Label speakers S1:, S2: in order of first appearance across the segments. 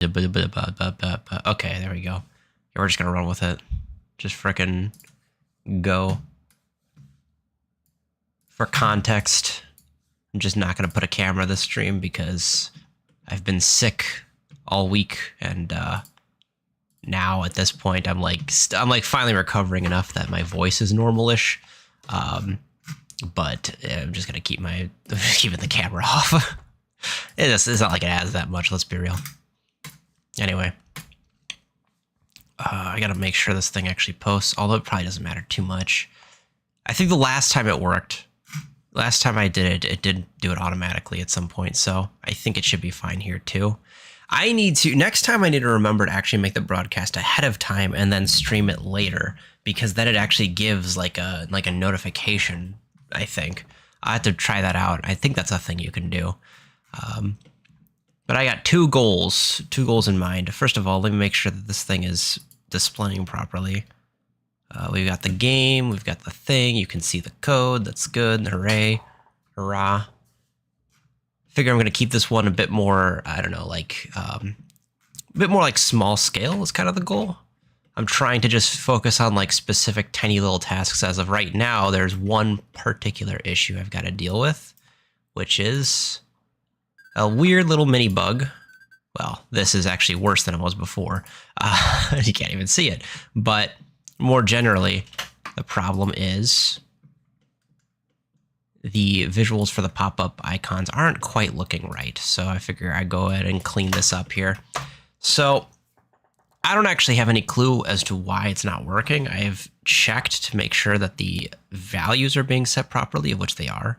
S1: Okay, there we go. Yeah, we're just gonna run with it. Just frickin' go. For context, I'm just not gonna put a camera this stream because I've been sick all week, and now at this point I'm like finally recovering enough that my voice is normalish. But I'm just gonna keeping the camera off. It's not like it adds that much. Let's be real. Anyway, I gotta make sure this thing actually posts. Although it probably doesn't matter too much. I think the last time it worked, last time I did it, it did do it automatically at some point. So I think it should be fine here too. Next time I need to remember to actually make the broadcast ahead of time and then stream it later, because then it actually gives like a notification, I think. I have to try that out. I think that's a thing you can do. But I got two goals in mind. First of all, let me make sure that this thing is displaying properly. We've got the game, we've got the thing, you can see the code, that's good, hooray, hurrah. Figure I'm going to keep this one a bit more, I don't know, like, a bit more like small scale is kind of the goal. I'm trying to just focus on like specific tiny little tasks. As of right now, there's one particular issue I've got to deal with, which is a weird little mini bug. Well, this is actually worse than it was before. You can't even see it. But more generally, the problem is the visuals for the pop-up icons aren't quite looking right. So I figure I'd go ahead and clean this up here. So I don't actually have any clue as to why it's not working. I've checked to make sure that the values are being set properly, of which they are.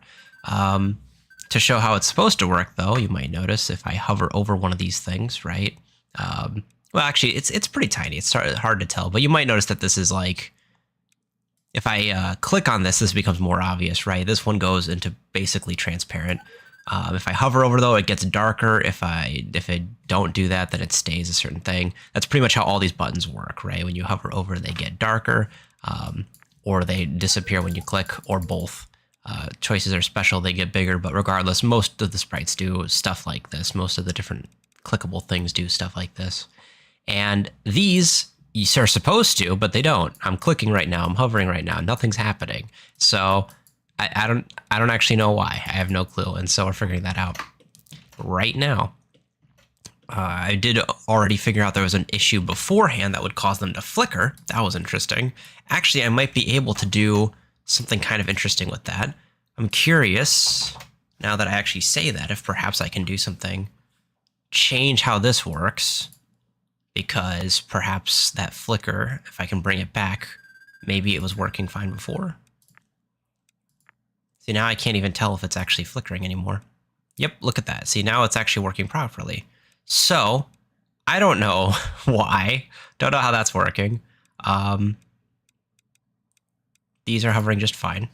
S1: To show how it's supposed to work, though, you might notice if I hover over one of these things, right? Well, actually, it's pretty tiny. It's hard to tell, but you might notice that this is like, if I click on this, this becomes more obvious, right? This one goes into basically transparent. If I hover over, though, it gets darker. If I don't do that, then it stays a certain thing. That's pretty much how all these buttons work, right? When you hover over, they get darker, or they disappear when you click, or both. Choices are special, they get bigger, but regardless, most of the sprites do stuff like this. Most of the different clickable things do stuff like this. And these are supposed to, but they don't. I'm clicking right now, I'm hovering right now, nothing's happening. So I don't actually know why. I have no clue, and so we're figuring that out right now. I did already figure out there was an issue beforehand that would cause them to flicker. That was interesting. Actually, I might be able to do something kind of interesting with that. I'm curious, now that I actually say that, if perhaps I can do something, change how this works, because perhaps that flicker, if I can bring it back, maybe it was working fine before. See, now I can't even tell if it's actually flickering anymore. Yep, look at that. See, now it's actually working properly. So, I don't know why. Don't know how that's working. These are hovering just fine.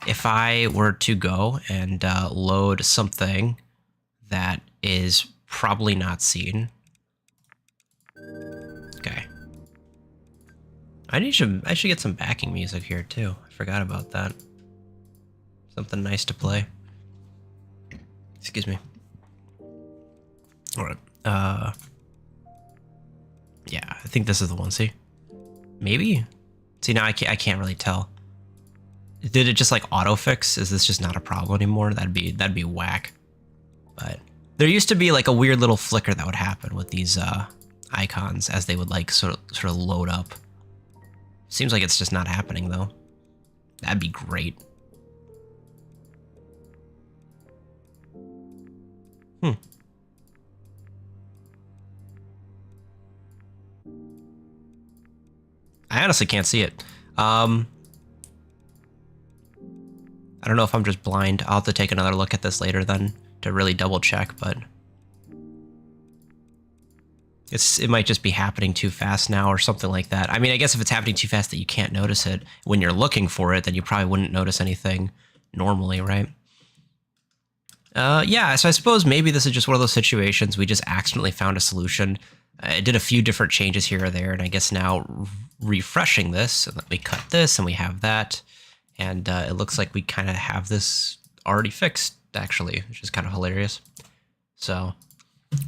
S1: If I were to go and load something that is probably not seen. Okay. I should get some backing music here too. I forgot about that. Something nice to play. Excuse me. All right. Yeah, I think this is the one. See? Maybe? See, now I can't really tell. Did it just like auto fix? Is this just not a problem anymore? That'd be whack. But there used to be like a weird little flicker that would happen with these icons as they would like sort of load up. Seems like it's just not happening though. That'd be great. I honestly can't see it. I don't know if I'm just blind. I'll have to take another look at this later then to really double check, but it might just be happening too fast now or something like that. I mean, I guess if it's happening too fast that you can't notice it when you're looking for it, then you probably wouldn't notice anything normally, right? Yeah, so I suppose maybe this is just one of those situations we just accidentally found a solution. I did a few different changes here or there, and I guess now refreshing this, and let me cut this, and we have that. And it looks like we kind of have this already fixed, actually, which is kind of hilarious. So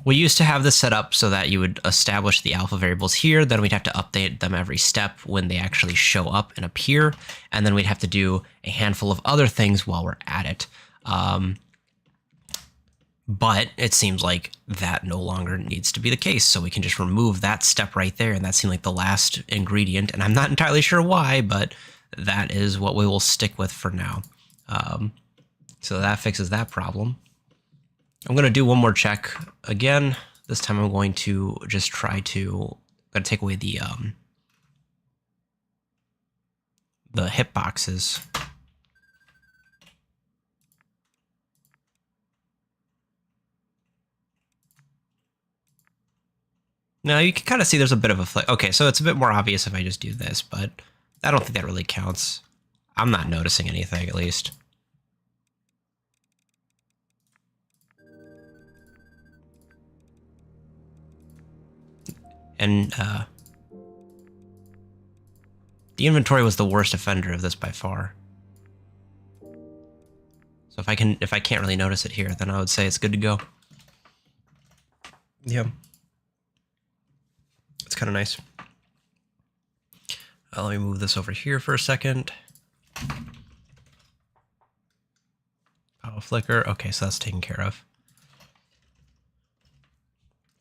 S1: We used to have this set up so that you would establish the alpha variables here, then we'd have to update them every step when they actually show up and appear, and then we'd have to do a handful of other things while we're at it. But it seems like that no longer needs to be the case, so we can just remove that step right there, and that seemed like the last ingredient, and I'm not entirely sure why, but that is what we will stick with for now. So that fixes that problem. I'm going to do one more check again. This time I'm going to just try to take away the hitboxes. Now you can kind of see there's a bit of a flick. Okay, so it's a bit more obvious if I just do this, but I don't think that really counts. I'm not noticing anything, at least. And the inventory was the worst offender of this by far. So if I can't really notice it here, then I would say it's good to go. Yeah. It's kind of nice. Let me move this over here for a second. Power flicker. Okay, so that's taken care of.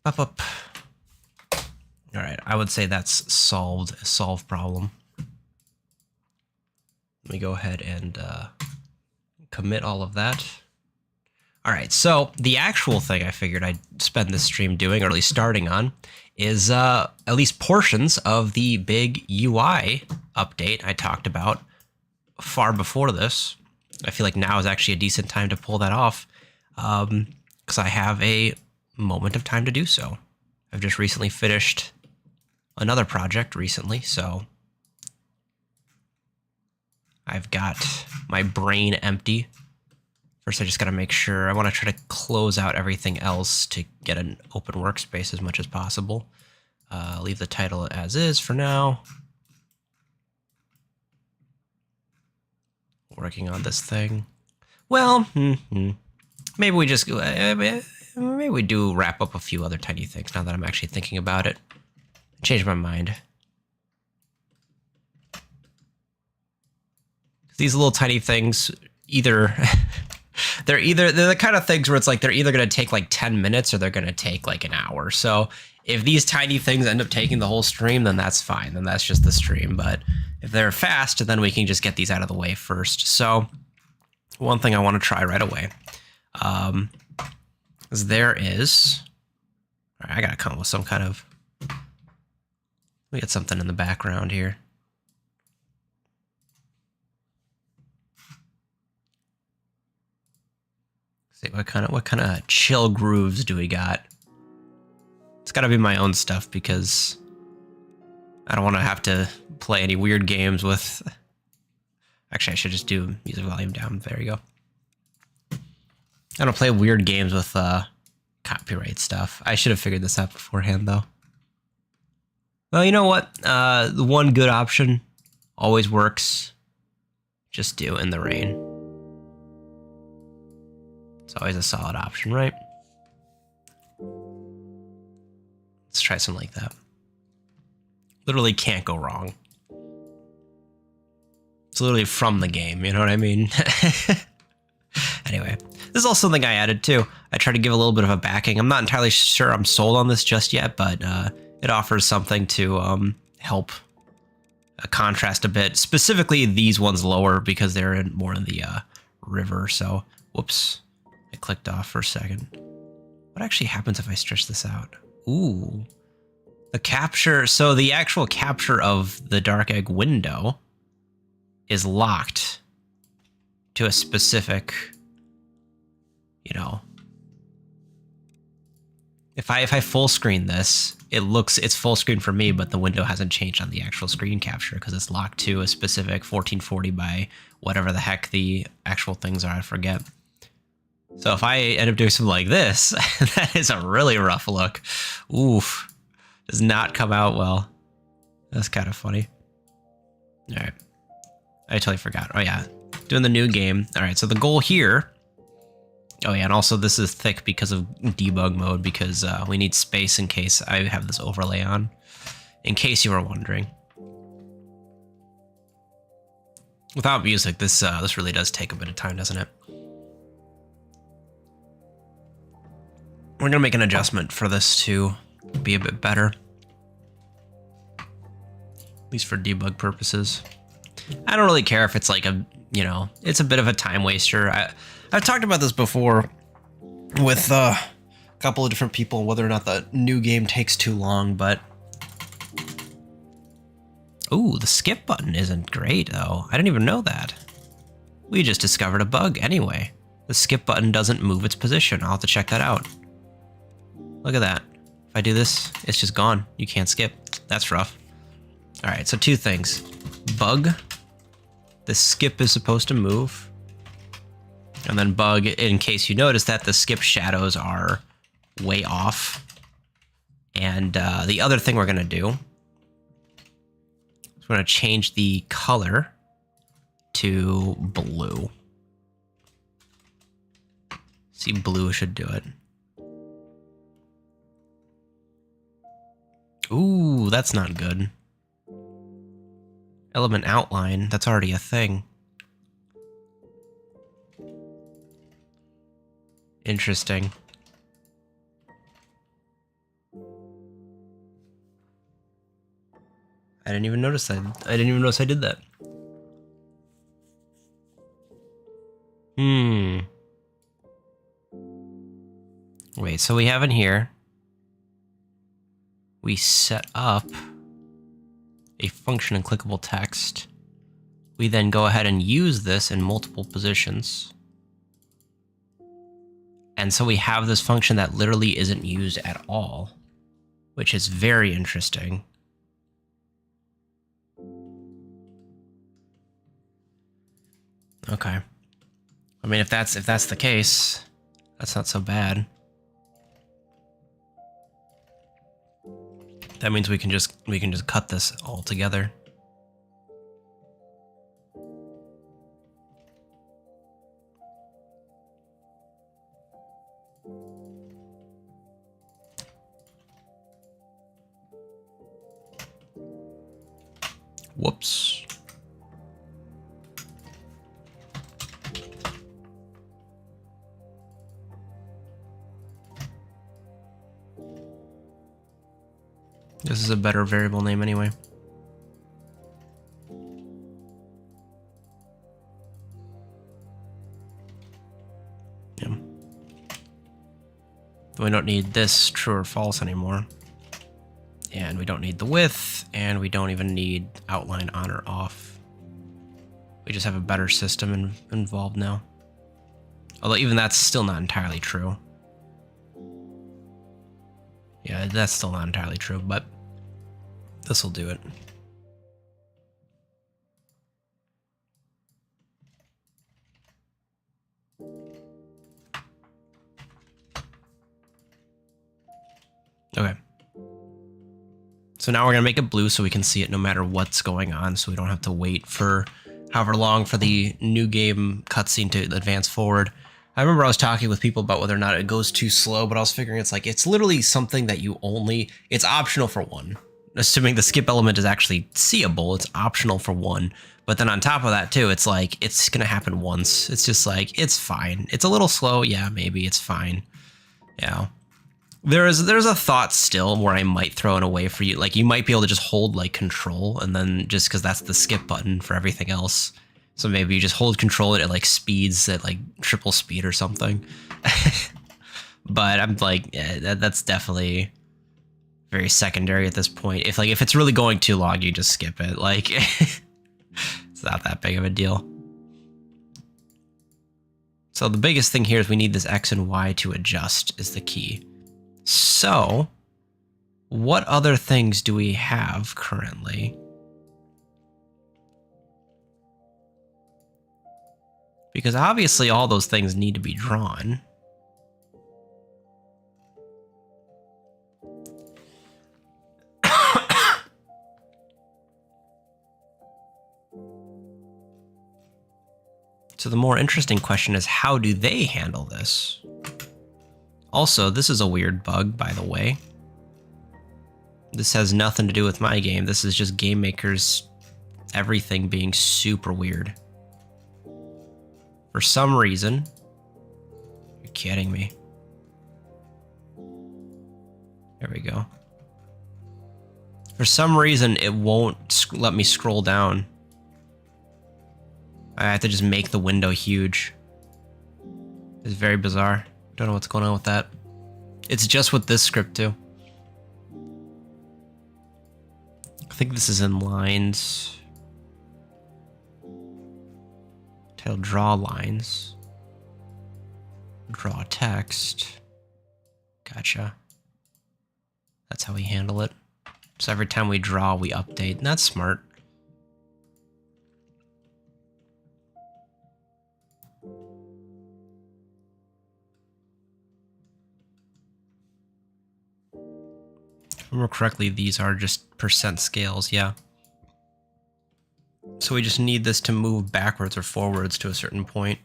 S1: Up. All right, I would say that's solved a solved problem. Let me go ahead and commit all of that. All right, so the actual thing I figured I'd spend this stream doing, or at least starting on, is at least portions of the big UI update I talked about far before this. I feel like now is actually a decent time to pull that off because I have a moment of time to do so. I've just recently finished another project recently, so I've got my brain empty. First, I just got to make sure. I want to try to close out everything else to get an open workspace as much as possible. Leave the title as is for now. Working on this thing. Well, maybe we just maybe we do wrap up a few other tiny things now that I'm actually thinking about it. Changed my mind. These little tiny things, they're the kind of things where it's like they're either going to take like 10 minutes or they're going to take like an hour. So if these tiny things end up taking the whole stream, then that's fine. Then that's just the stream. But if they're fast, then we can just get these out of the way first. So one thing I want to try right away is there is, all right, I got to come up with some kind of, we get something in the background here. See what kind of chill grooves do we got? It's got to be my own stuff because I don't want to have to play any weird games with. Actually, I should just do music volume down. There you go. I don't play weird games with copyright stuff. I should have figured this out beforehand, though. Well, you know what? The one good option always works. Just do In the Rain. It's always a solid option, right? Let's try something like that. Literally can't go wrong. It's literally from the game, you know what I mean? Anyway, this is also something I added too. I try to give a little bit of a backing. I'm not entirely sure I'm sold on this just yet, but it offers something to help contrast a bit. Specifically, these ones lower because they're more in the river. So, whoops. I clicked off for a second. What actually happens if I stretch this out? Ooh. The capture, so the actual capture of the dark egg window is locked to a specific, you know. If I full screen this, it's full screen for me, but the window hasn't changed on the actual screen capture because it's locked to a specific 1440 by whatever the heck the actual things are, I forget. So if I end up doing something like this, that is a really rough look. Oof. Does not come out well. That's kind of funny. All right. I totally forgot. Oh, yeah. Doing the new game. All right. So the goal here Oh yeah, and also this is thick because of debug mode, because we need space in case I have this overlay on, in case you were wondering. Without music, this really does take a bit of time, doesn't it? We're gonna make an adjustment for this to be a bit better, at least for debug purposes. I don't really care if it's like a, you know, it's a bit of a time waster. I've talked about this before with a couple of different people, whether or not the new game takes too long, but... Ooh, the skip button isn't great, though. I didn't even know that. We just discovered a bug anyway. The skip button doesn't move its position. I'll have to check that out. Look at that. If I do this, it's just gone. You can't skip. That's rough. All right, so two things. Bug. The skip is supposed to move. And then bug, in case you notice that the skip shadows are way off. And the other thing we're going to do is we're going to change the color to blue. See, blue should do it. Ooh, that's not good. Element outline, that's already a thing. Interesting. I didn't even notice that. I didn't even notice I did that. Wait, so we have in here, we set up a function in clickable text. We then go ahead and use this in multiple positions. And so we have this function that literally isn't used at all, which is very interesting. Okay. I mean, if that's the case, that's not so bad. That means we can just cut this all together. Whoops. This is a better variable name anyway. Yeah. We don't need this true or false anymore. And we don't need the width, and we don't even need outline on or off. We just have a better system involved now. Although even that's still not entirely true. Yeah, that's still not entirely true, but this will do it. Okay. So now we're going to make it blue so we can see it no matter what's going on, so we don't have to wait for however long for the new game cutscene to advance forward. I remember I was talking with people about whether or not it goes too slow, but I was figuring it's like, it's literally something that it's optional for one. Assuming the skip element is actually seeable, it's optional for one. But then on top of that too, it's like, it's going to happen once. It's just like, it's fine. It's a little slow. Yeah, maybe it's fine. Yeah. There's a thought still where I might throw it away for you. Like, you might be able to just hold like control, and then just because that's the skip button for everything else. So maybe you just hold control at like speeds at like triple speed or something. But I'm like, yeah, that's definitely very secondary at this point. If it's really going too long, you just skip it. Like, it's not that big of a deal. So the biggest thing here is we need this X and Y to adjust is the key. So, what other things do we have currently? Because obviously all those things need to be drawn. So the more interesting question is, how do they handle this? Also, this is a weird bug, by the way. This has nothing to do with my game. This is just Game Maker's everything being super weird. For some reason, you're kidding me. There we go. For some reason, it won't let me scroll down. I have to just make the window huge. It's very bizarre. Don't know what's going on with that. It's just with this script too. I think this is in lines. Title draw lines. Draw text. Gotcha. That's how we handle it. So every time we draw, we update. And that's smart. If I remember correctly, these are just percent scales, yeah. So we just need this to move backwards or forwards to a certain point.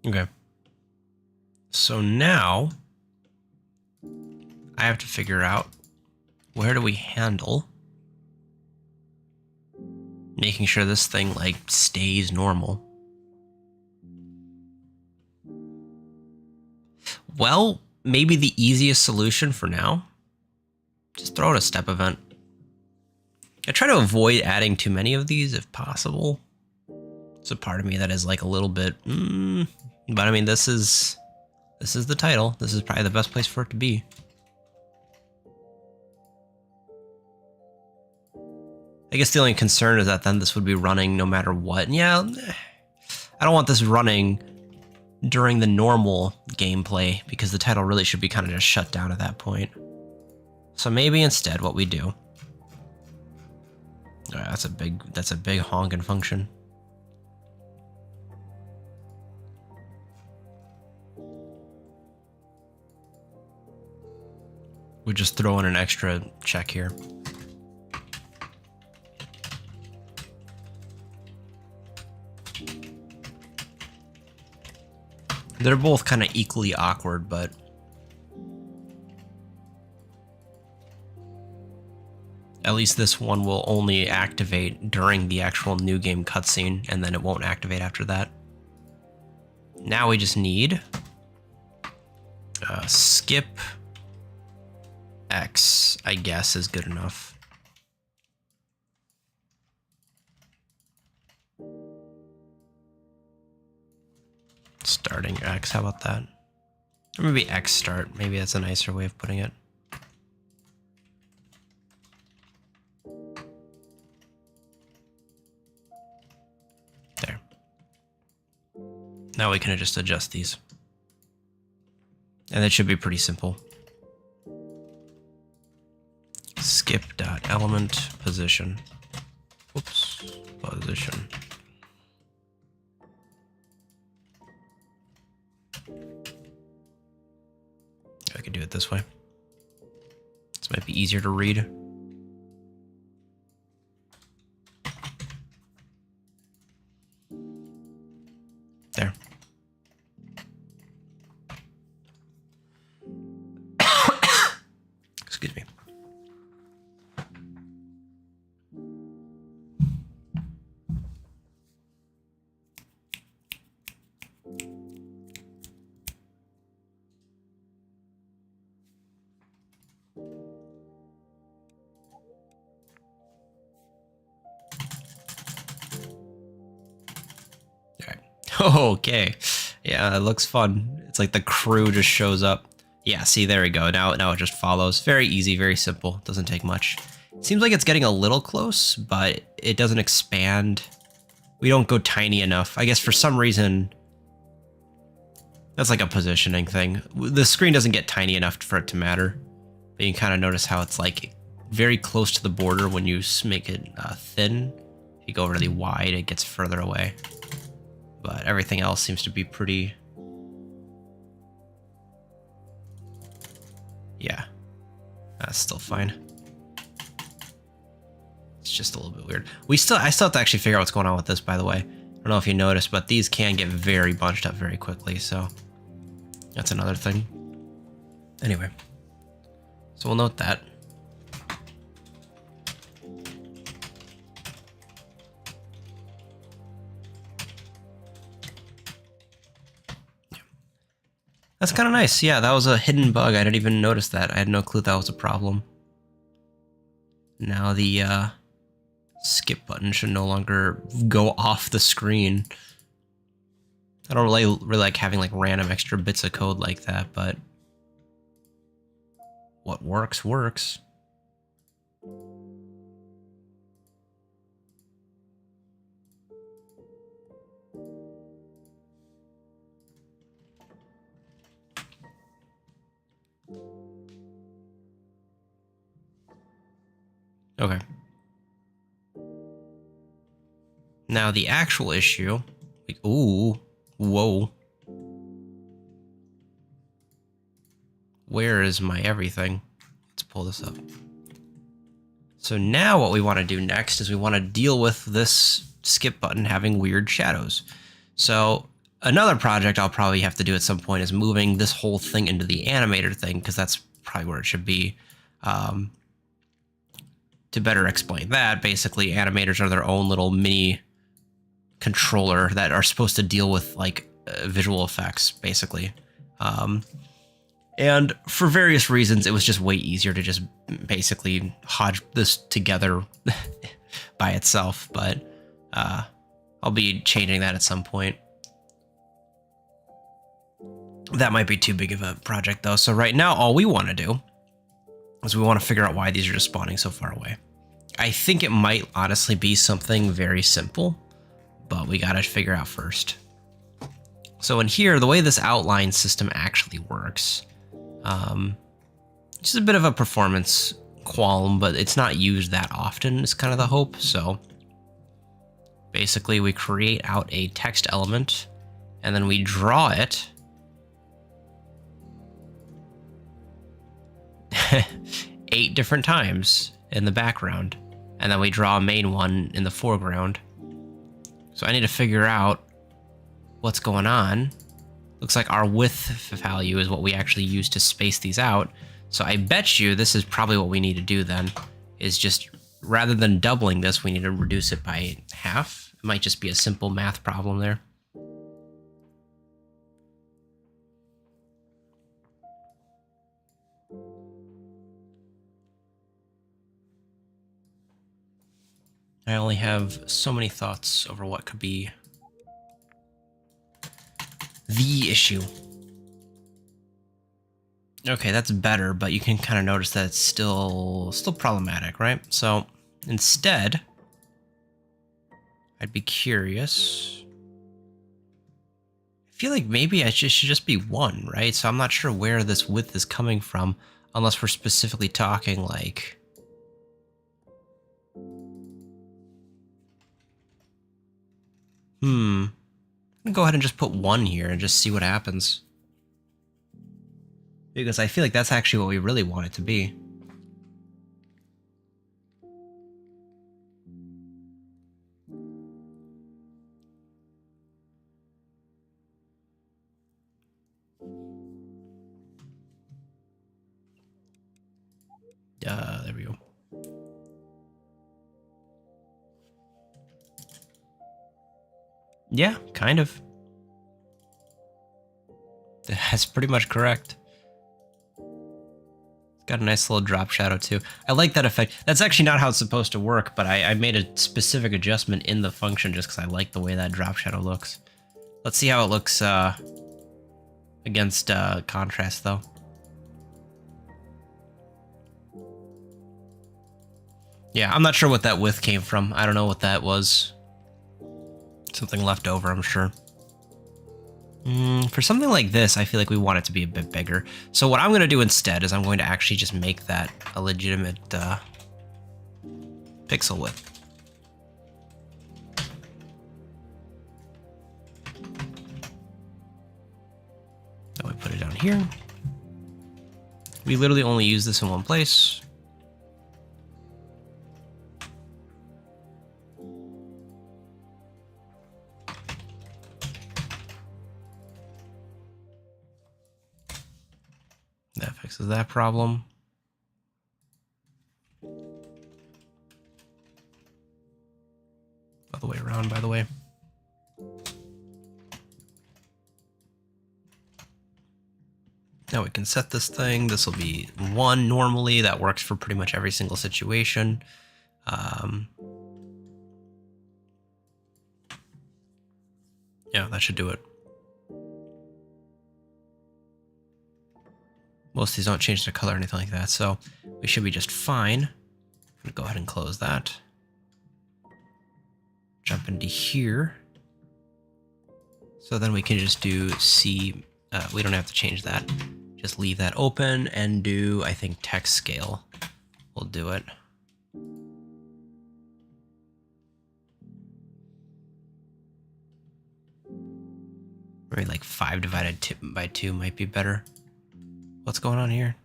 S1: Okay. So now I have to figure out, where do we handle making sure this thing like stays normal? Well, maybe the easiest solution for now, just throw in a step event. I try to avoid adding too many of these if possible. There's a part of me that is like a little bit, but I mean, this is the title. This is probably the best place for it to be. I guess the only concern is that then this would be running no matter what. And yeah, I don't want this running during the normal gameplay because the title really should be kind of just shut down at that point. So maybe instead what we do. All right, that's a big honking function. We just throw in an extra check here. They're both kind of equally awkward, but at least this one will only activate during the actual new game cutscene, and then it won't activate after that. Now we just need skip X, I guess, is good enough. Starting X, how about that? Or maybe X start, maybe that's a nicer way of putting it. There. Now we can just adjust these. And that should be pretty simple. Skip.element position. Oops, position. I could do it this way. This might be easier to read. There. Excuse me. Okay. Yeah, it looks fun. It's like the crew just shows up. Yeah, see, there we go. Now it just follows. Very easy, very simple. Doesn't take much. Seems like it's getting a little close, but it doesn't expand. We don't go tiny enough. I guess for some reason, that's like a positioning thing. The screen doesn't get tiny enough for it to matter. But you can kind of notice how it's like very close to the border when you make it thin. If you go really wide, it gets further away. But everything else seems to be pretty... Yeah, that's still fine. It's just a little bit weird. I still have to actually figure out what's going on with this, by the way. I don't know if you noticed, but these can get very bunched up very quickly, so that's another thing. Anyway, so we'll note that. That's kind of nice. Yeah, that was a hidden bug. I didn't even notice that. I had no clue that was a problem. Now the skip button should no longer go off the screen. I don't really like having like random extra bits of code like that, but what works, works. Okay. Now the actual issue, ooh, whoa. Where is my everything? Let's pull this up. So now what we want to do next is we want to deal with this skip button having weird shadows. So another project I'll probably have to do at some point is moving this whole thing into the animator thing, because that's probably where it should be. To better explain that, basically animators are their own little mini controller that are supposed to deal with like visual effects, basically. And for various reasons, it was just way easier to just basically hodge this together by itself, but I'll be changing that at some point. That might be too big of a project though. So right now, all we want to do is we want to figure out why these are just spawning so far away. I think it might honestly be something very simple, but we got to figure out first. So in here, the way this outline system actually works, just a bit of a performance qualm, but it's not used that often is kind of the hope. So basically we create out a text element and then we draw it. 8 different times in the background, and then we draw a main one in the foreground. So I need to figure out what's going on. Looks like our width value is what we actually use to space these out. So I bet you this is probably what we need to do then, is just rather than doubling this, we need to reduce it by half. It might just be a simple math problem there. I only have so many thoughts over what could be the issue. Okay, that's better, but you can kind of notice that it's still problematic, right? So instead, I'd be curious. I feel like maybe it should just be 1, right? So I'm not sure where this width is coming from, unless we're specifically talking like... I'm gonna go ahead and just put 1 here and just see what happens. Because I feel like that's actually what we really want it to be. There we go. Yeah, kind of. That's pretty much correct. It's got a nice little drop shadow too. I like that effect. That's actually not how it's supposed to work, but I made a specific adjustment in the function just because I like the way that drop shadow looks. Let's see how it looks against contrast though. Yeah, I'm not sure what that width came from. I don't know what that was. Something left over, I'm sure. For something like this, I feel like we want it to be a bit bigger. So what I'm going to do instead is I'm going to actually just make that a legitimate pixel width. Then we put it down here. We literally only use this in one place. That fixes that problem. Other way around, by the way. Now we can set this thing. This will be 1 normally. That works for pretty much every single situation. Yeah, that should do it. Most of these don't change their color or anything like that, so we should be just fine. I'm gonna go ahead and close that. Jump into here. So then we can just do C. We don't have to change that. Just leave that open and do, I think, text scale. We'll do it. Maybe like 5 divided by 2 might be better. What's going on here?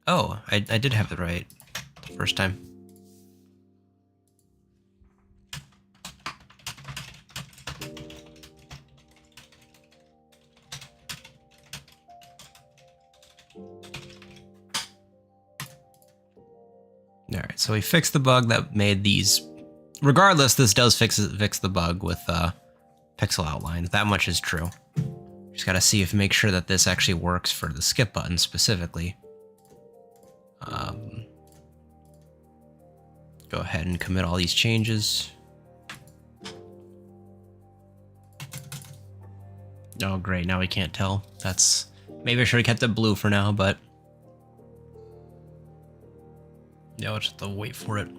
S1: Oh, I did have it right the first time. All right, so we fixed the bug that made these. Regardless, this does fix the bug with pixel outlines. That much is true. Just gotta see if make sure that this actually works for the skip button specifically. Go ahead and commit all these changes. Oh, great! Now we can't tell. That's maybe I should have kept it blue for now, but yeah, we'll just have to wait for it.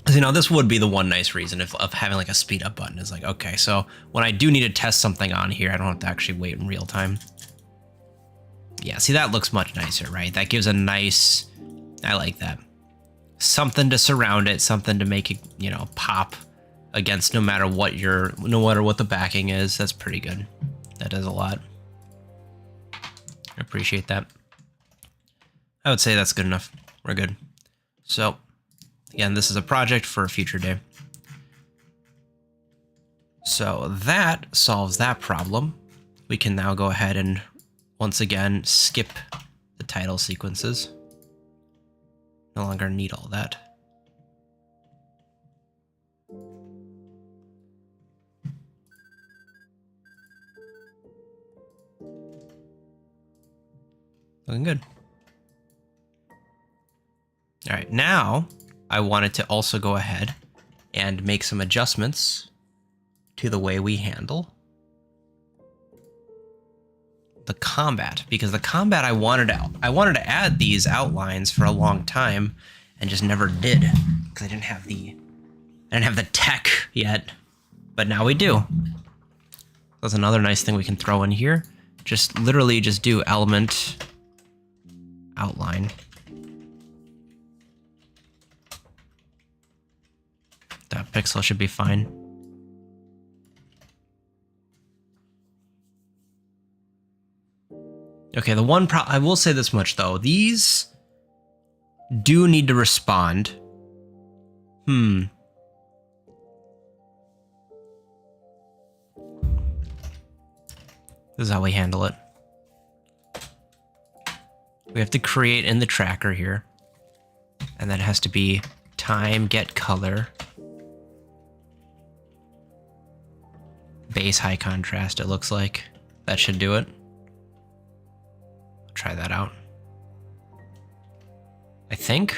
S1: You know, this would be the one nice reason of having like a speed up button is like, okay, so when I do need to test something on here, I don't have to actually wait in real time. Yeah, see, that looks much nicer, right? That gives a nice, I like that. Something to surround it, something to make it, you know, pop against no matter what the backing is. That's pretty good. That does a lot. I appreciate that. I would say that's good enough. We're good. So, again, this is a project for a future day. So that solves that problem. We can now go ahead and once again skip the title sequences. No longer need all that. Looking good. All right, now I wanted to also go ahead and make some adjustments to the way we handle the combat, because the combat I wanted to add these outlines for a long time and just never did because I didn't have the tech yet, but now we do. That's another nice thing we can throw in here. Just literally just do element outline. That pixel should be fine. Okay, the one I will say this much though, these do need to respond. This is how we handle it. We have to create in the tracker here, and that has to be time get color base high contrast. It looks like that should do it. Try that out. I think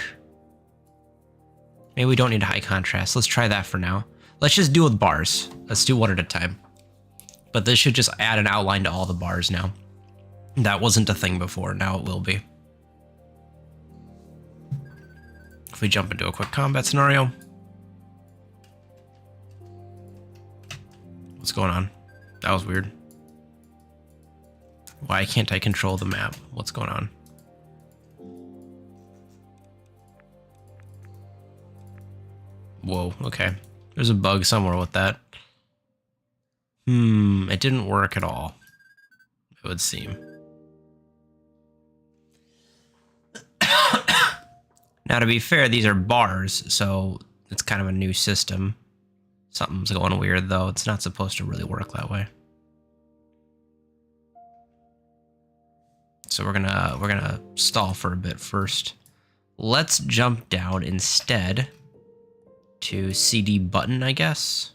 S1: maybe we don't need high contrast. Let's try that for now. Let's just do with bars. Let's do one at a time. But this should just add an outline to all the bars now. That wasn't a thing before. Now it will be. If we jump into a quick combat scenario. What's going on? That was weird. Why can't I control the map? What's going on? Whoa, okay. There's a bug somewhere with that. It didn't work at all, it would seem. Now, to be fair, these are bars, so it's kind of a new system. Something's going weird, though. It's not supposed to really work that way. So we're gonna stall for a bit first. Let's jump down instead to CD button, I guess.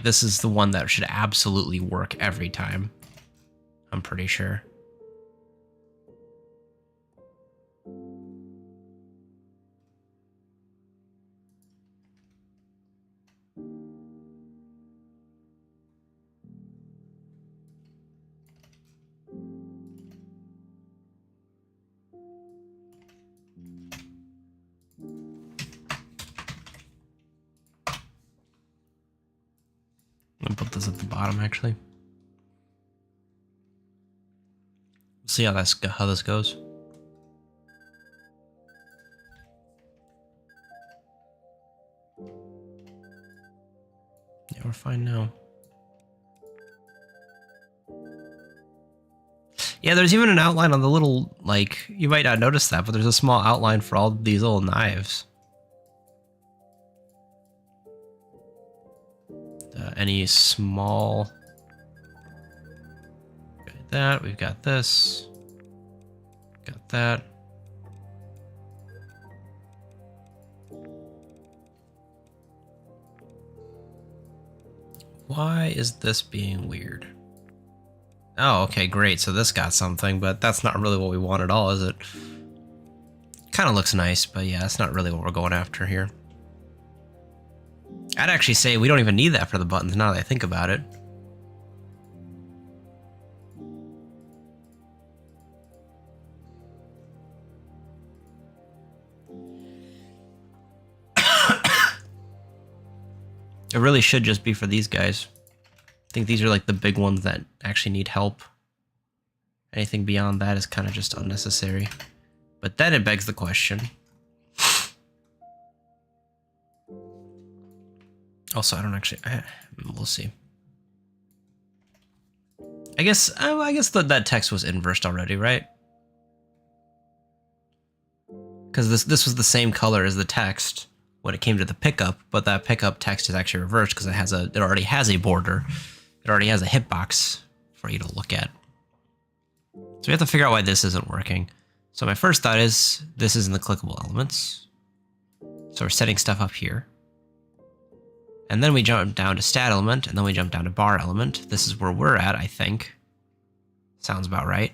S1: This is the one that should absolutely work every time. I'm pretty sure. I'm gonna put this at the bottom, actually. We'll see how this goes. Yeah, we're fine now. Yeah, there's even an outline on the little, like, you might not notice that, but there's a small outline for all these little knives. Any small... Got that, we've got this. Got that. Why is this being weird? Oh, okay, great. So this got something, but that's not really what we want at all, is it? Kind of looks nice, but yeah, that's not really what we're going after here. I'd actually say we don't even need that for the buttons now that I think about it. It really should just be for these guys. I think these are like the big ones that actually need help. Anything beyond that is kind of just unnecessary. But then it begs the question. Also, I don't actually... we'll see. I guess that text was inversed already, right? Because this was the same color as the text when it came to the pickup, but that pickup text is actually reversed because it already has a border. It already has a hitbox for you to look at. So we have to figure out why this isn't working. So my first thought is this is in the clickable elements. So we're setting stuff up here. And then we jump down to stat element, and then we jump down to bar element. This is where we're at, I think. Sounds about right.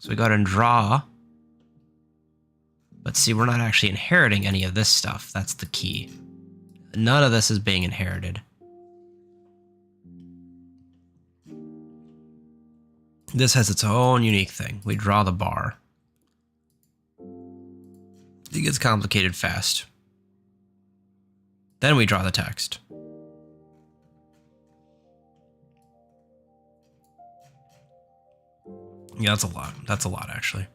S1: So we go ahead and draw. But see, we're not actually inheriting any of this stuff. That's the key. None of this is being inherited. This has its own unique thing. We draw the bar. It gets complicated fast. Then we draw the text. Yeah, that's a lot. That's a lot, actually.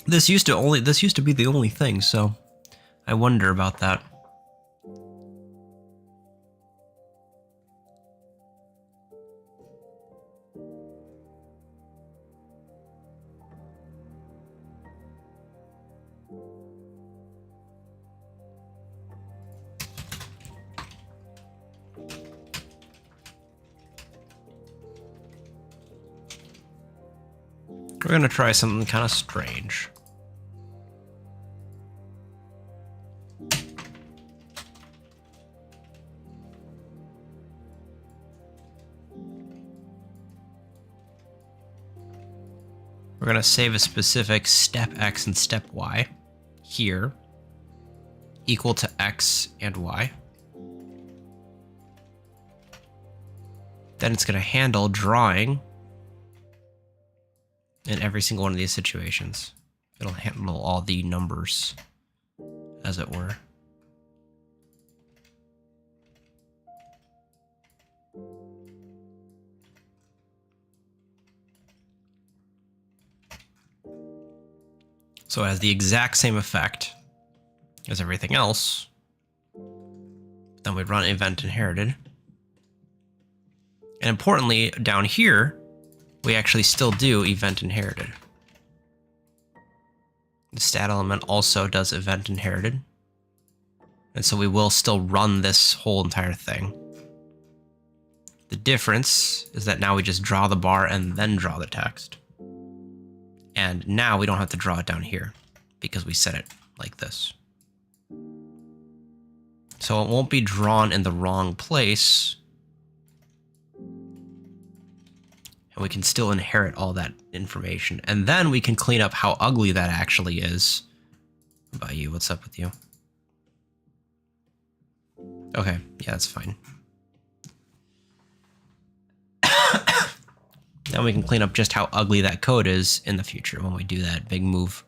S1: This used to be the only thing, so I wonder about that. We're gonna try something kind of strange. We're gonna save a specific step X and step Y here, equal to X and Y. Then it's gonna handle drawing in every single one of these situations. It'll handle all the numbers, as it were. So it has the exact same effect as everything else. Then we'd run event inherited. And importantly, down here, we actually still do event inherited. The stat element also does event inherited. And so we will still run this whole entire thing. The difference is that now we just draw the bar and then draw the text. And now we don't have to draw it down here because we set it like this. So it won't be drawn in the wrong place. And we can still inherit all that information. And then we can clean up how ugly that actually is. What about you? What's up with you? Okay, yeah, that's fine. Then we can clean up just how ugly that code is in the future when we do that big move.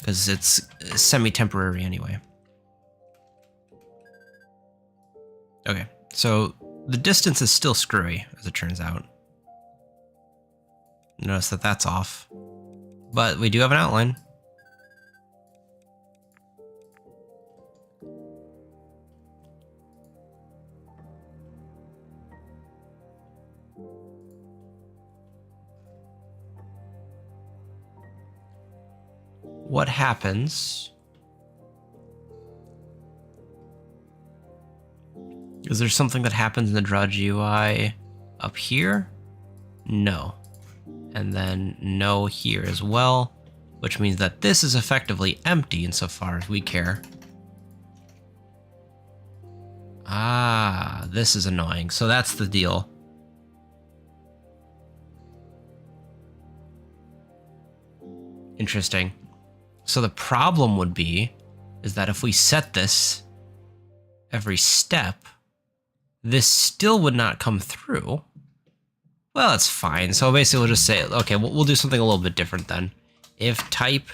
S1: Because it's semi-temporary anyway. Okay, so the distance is still screwy, as it turns out. Notice that that's off. But we do have an outline. What happens? Is there something that happens in the Drudge UI up here? No. And then no here as well, which means that this is effectively empty insofar as we care. Ah, this is annoying. So that's the deal. Interesting. So the problem would be, is that if we set this every step, this still would not come through. Well, that's fine. So basically we'll just say, okay, we'll do something a little bit different then. If type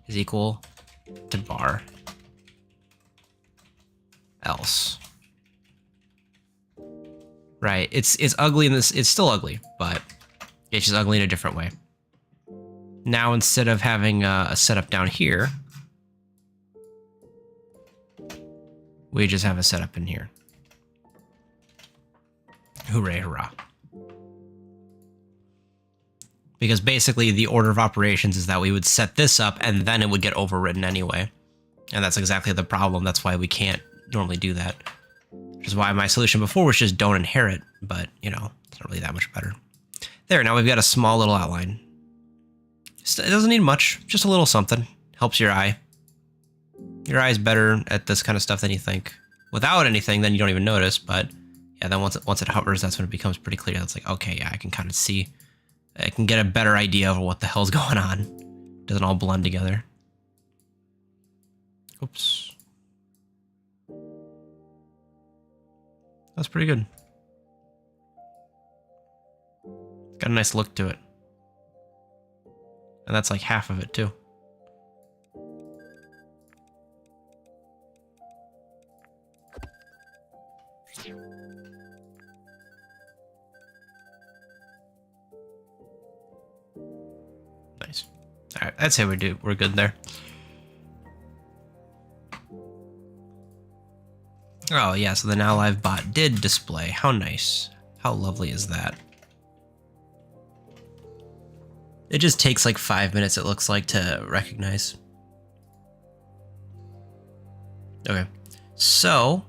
S1: is equal to bar, else. Right, it's ugly in this, it's still ugly, but it's just ugly in a different way. Now, instead of having a setup down here, we just have a setup in here. Hooray, hurrah. Because basically the order of operations is that we would set this up and then it would get overwritten anyway. And that's exactly the problem. That's why we can't normally do that. Which is why my solution before was just don't inherit, but you know, it's not really that much better. There, now we've got a small little outline. It doesn't need much, just a little something. Helps your eye. Your eye's better at this kind of stuff than you think. Without anything, then you don't even notice, but yeah, then once it hovers, that's when it becomes pretty clear. It's like, okay, yeah, I can kind of see. I can get a better idea of what the hell's going on. Doesn't all blend together. Oops. That's pretty good. Got a nice look to it. And that's like half of it too. Nice. All right, I'd say we're good there. Oh yeah, so the now live bot did display. How nice. How lovely is that? It just takes like 5 minutes, it looks like, to recognize. Okay, so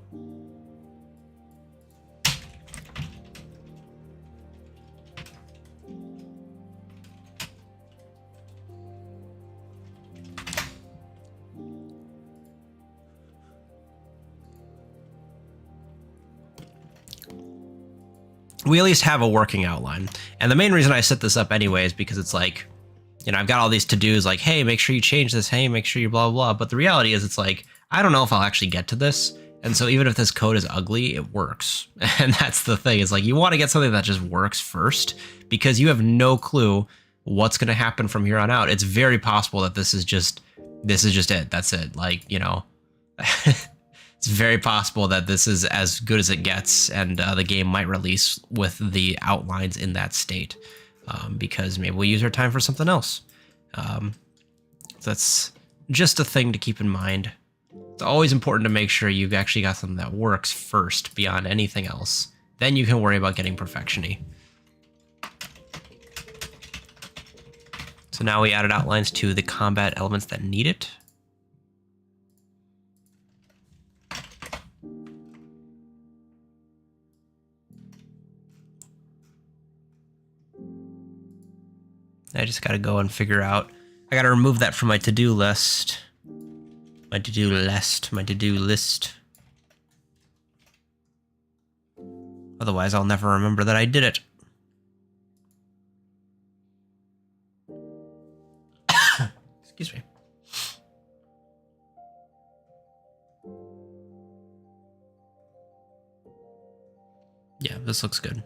S1: we at least have a working outline. And the main reason I set this up anyway is because it's like, you know, I've got all these to-dos like, hey, make sure you change this. Hey, make sure you blah, blah, blah. But the reality is it's like, I don't know if I'll actually get to this. And so even if this code is ugly, it works. And that's the thing, is like, you want to get something that just works first because you have no clue what's going to happen from here on out. It's very possible that this is just it. That's it. Like, you know, it's very possible that this is as good as it gets, and the game might release with the outlines in that state, because maybe we'll use our time for something else. That's just a thing to keep in mind. It's always important to make sure you've actually got something that works first beyond anything else. Then you can worry about getting perfection-y. So now we added outlines to the combat elements that need it. I just got to go and figure out. I got to remove that from my to-do list. My to-do list. Otherwise, I'll never remember that I did it. Excuse me. Yeah, this looks good.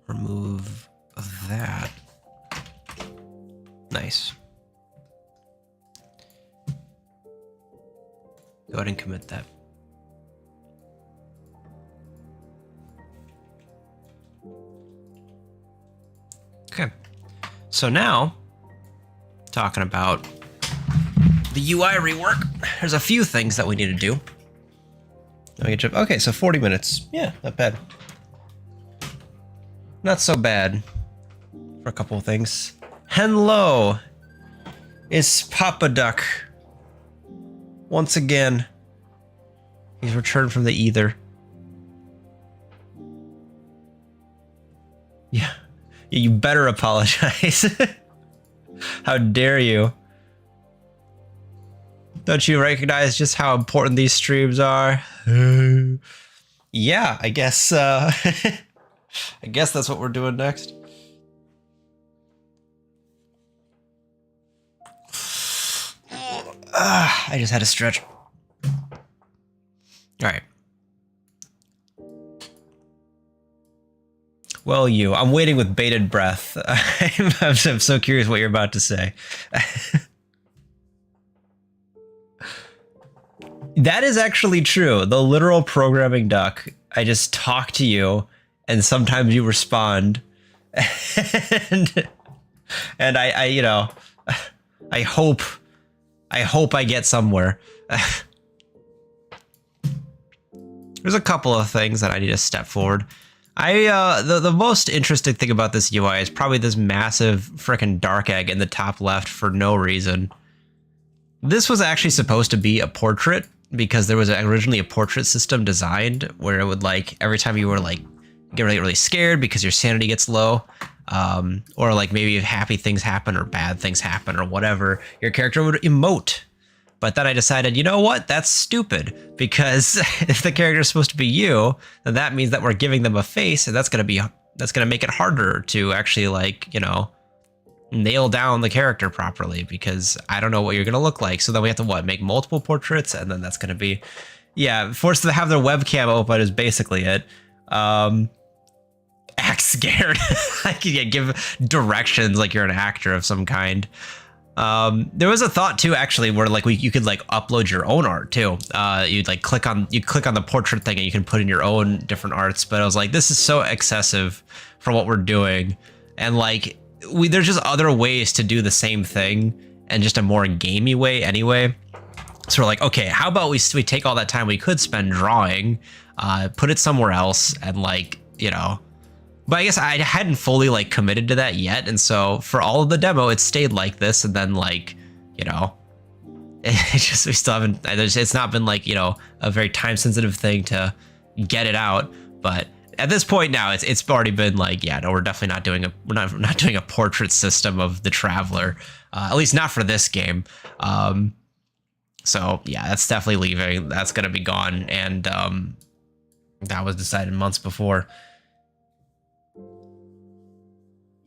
S1: Remove that. Nice. Go ahead and commit that. Okay. So now, talking about the UI rework, there's a few things that we need to do. Okay, so 40 minutes. Yeah, not bad. Not so bad for a couple of things. Hello, it's Papa Duck. Once again, he's returned from the ether. Yeah, you better apologize. How dare you? Don't you recognize just how important these streams are? Yeah, I guess. I guess that's what we're doing next. I just had to stretch. All right. Well, I'm waiting with bated breath. I'm so curious what you're about to say. That is actually true. The literal programming duck. I just talk to you, and sometimes you respond. and I you know, I hope I get somewhere. There's a couple of things that I need to step forward. The most interesting thing about this UI is probably this massive frickin' dark egg in the top left for no reason. This was actually supposed to be a portrait because there was originally a portrait system designed where it would, like, every time you were like get really scared because your sanity gets low, or like maybe if happy things happen or bad things happen or whatever, your character would emote. But then I decided, you know what? That's stupid, because if the character is supposed to be you, then that means that we're giving them a face, and that's gonna make it harder to actually, like, you know, nail down the character properly, because I don't know what you're gonna look like. So then we have to make multiple portraits, and then that's gonna be, yeah, forced to have their webcam open is basically it. Act scared. I could give directions like you're an actor of some kind. There was a thought too, actually, where like you could like upload your own art too. You'd like click on the portrait thing and you can put in your own different arts. But I was like, this is so excessive for what we're doing, and like there's just other ways to do the same thing, and just a more gamey way anyway. So we're like, okay, how about we take all that time we could spend drawing, put it somewhere else, and like, you know. But I guess I hadn't fully like committed to that yet, and so for all of the demo, it stayed like this, and then like, you know, we still haven't. It's not been like, you know, a very time sensitive thing to get it out. But at this point now, it's already been like, yeah, no, we're definitely not doing a portrait system of the Traveler, at least not for this game. So yeah, that's definitely leaving. That's gonna be gone, and that was decided months before.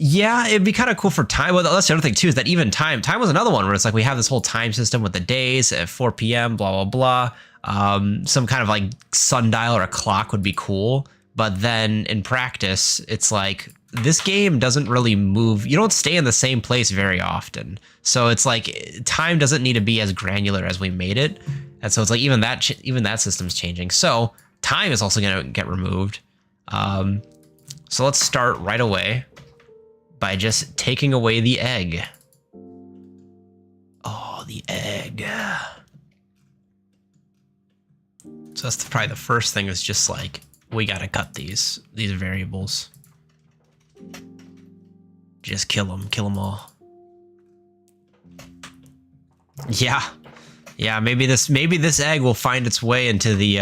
S1: Yeah, it'd be kind of cool for time. Well, that's the other thing too, is that even time was another one where it's like we have this whole time system with the days at 4 p.m. blah blah blah. Some kind of like sundial or a clock would be cool, But then in practice, it's like this game doesn't really move. You don't stay in the same place very often. So it's like time doesn't need to be as granular as we made it. And so it's like even that system's changing. So time is also going to get removed. So let's start right away by just taking away the egg. Oh, the egg. So that's probably the first thing is just like, we got to cut these variables. Just kill them all. Yeah. Yeah, maybe this egg will find its way into the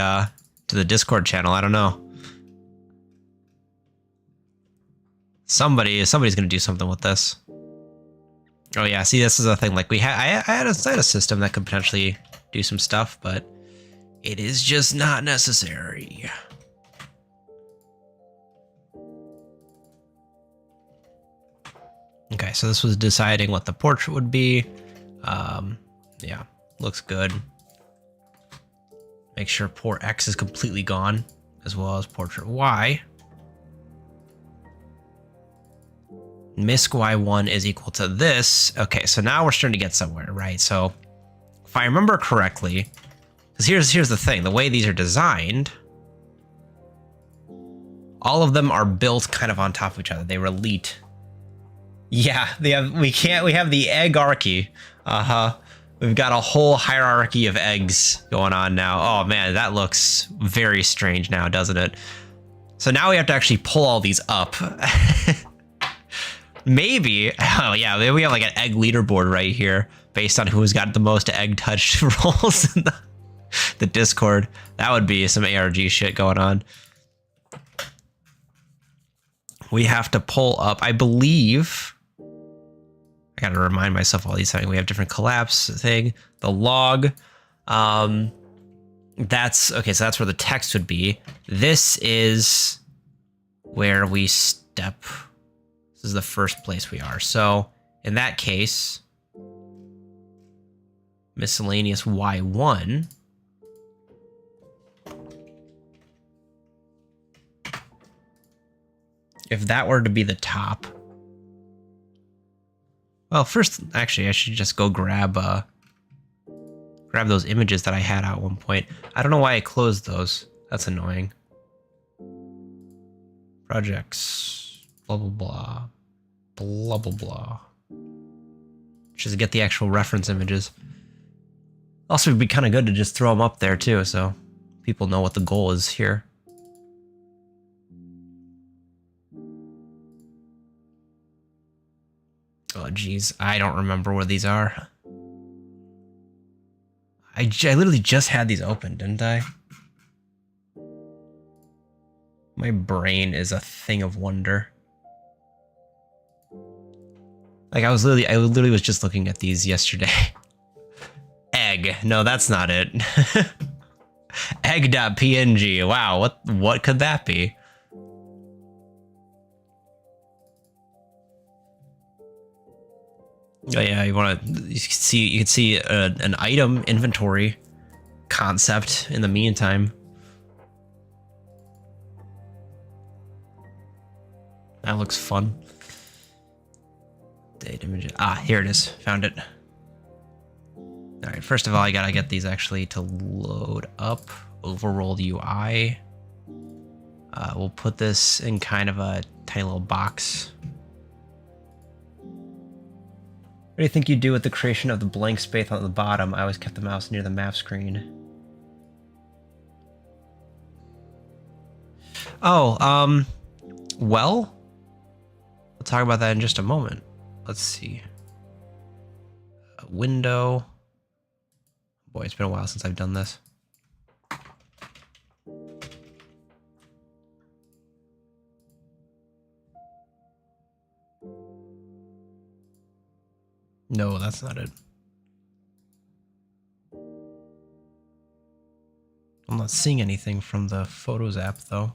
S1: to the Discord channel. I don't know. Somebody's gonna do something with this. Oh yeah, see, this is a thing. Like I had a system that could potentially do some stuff, but it is just not necessary. Okay, so this was deciding what the portrait would be. Yeah, looks good. Make sure port X is completely gone, as well as portrait Y. Misc Y1 is equal to this. Okay, so now we're starting to get somewhere, right? So if I remember correctly, because here's the thing, the way these are designed, all of them are built kind of on top of each other. They relate. Yeah, we have the eggarchy. We've got a whole hierarchy of eggs going on now. Oh man, that looks very strange now, doesn't it? So now we have to actually pull all these up. Maybe, oh yeah, maybe we have like an egg leaderboard right here based on who's got the most egg touched rolls in the Discord. That would be some ARG shit going on. We have to pull up, I believe, I gotta remind myself all these things. We have different collapse thing, the log. That's okay. So that's where the text would be. This is where we step. This is the first place we are. So in that case, miscellaneous Y1. If that were to be the top. Well, first, actually, I should just go grab those images that I had at one point. I don't know why I closed those. That's annoying. Projects, blah, blah, blah, blah, blah, blah. Just get the actual reference images. Also, it'd be kind of good to just throw them up there too, so people know what the goal is here. Oh, geez. I don't remember where these are. I literally just had these open, didn't I? My brain is a thing of wonder. Like, I literally was just looking at these yesterday. Egg. No, that's not it. Egg.png. Wow, what could that be? Oh yeah, you can see an item inventory concept in the meantime. That looks fun. Date images. Ah, here it is. Found it. All right. First of all, I gotta get these actually to load up. Overroll UI. We'll put this in kind of a tiny little box. What do you think you do with the creation of the blank space on the bottom? I always kept the mouse near the map screen. Oh, well, we'll talk about that in just a moment. Let's see. A window. Boy, it's been a while since I've done this. No, that's not it. I'm not seeing anything from the Photos app, though.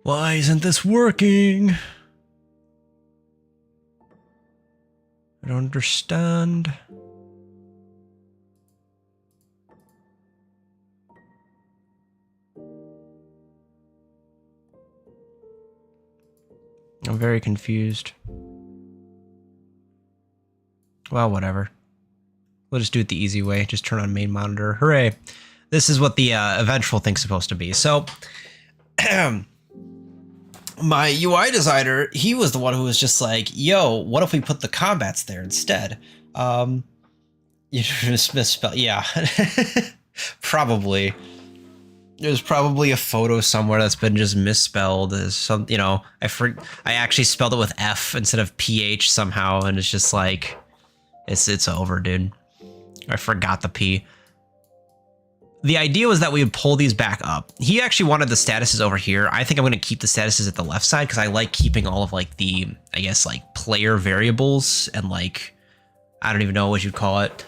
S1: Why isn't this working? I don't understand. I'm very confused. Well, whatever. We'll just do it the easy way. Just turn on main monitor. Hooray. This is what the eventual thing's supposed to be. So, my UI designer, he was the one who was just like, yo, what if we put the combats there instead? You just misspelled. Yeah. Probably. There's probably a photo somewhere that's been just misspelled as some, you know, I actually spelled it with F instead of PH somehow, and it's just like, it's over, dude. I forgot the P. The idea was that we would pull these back up. He actually wanted the statuses over here. I think I'm going to keep the statuses at the left side because I like keeping all of like the, I guess, like player variables and like, I don't even know what you'd call it.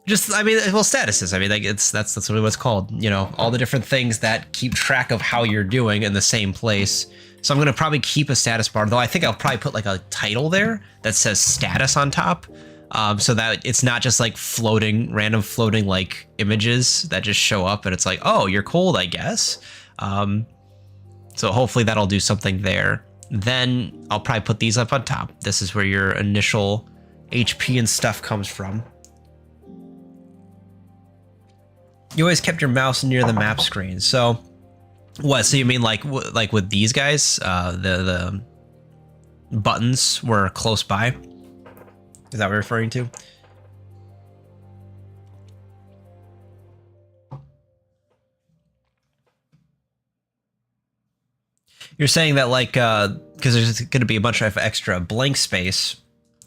S1: Just, I mean, well, statuses. I mean, like that's really what it's called. You know, all the different things that keep track of how you're doing in the same place. So I'm going to probably keep a status bar, though I think I'll probably put like a title there that says status on top. So that it's not just like random floating like images that just show up and it's like, oh, you're cold, I guess. So hopefully that'll do something there. Then I'll probably put these up on top. This is where your initial HP and stuff comes from. You always kept your mouse near the map screen. So what? So you mean like with these guys, the buttons were close by? Is that what you're referring to? You're saying that like, because there's going to be a bunch of extra blank space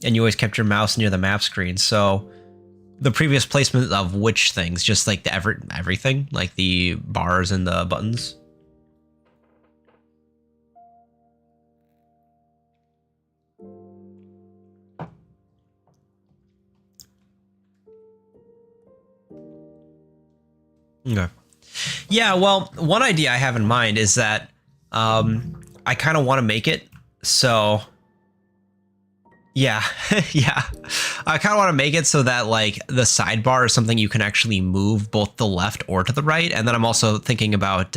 S1: and you always kept your mouse near the map screen. So the previous placement of which things, just like the everything, like the bars and the buttons. Okay. Yeah, well, one idea I have in mind is that I kind of want to make it so... Yeah, yeah. I kind of want to make it so that like the sidebar is something you can actually move both the left or to the right. And then I'm also thinking about,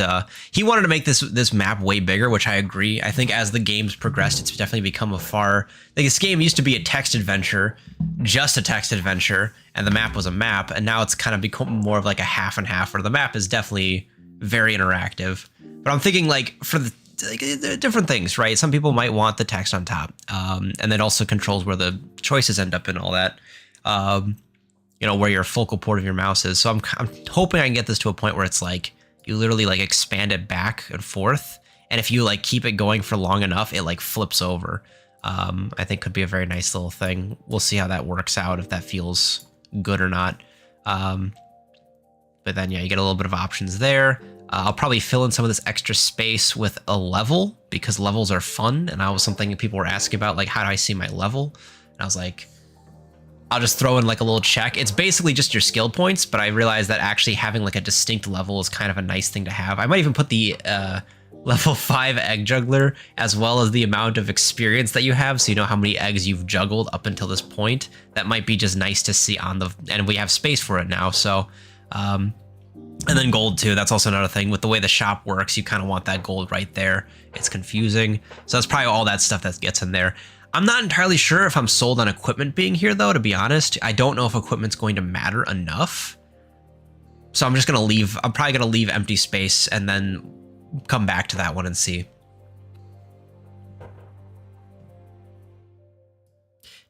S1: he wanted to make this map way bigger, which I agree. I think as the game's progressed, it's definitely become like this game used to be a text adventure, just a text adventure, and the map was a map. And now it's kind of become more of like a half and half, where the map is definitely very interactive. But I'm thinking like for the different things, right? Some people might want the text on top, and that also controls where the choices end up and all that. You know, where your focal point of your mouse is. So I'm hoping I can get this to a point where it's like you literally like expand it back and forth, and if you like keep it going for long enough, it like flips over. I think could be a very nice little thing. We'll see how that works out, if that feels good or not. But then yeah, you get a little bit of options there. I'll probably fill in some of this extra space with a level, because levels are fun. And that was something that people were asking about, like, how do I see my level? And I was like, I'll just throw in like a little check. It's basically just your skill points, but I realized that actually having like a distinct level is kind of a nice thing to have. I might even put the level 5 egg juggler as well as the amount of experience that you have, so you know how many eggs you've juggled up until this point. That might be just nice to see on the, and we have space for it now, so and then gold too. That's also another thing. With the way the shop works, you kind of want that gold right there. It's confusing. So that's probably all that stuff that gets in there. I'm not entirely sure if I'm sold on equipment being here, though, to be honest. I don't know if equipment's going to matter enough. So I'm just going to leave. I'm probably going to leave empty space and then come back to that one and see.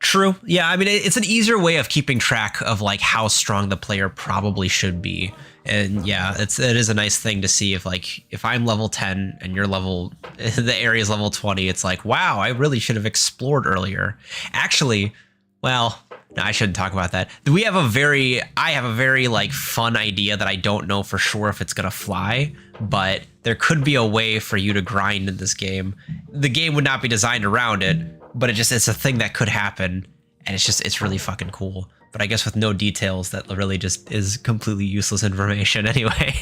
S1: True. Yeah, I mean, it's an easier way of keeping track of like how strong the player probably should be. And yeah, it is a nice thing to see if I'm level 10 and you're the area's level 20, it's like, wow, I really should have explored earlier. Actually, well, no, I shouldn't talk about that. I have a very like fun idea that I don't know for sure if it's going to fly, but there could be a way for you to grind in this game. The game would not be designed around it, but it's a thing that could happen, and it's really fucking cool. But I guess with no details, that really just is completely useless information anyway.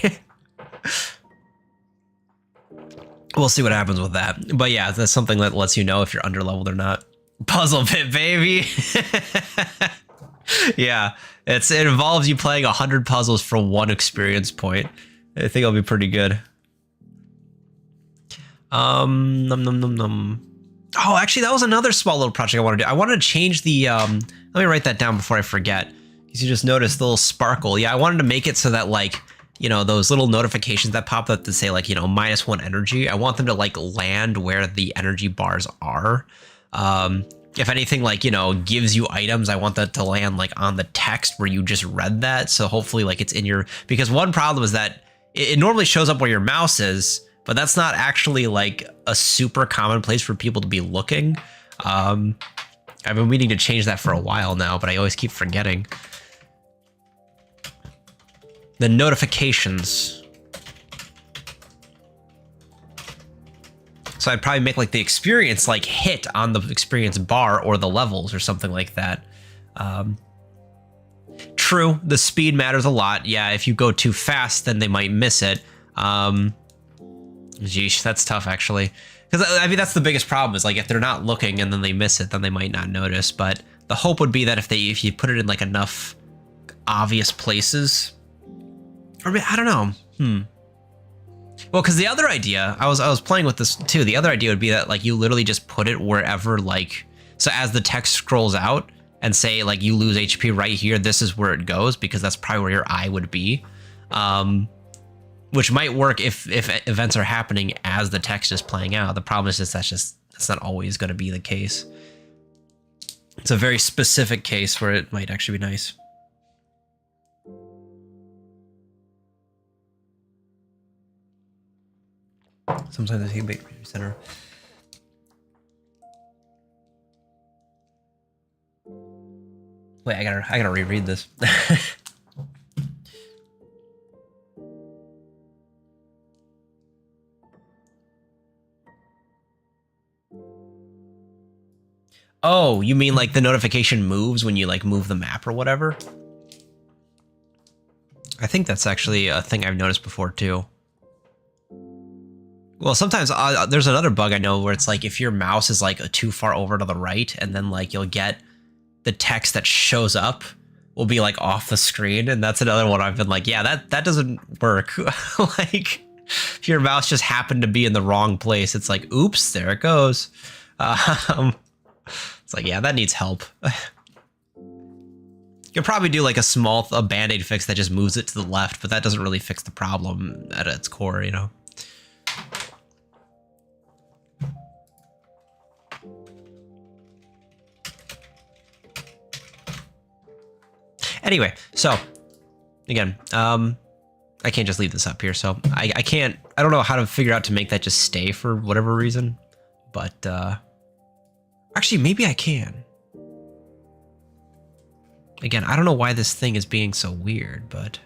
S1: We'll see what happens with that. But yeah, that's something that lets you know if you're underleveled or not. Puzzle bit, baby. Yeah, it involves you playing 100 puzzles for 1 experience point. I think it'll be pretty good. Num num num num. Oh, actually, that was another small little project I wanted to do. I wanted to change the, let me write that down before I forget. Because you just noticed the little sparkle. Yeah, I wanted to make it so that, like, you know, those little notifications that pop up that say, like, you know, -1 energy, I want them to, like, land where the energy bars are. If anything, like, you know, gives you items, I want that to land, like, on the text where you just read that. So hopefully, like, it's in your... Because one problem is that it normally shows up where your mouse is, but that's not actually, like, a super common place for people to be looking. I've been meaning to change that for a while now, but I always keep forgetting. The notifications. So I'd probably make like the experience like hit on the experience bar or the levels or something like that. True, the speed matters a lot. Yeah, if you go too fast, then they might miss it. Geesh, that's tough actually. Because I mean, that's the biggest problem is like if they're not looking and then they miss it, then they might not notice. But the hope would be that if you put it in like enough obvious places, or I don't know. Well, because the other idea, I was playing with this too. The other idea would be that like you literally just put it wherever, like, so as the text scrolls out and say like you lose HP right here, this is where it goes because that's probably where your eye would be. Which might work if events are happening as the text is playing out. The problem is that's not always going to be the case. It's a very specific case where it might actually be nice. Sometimes I think center. Wait, I gotta reread this. Oh, you mean like the notification moves when you like move the map or whatever? I think that's actually a thing I've noticed before too. Well, sometimes there's another bug I know where it's like if your mouse is like too far over to the right and then like you'll get the text that shows up will be like off the screen. And that's another one I've been like, yeah, that doesn't work. Like if your mouse just happened to be in the wrong place, it's like, oops, there it goes. It's like, yeah, that needs help. You could probably do like a band-aid fix that just moves it to the left, but that doesn't really fix the problem at its core, you know? Anyway, so again, I can't just leave this up here, so I don't know how to figure out to make that just stay for whatever reason, but actually maybe I can. Again, I don't know why this thing is being so weird, but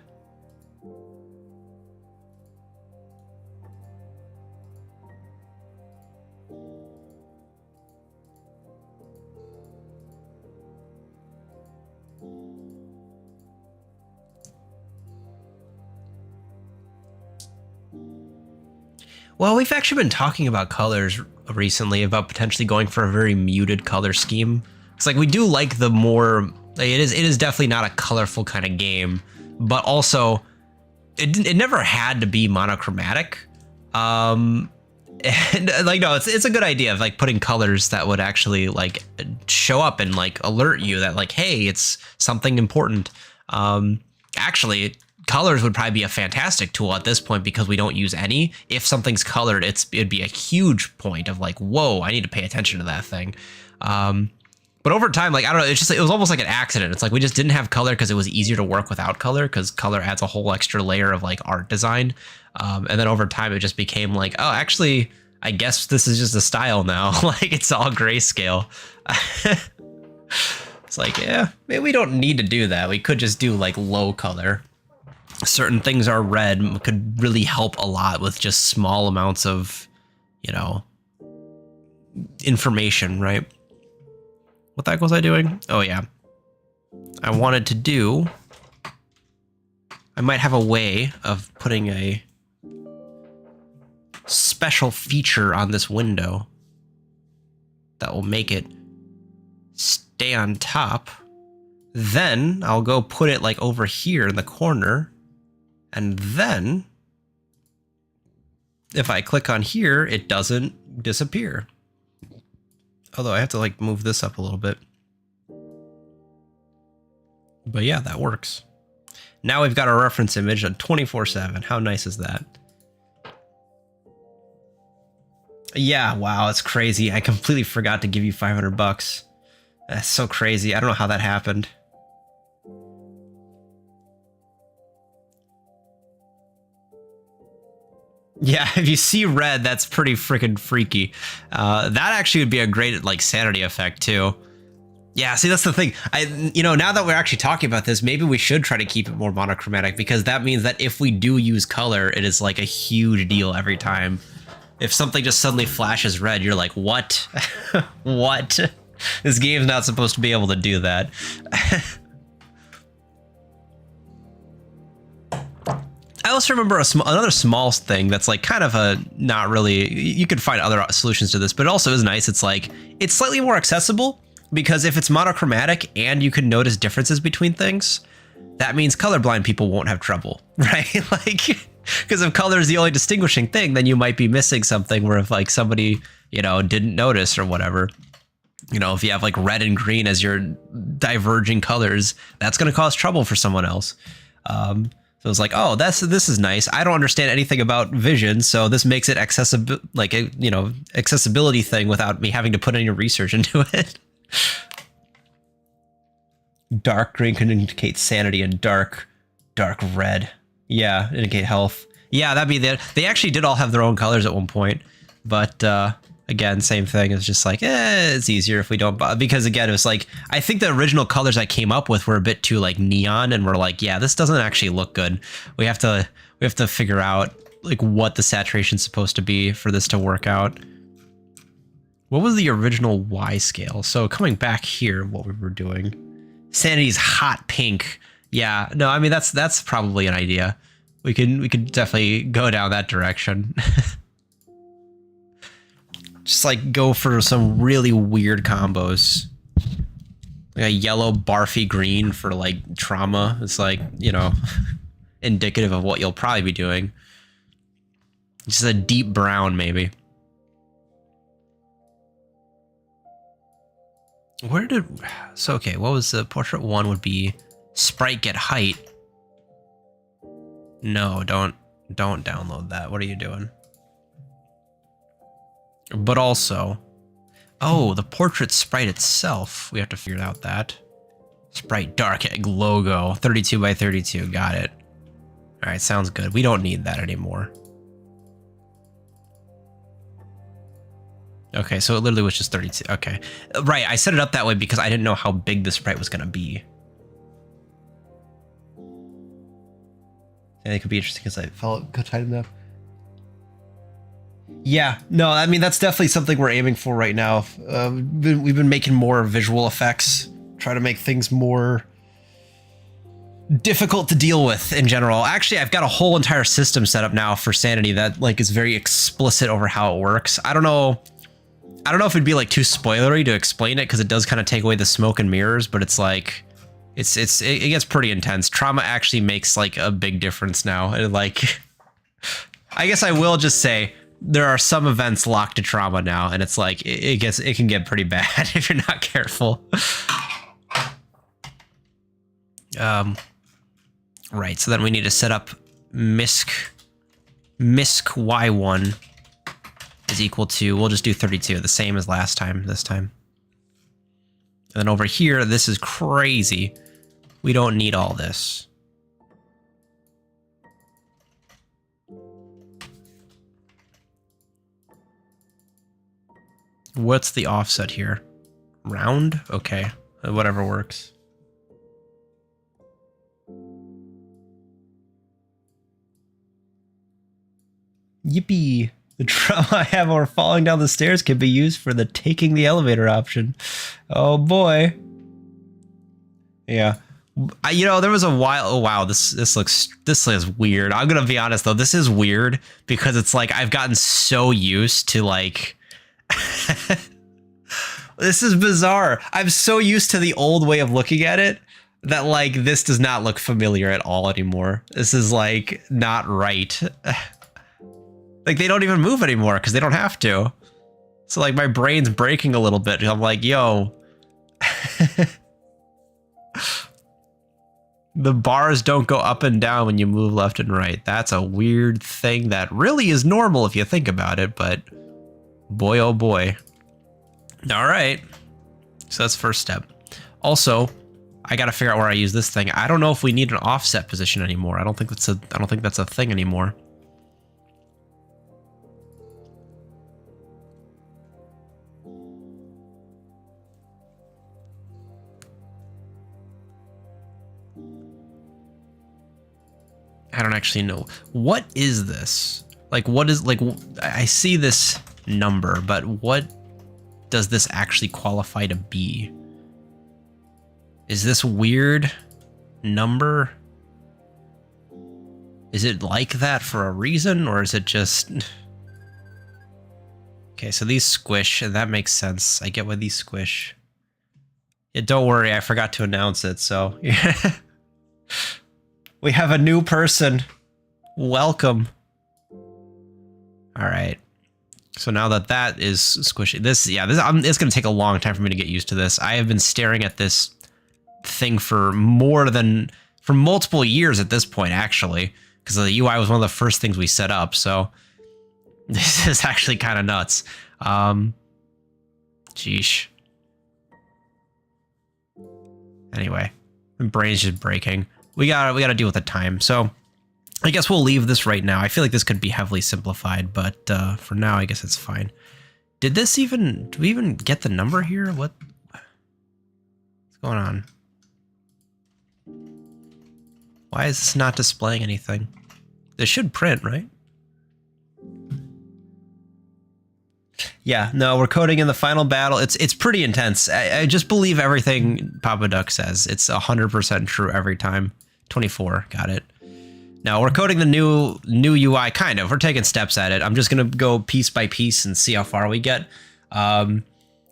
S1: well, we've actually been talking about colors recently, about potentially going for a very muted color scheme. It's like we do like the more, like, it is definitely not a colorful kind of game, but also it never had to be monochromatic. And like, no, it's a good idea of like putting colors that would actually like show up and like alert you that like, hey, it's something important. Actually, colors would probably be a fantastic tool at this point because we don't use any. If something's colored, it'd be a huge point of like, whoa, I need to pay attention to that thing. But over time, like, I don't know, it was almost like an accident. It's like we just didn't have color because it was easier to work without color because color adds a whole extra layer of like art design. And then over time, it just became like, oh, actually, I guess this is just a style now. Like it's all grayscale. It's like, yeah, maybe we don't need to do that. We could just do like low color. Certain things are red could really help a lot with just small amounts of, you know, information, right? What the heck was I doing? Oh, yeah. I wanted to do... I might have a way of putting a special feature on this window that will make it stay on top. Then I'll go put it like over here in the corner. And then if I click on here, it doesn't disappear. Although I have to like move this up a little bit. But yeah, that works. Now we've got our reference image on 24/7. How nice is that? Yeah, wow, it's crazy. I completely forgot to give you 500 bucks. That's so crazy. I don't know how that happened. Yeah, if you see red, that's pretty freaking freaky. That actually would be a great like sanity effect too. Yeah, see, that's the thing. Now that we're actually talking about this, maybe we should try to keep it more monochromatic, because that means that if we do use color, it is like a huge deal every time. If something just suddenly flashes red, you're like, what? What? This game's not supposed to be able to do that. I also remember another small thing that's like kind of a not really, you could find other solutions to this, but it also is nice. It's like, it's slightly more accessible, because if it's monochromatic and you can notice differences between things, that means colorblind people won't have trouble, right? Like, because if color is the only distinguishing thing, then you might be missing something where if like somebody, didn't notice or whatever, if you have like red and green as your diverging colors, that's going to cause trouble for someone else. So it's like, oh, this is nice. I don't understand anything about vision, so this makes it accessible, like a accessibility thing without me having to put any research into it. Dark green can indicate sanity, and dark red, yeah, indicate health. Yeah, that'd be they actually did all have their own colors at one point, but again, same thing. It's just like, it's easier if we don't, because again, it was like, I think the original colors I came up with were a bit too like neon, and we're like, yeah, this doesn't actually look good. We have to figure out like what the saturation's supposed to be for this to work out. What was the original Y scale? So coming back here, what we were doing, sanity's hot pink. Yeah, no, I mean that's probably an idea. We could definitely go down that direction. Just like go for some really weird combos. Like a yellow barfy green for like trauma. It's like, indicative of what you'll probably be doing. Just a deep brown maybe. Okay, what was the portrait one would be sprite get height. No, don't download that. What are you doing? But also, oh, the portrait sprite itself, we have to figure out that. Sprite dark egg logo, 32 by 32, got it. All right, sounds good. We don't need that anymore. Okay, so it literally was just 32, okay. Right, I set it up that way because I didn't know how big the sprite was gonna be. And it could be interesting because I felt good tight enough. Yeah, no, I mean, that's definitely something we're aiming for right now. We've been making more visual effects, try to make things more difficult to deal with in general. Actually, I've got a whole entire system set up now for sanity that like is very explicit over how it works. I don't know if it'd be like too spoilery to explain it, because it does kind of take away the smoke and mirrors, but it's like it gets pretty intense. Trauma actually makes like a big difference now. And like, I guess I will just say there are some events locked to trauma now, and it's like it can get pretty bad if you're not careful. Right, so then we need to set up misc y1 is equal to, we'll just do 32, the same as last time this time. And then over here, this is crazy. We don't need all this. What's the offset here? Round? Okay, whatever works. Yippee! The trauma I have over falling down the stairs can be used for the taking the elevator option. Oh boy. Yeah. There was a while. Oh wow, this is weird. I'm gonna be honest though, this is weird because it's like I've gotten so used to like. This is bizarre. I'm so used to the old way of looking at it that like this does not look familiar at all anymore. This is like not right. Like they don't even move anymore because they don't have to. So like my brain's breaking a little bit. I'm like, yo. The bars don't go up and down when you move left and right. That's a weird thing that really is normal if you think about it, but boy, oh boy. All right. So that's first step. Also, I got to figure out where I use this thing. I don't know if we need an offset position anymore. I don't think that's a thing anymore. I don't actually know. What is this? Like, what is, like, I see this number, but what does this actually qualify to be? Is this weird number? Is it like that for a reason, or is it just... Okay, so these squish, and that makes sense. I get why these squish. Yeah, don't worry, I forgot to announce it, so... We have a new person. Welcome. All right. So now that that is squishy, it's going to take a long time for me to get used to this. I have been staring at this thing for multiple years at this point, actually, because the UI was one of the first things we set up. So this is actually kind of nuts. Sheesh. Anyway, my brain's just breaking. We gotta deal with the time. So I guess we'll leave this right now. I feel like this could be heavily simplified, but for now, I guess it's fine. Do we even get the number here? What's going on? Why is this not displaying anything? This should print, right? Yeah, no, we're coding in the final battle. It's pretty intense. I just believe everything Papa Duck says. It's 100% true every time. 24, got it. Now we're coding the new UI, kind of. We're taking steps at it. I'm just gonna go piece by piece and see how far we get. Yeah,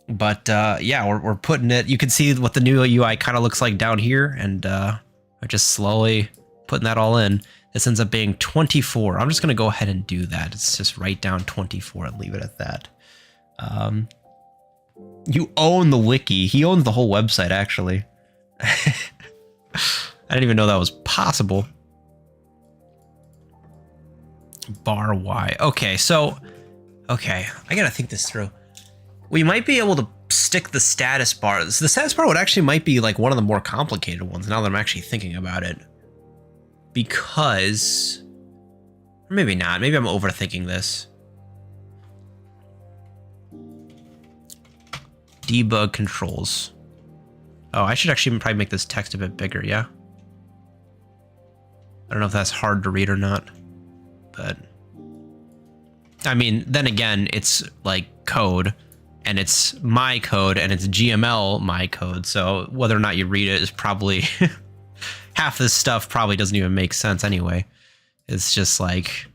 S1: we're putting it. You can see what the new UI kind of looks like down here, and we're just slowly putting that all in. This ends up being 24. I'm just gonna go ahead and do that. It's just write down 24 and leave it at that. You own the wiki. He owns the whole website, actually. I didn't even know that was possible. Bar Y. Okay, so... Okay, I gotta think this through. We might be able to stick the status bar. The status bar actually might be like one of the more complicated ones now that I'm actually thinking about it. Because... Or maybe not. Maybe I'm overthinking this. Debug controls. Oh, I should actually probably make this text a bit bigger, yeah? I don't know if that's hard to read or not, but... I mean, then again, it's like code, and it's my code, and it's GML my code, so whether or not you read it is probably... half this stuff probably doesn't even make sense anyway. It's just like...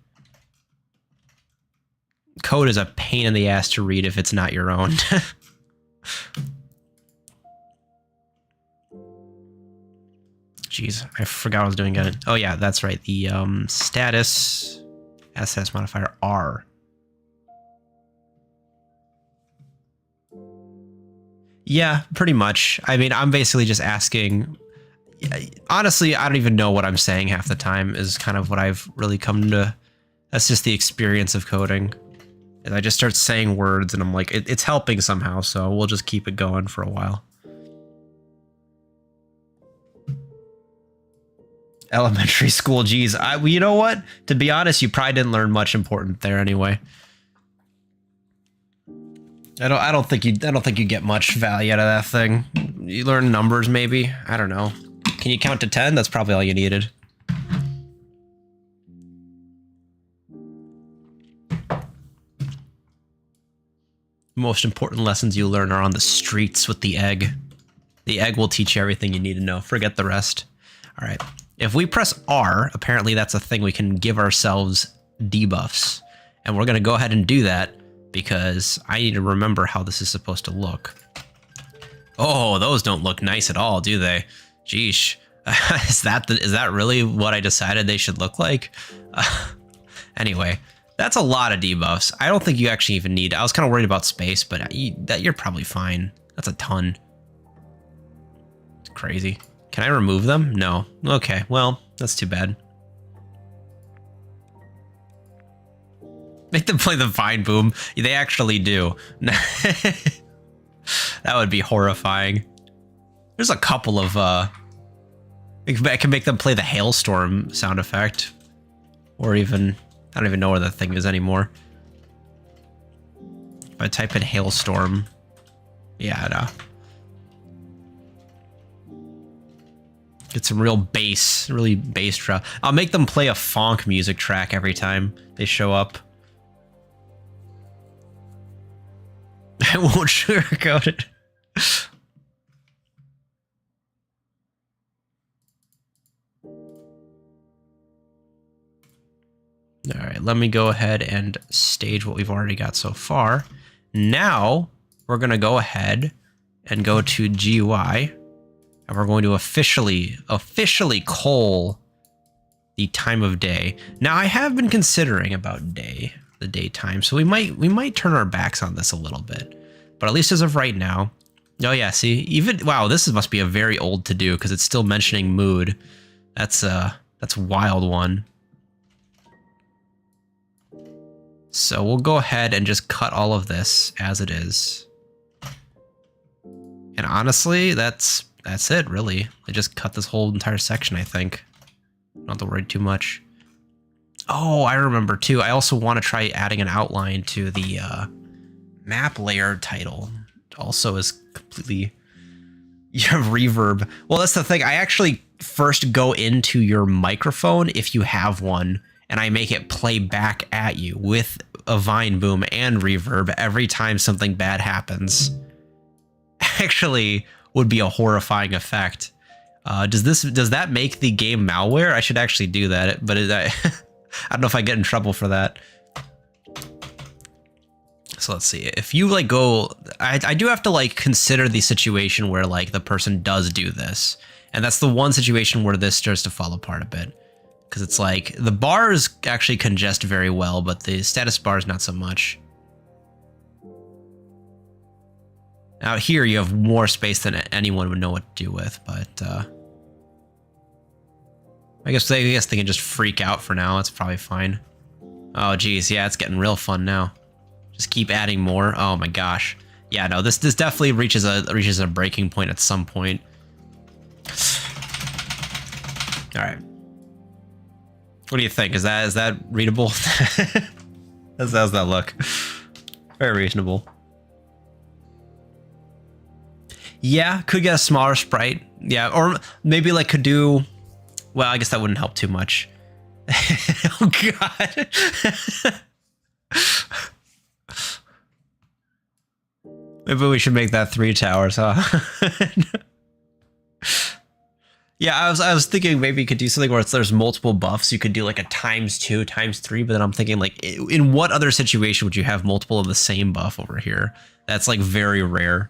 S1: Code is a pain in the ass to read if it's not your own. Jeez, I forgot what I was doing again. Oh yeah, that's right. The status modifier R. Yeah, pretty much. I mean, I'm basically just asking. Honestly, I don't even know what I'm saying half the time. Is kind of what I've really come to. That's just the experience of coding. And I just start saying words, and I'm like, it's helping somehow. So we'll just keep it going for a while. Elementary school, geez. You know what? To be honest, you probably didn't learn much important there anyway. I don't think you get much value out of that thing. You learn numbers, maybe. I don't know. Can you count to 10? That's probably all you needed. Most important lessons you learn are on the streets with the egg. The egg will teach you everything you need to know. Forget the rest. All right. If we press R, apparently that's a thing we can give ourselves debuffs. And we're going to go ahead and do that because I need to remember how this is supposed to look. Oh, those don't look nice at all, do they? Jeesh. Is that really what I decided they should look like? Anyway, That's a lot of debuffs. I don't think you actually even need. I was kind of worried about space, but you're probably fine. That's a ton. It's crazy. Can I remove them? No. Okay, well, that's too bad. Make them play the Vine Boom. They actually do. That would be horrifying. There's a couple of, I can make them play the Hailstorm sound effect. Or even, I don't even know where that thing is anymore. If I type in Hailstorm, yeah, no. Get some real bass, really bass drop. I'll make them play a funk music track every time they show up. I won't sugarcoat it. All right, let me go ahead and stage what we've already got so far. Now we're going to go ahead and go to GUI, and we're going to officially cull the time of day. Now I have been considering about the daytime, so we might turn our backs on this a little bit. But at least as of right now, oh yeah, see, even wow, this must be a very old to do because it's still mentioning mood. That's a wild one. So we'll go ahead and just cut all of this as it is. And honestly, that's it really. I just cut this whole entire section, I think. Not to worry too much. Oh, I remember too. I also want to try adding an outline to the map layer title. It also is completely reverb. Well, that's the thing. I actually first go into your microphone if you have one, and I make it play back at you with a Vine Boom and reverb every time something bad happens. Actually, would be a horrifying effect. Does that make the game malware? I should actually do that, but I don't know if I get in trouble for that. So let's see. If you like go, I do have to like consider the situation where like the person does do this, and that's the one situation where this starts to fall apart a bit. Because it's like, the bars actually congest very well, but the status bars not so much. Out here, you have more space than anyone would know what to do with, but I guess they can just freak out for now. It's probably fine. Oh, geez, yeah, it's getting real fun now. Just keep adding more. Oh my gosh, yeah, no, this definitely reaches a breaking point at some point. All right. What do you think? Is that readable? How's that look? Very reasonable. Yeah, could get a smaller sprite. Yeah, or maybe like could do. Well, I guess that wouldn't help too much. Oh God. Maybe we should make that 3 towers, huh? Yeah, I was thinking maybe you could do something where there's multiple buffs. You could do like a ×2, ×3, but then I'm thinking like, in what other situation would you have multiple of the same buff over here? That's like very rare.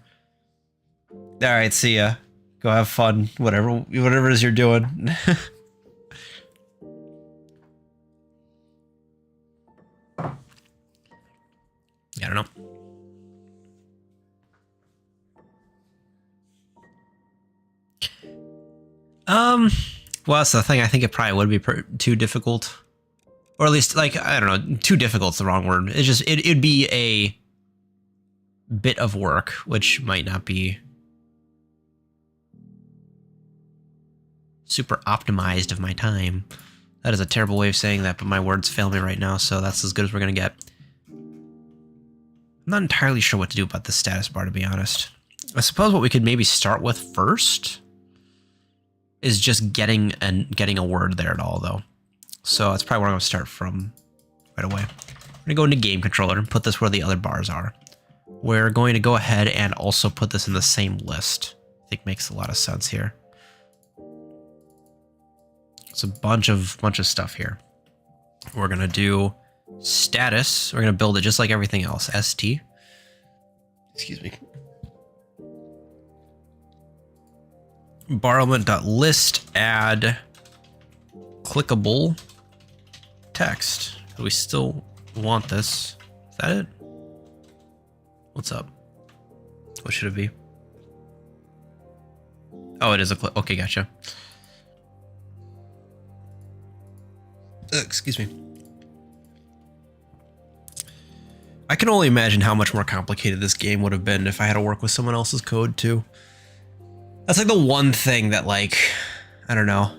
S1: All right, see ya. Go have fun. Whatever it is you're doing. Yeah, I don't know. Well, that's the thing. I think it probably would be too difficult, or at least like, I don't know, too difficult's the wrong word. It's just, it'd be a bit of work, which might not be super optimized of my time. That is a terrible way of saying that, but my words fail me right now, so that's as good as we're going to get. I'm not entirely sure what to do about the status bar, to be honest. I suppose what we could maybe start with first is just getting a word there at all, though. So that's probably where I'm going to start from right away. I'm going to go into game controller and put this where the other bars are. We're going to go ahead and also put this in the same list. I think makes a lot of sense here. It's a bunch of stuff here. We're going to do status. We're going to build it just like everything else. ST. Excuse me. Bar-element.list add clickable text. We still want this. Is that it? What's up? What should it be? Oh, it is a clip. Okay, gotcha. Excuse me. I can only imagine how much more complicated this game would have been if I had to work with someone else's code too. That's like the one thing that, like, I don't know.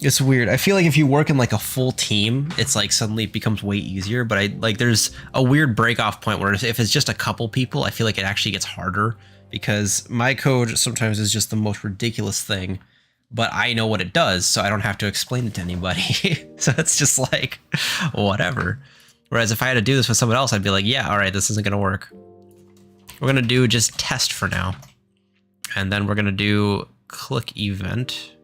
S1: It's weird. I feel like if you work in like a full team, it's like suddenly it becomes way easier. But I like there's a weird break off point where if it's just a couple people, I feel like it actually gets harder because my code sometimes is just the most ridiculous thing, but I know what it does, so I don't have to explain it to anybody. So it's just like whatever. Whereas if I had to do this with someone else, I'd be like, yeah, all right, this isn't gonna work. We're gonna do just test for now, and then we're gonna do click event.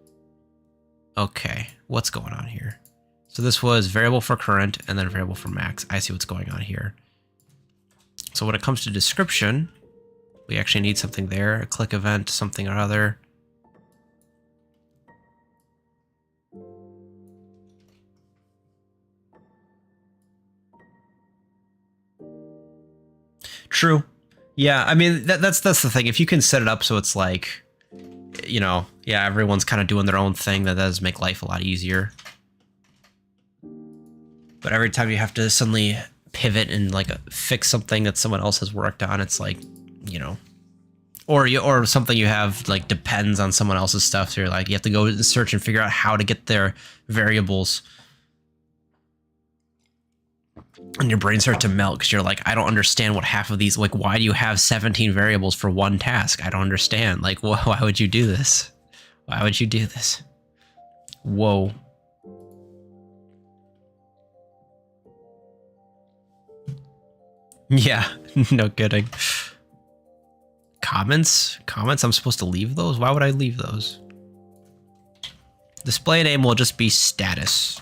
S1: Okay, what's going on here? So this was variable for current and then variable for max. I see what's going on here. So when it comes to description, we actually need something there, a click event, something or other. True. Yeah, I mean, that's the thing. If you can set it up so it's like, you know, yeah, everyone's kind of doing their own thing, that does make life a lot easier. But every time you have to suddenly pivot and like fix something that someone else has worked on, it's like, you know, or something you have like depends on someone else's stuff. So you're like, you have to go and search and figure out how to get their variables. And your brain starts to melt because you're like, I don't understand what half of these, like, why do you have 17 variables for one task? I don't understand. Like, why would you do this? Why would you do this? Whoa. Yeah, no kidding. Comments? Comments? I'm supposed to leave those? Why would I leave those? Display name will just be status.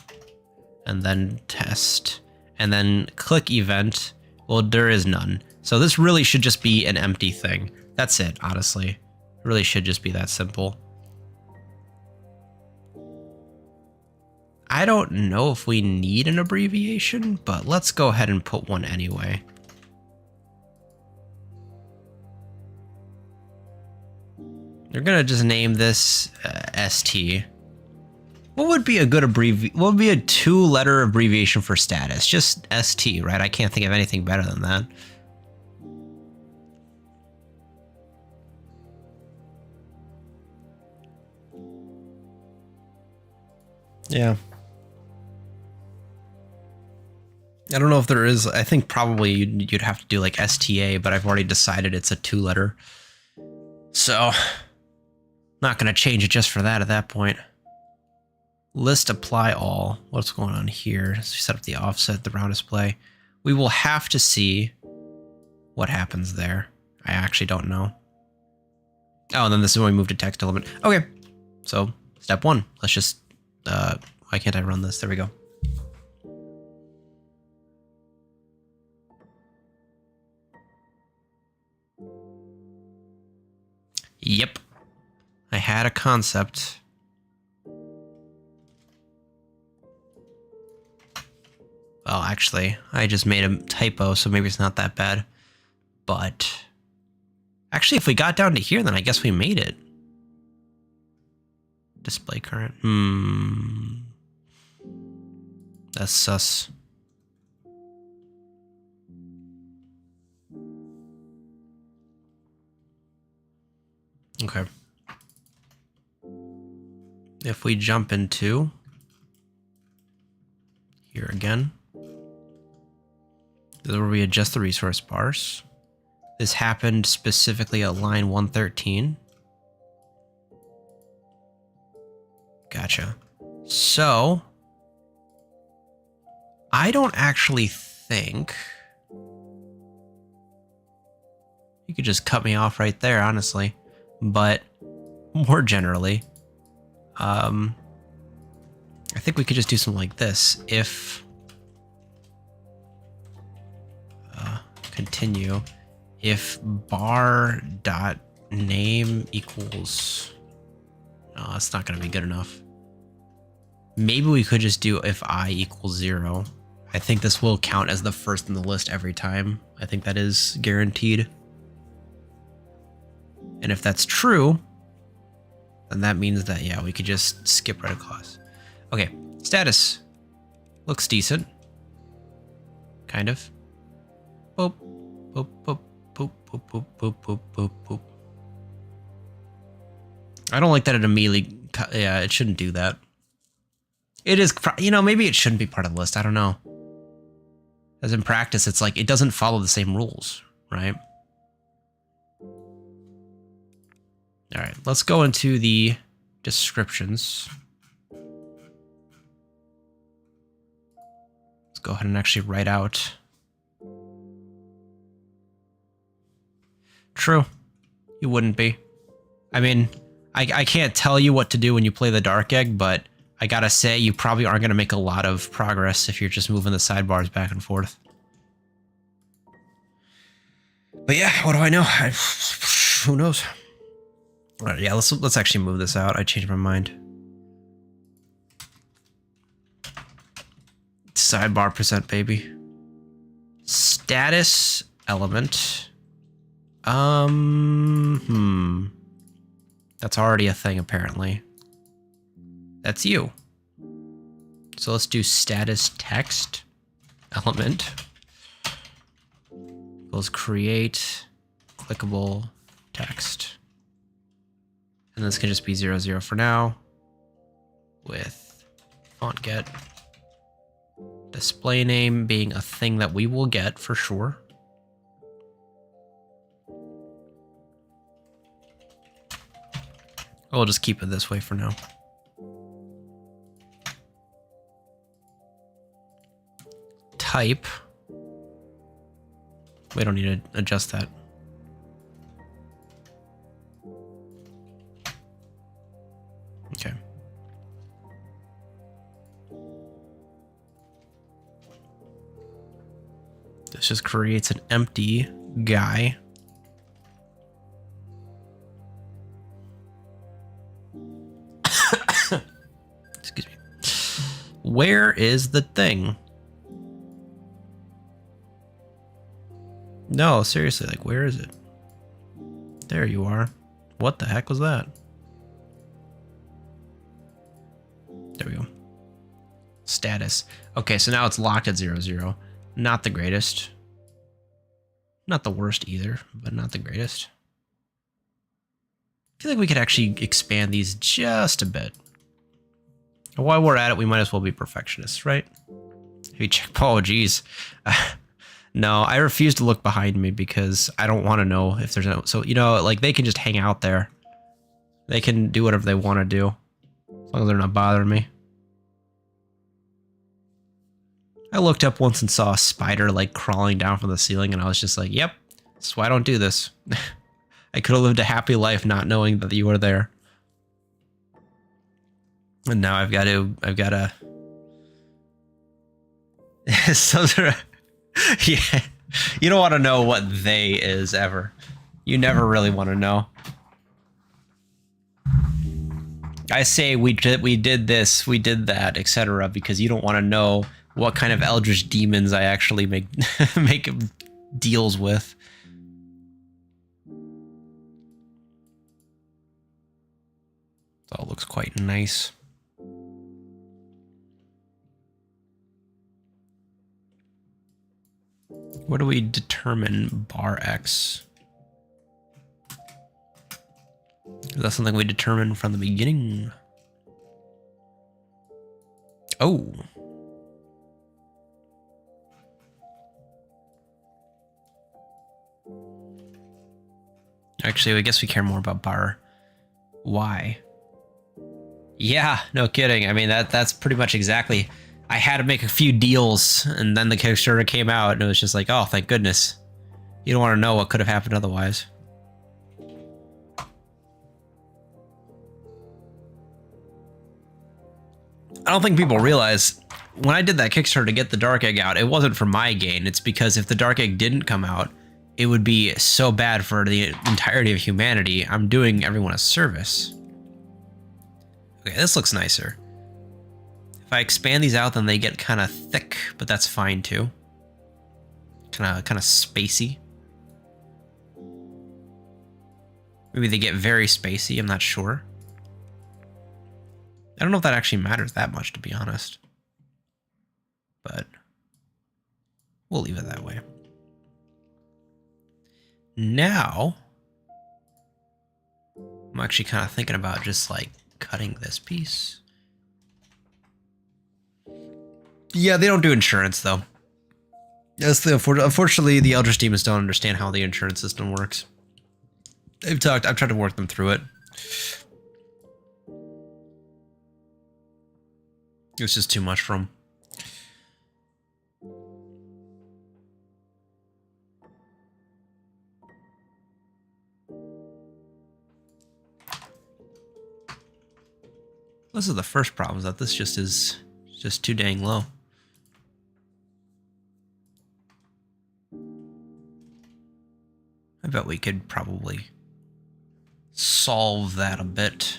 S1: And then test. And then click event, well, there is none. So this really should just be an empty thing. That's it, honestly. It really should just be that simple. I don't know if we need an abbreviation, but let's go ahead and put one anyway. We're gonna just name this ST. What would be a good what would be a 2-letter abbreviation for status? Just ST, right? I can't think of anything better than that. Yeah. I don't know if there is. I think probably you'd have to do like STA, but I've already decided it's a 2-letter. So, not going to change it just for that at that point. List apply all. What's going on here? So set up the offset, the round display. We will have to see what happens there. I actually don't know. Oh, and then this is when we move to text element. Okay, so step 1. Let's just, why can't I run this? There we go. Yep. I had a concept. Well, actually, I just made a typo, so maybe it's not that bad. But actually, if we got down to here, then I guess we made it. Display current. That's sus. Okay. If we jump into here again, this is where we adjust the resource bars. This happened specifically at line 113. Gotcha. So, I don't actually think you could just cut me off right there, honestly. But more generally, I think we could just do something like this. If continue, if bar dot name equals, no, that's not going to be good enough. Maybe we could just do if I equals 0. I think this will count as the first in the list every time. I think that is guaranteed. And if that's true, then that means that, yeah, we could just skip right across. Okay, status. Looks decent. Kind of. Boop, boop, boop, boop, boop, boop, boop, boop, boop, boop. I don't like that it immediately, yeah, it shouldn't do that. It is, you know, maybe it shouldn't be part of the list. I don't know. As in practice, it's like, it doesn't follow the same rules, right? All right, let's go into the descriptions. Let's go ahead and actually write out. True, you wouldn't be. I mean, I can't tell you what to do when you play the Dark Egg, but I gotta say, you probably aren't gonna make a lot of progress if you're just moving the sidebars back and forth. But yeah, what do I know? Who knows? All right, yeah, let's actually move this out. I changed my mind. Sidebar present, baby. Status element. That's already a thing, apparently. That's you. So let's do status text element. Let's create clickable text. And this can just be 00 for now with font get. Display name being a thing that we will get for sure. We'll just keep it this way for now. Type. We don't need to adjust that. Okay. This just creates an empty guy. Excuse me. Where is the thing? No, seriously, like, where is it? There you are. What the heck was that? There we go. Status. Okay, so now it's locked at 00. Not the greatest. Not the worst either, but not the greatest. I feel like we could actually expand these just a bit. And while we're at it, we might as well be perfectionists, right? If you check, oh geez. No, I refuse to look behind me because I don't want to know if there's no, so, you know, like they can just hang out there. They can do whatever they want to do. As long as they're not bothering me. I looked up once and saw a spider like crawling down from the ceiling and I was just like, yep, that's why I don't do this. I could have lived a happy life not knowing that you were there. And now I've got to some sort of, yeah, you don't want to know what they is ever. You never really want to know. I say we did this, we did that, etc. because you don't want to know what kind of eldritch demons I actually make make deals with. It all looks quite nice. Where do we determine bar X? Is that something we determined from the beginning? Oh. Actually, I guess we care more about bar Y. Yeah, no kidding. I mean, that's pretty much exactly. I had to make a few deals, and then the Kickstarter came out, and it was just like, oh, thank goodness. You don't want to know what could have happened otherwise. I don't think people realize, when I did that Kickstarter to get the Dark Egg out, it wasn't for my gain. It's because if the Dark Egg didn't come out, it would be so bad for the entirety of humanity. I'm doing everyone a service. Okay, this looks nicer. If I expand these out, then they get kind of thick, but that's fine too. Kind of spacey. Maybe they get very spacey, I'm not sure. I don't know if that actually matters that much, to be honest. But we'll leave it that way. Now, I'm actually kind of thinking about just like cutting this piece. Yeah, they don't do insurance though. Unfortunately, the Eldritch Demons don't understand how the insurance system works. I've tried to work them through it. It was just too much for them. This is the first problem, is that this just is just too dang low. I bet we could probably solve that a bit.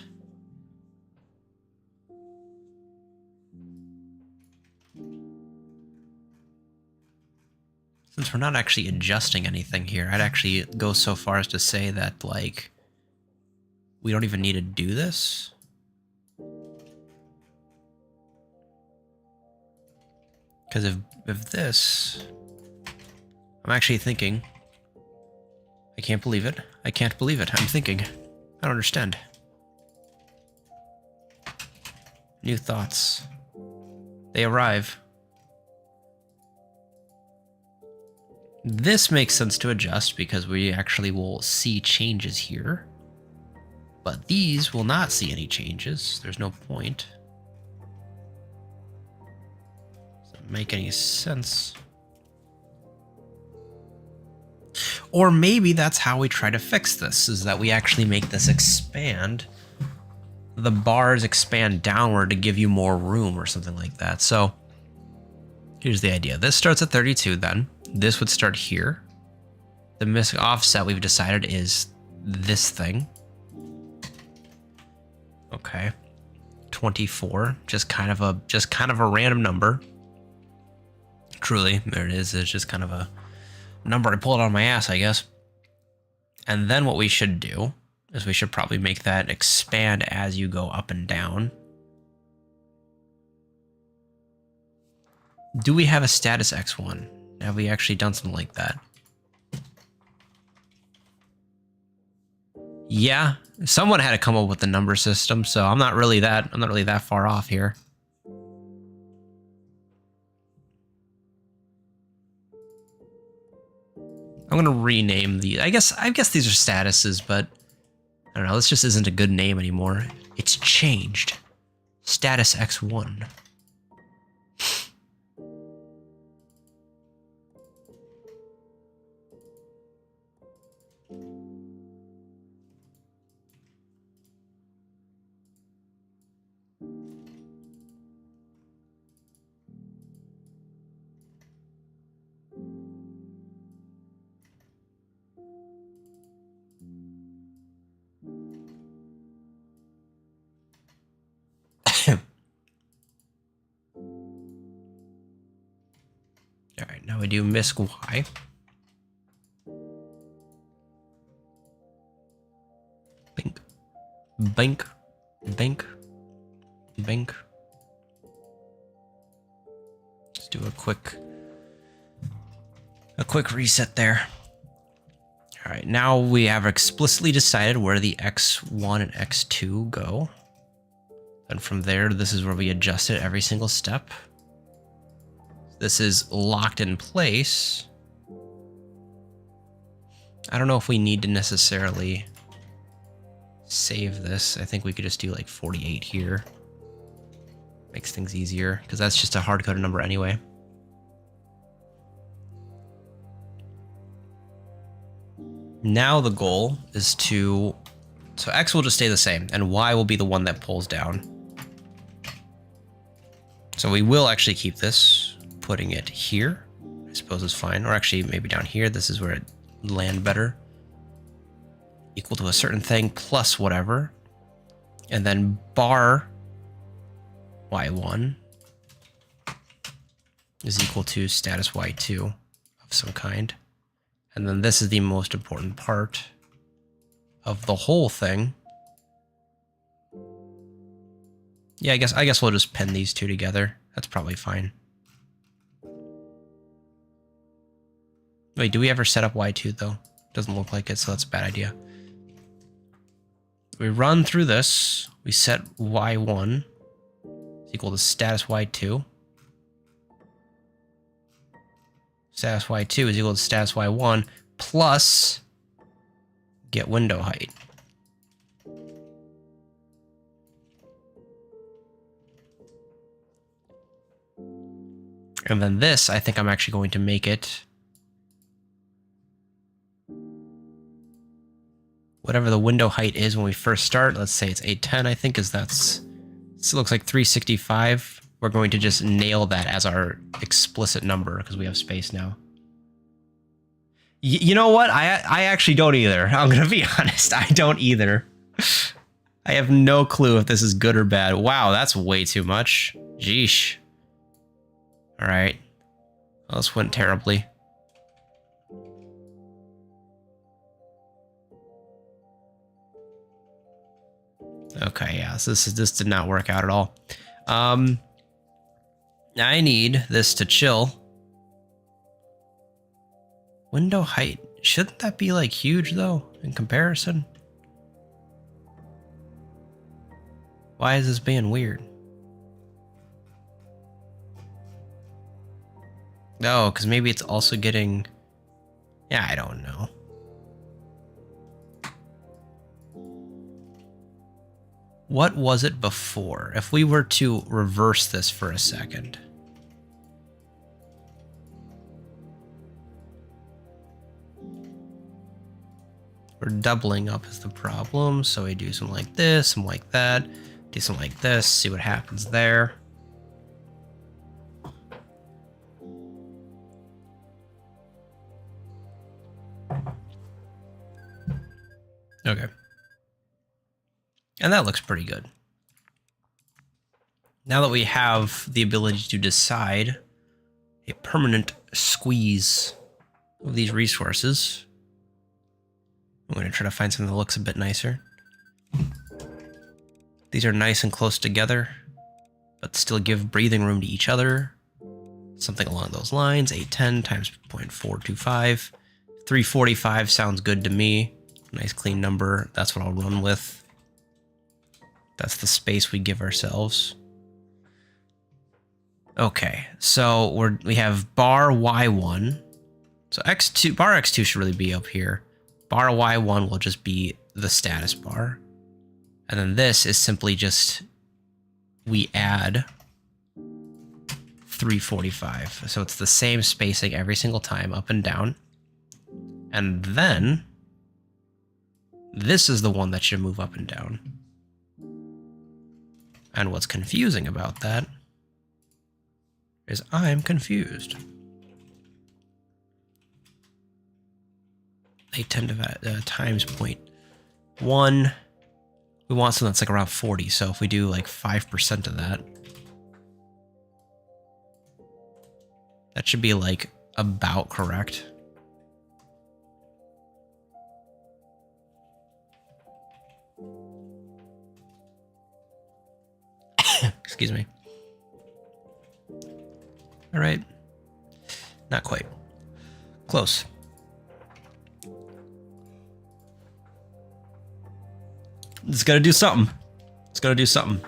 S1: Since we're not actually adjusting anything here, I'd actually go so far as to say that, like, we don't even need to do this. Because if this, I'm actually thinking, I can't believe it. I can't believe it. I'm thinking, I don't understand. New thoughts. They arrive. This makes sense to adjust because we actually will see changes here. But these will not see any changes. There's no point. Doesn't make any sense. Or maybe that's how we try to fix this, is that we actually make this expand. The bars expand downward to give you more room or something like that. So here's the idea. This starts at 32 then. This would start here. The missing offset we've decided is this thing. Okay. 24. Just kind of a random number. Truly, there it is. It's just kind of a number I pulled out of my ass, I guess. And then what we should do is we should probably make that expand as you go up and down. Do we have a status X1? Have we actually done something like that? Yeah, someone had to come up with the number system, so I'm not really that far off here. I'm gonna rename these. I guess these are statuses, but I don't know. This just isn't a good name anymore. It's changed. Status X1. All right, now we do misc Y. Bink, bink, bink, bink. Let's do a quick reset there. All right, now we have explicitly decided where the X1 and X2 go. And from there, this is where we adjust it every single step. This is locked in place. I don't know if we need to necessarily save this. I think we could just do like 48 here. Makes things easier, because that's just a hard-coded number anyway. Now the goal is to... So X will just stay the same, and Y will be the one that pulls down. So we will actually keep this. Putting it here, I suppose, is fine. Or actually, maybe down here. This is where it land better. Equal to a certain thing plus whatever. And then bar Y1 is equal to status y2 of some kind. And then this is the most important part of the whole thing. Yeah, I guess we'll just pin these two together. That's probably fine. Wait, do we ever set up y2 though? Doesn't look like it, so that's a bad idea. We run through this. We set y1 is equal to status y2. Status y2 is equal to status y1 plus get window height. And then this, I think I'm actually going to make it whatever the window height is when we first start. Let's say it's 810, I think, because that's, it looks like 365. We're going to just nail that as our explicit number because we have space now. You know what? I actually don't either. I'm going to be honest. I don't either. I have no clue if this is good or bad. Wow, that's way too much. Jeesh. All right. Well, this went terribly. Okay, yeah, so this did not work out at all. I need this to chill. Window height. Shouldn't that be like huge though in comparison? Why is this being weird? Oh, because maybe it's also getting... Yeah, I don't know. What was it before? If we were to reverse this for a second. We're doubling up is the problem, so we do something like this, something like that, do something like this, see what happens there. Okay. And that looks pretty good. Now that we have the ability to decide a permanent squeeze of these resources, I'm going to try to find something that looks a bit nicer. These are nice and close together, but still give breathing room to each other. Something along those lines. 810 times 0.425. 345 sounds good to me. Nice clean number. That's what I'll run with. That's the space we give ourselves. Okay, so we have bar y1. So x2, bar x2 should really be up here. Bar y1 will just be the status bar. And then this is simply just, we add 345. So it's the same spacing every single time, up and down. And then this is the one that should move up and down. And what's confusing about that is I'm confused. They tend to times 0.1. We want something that's like around 40. So if we do like 5% of that, that should be like about correct. Excuse me. All right. Not quite. Close. It's got to do something. It's got to do something.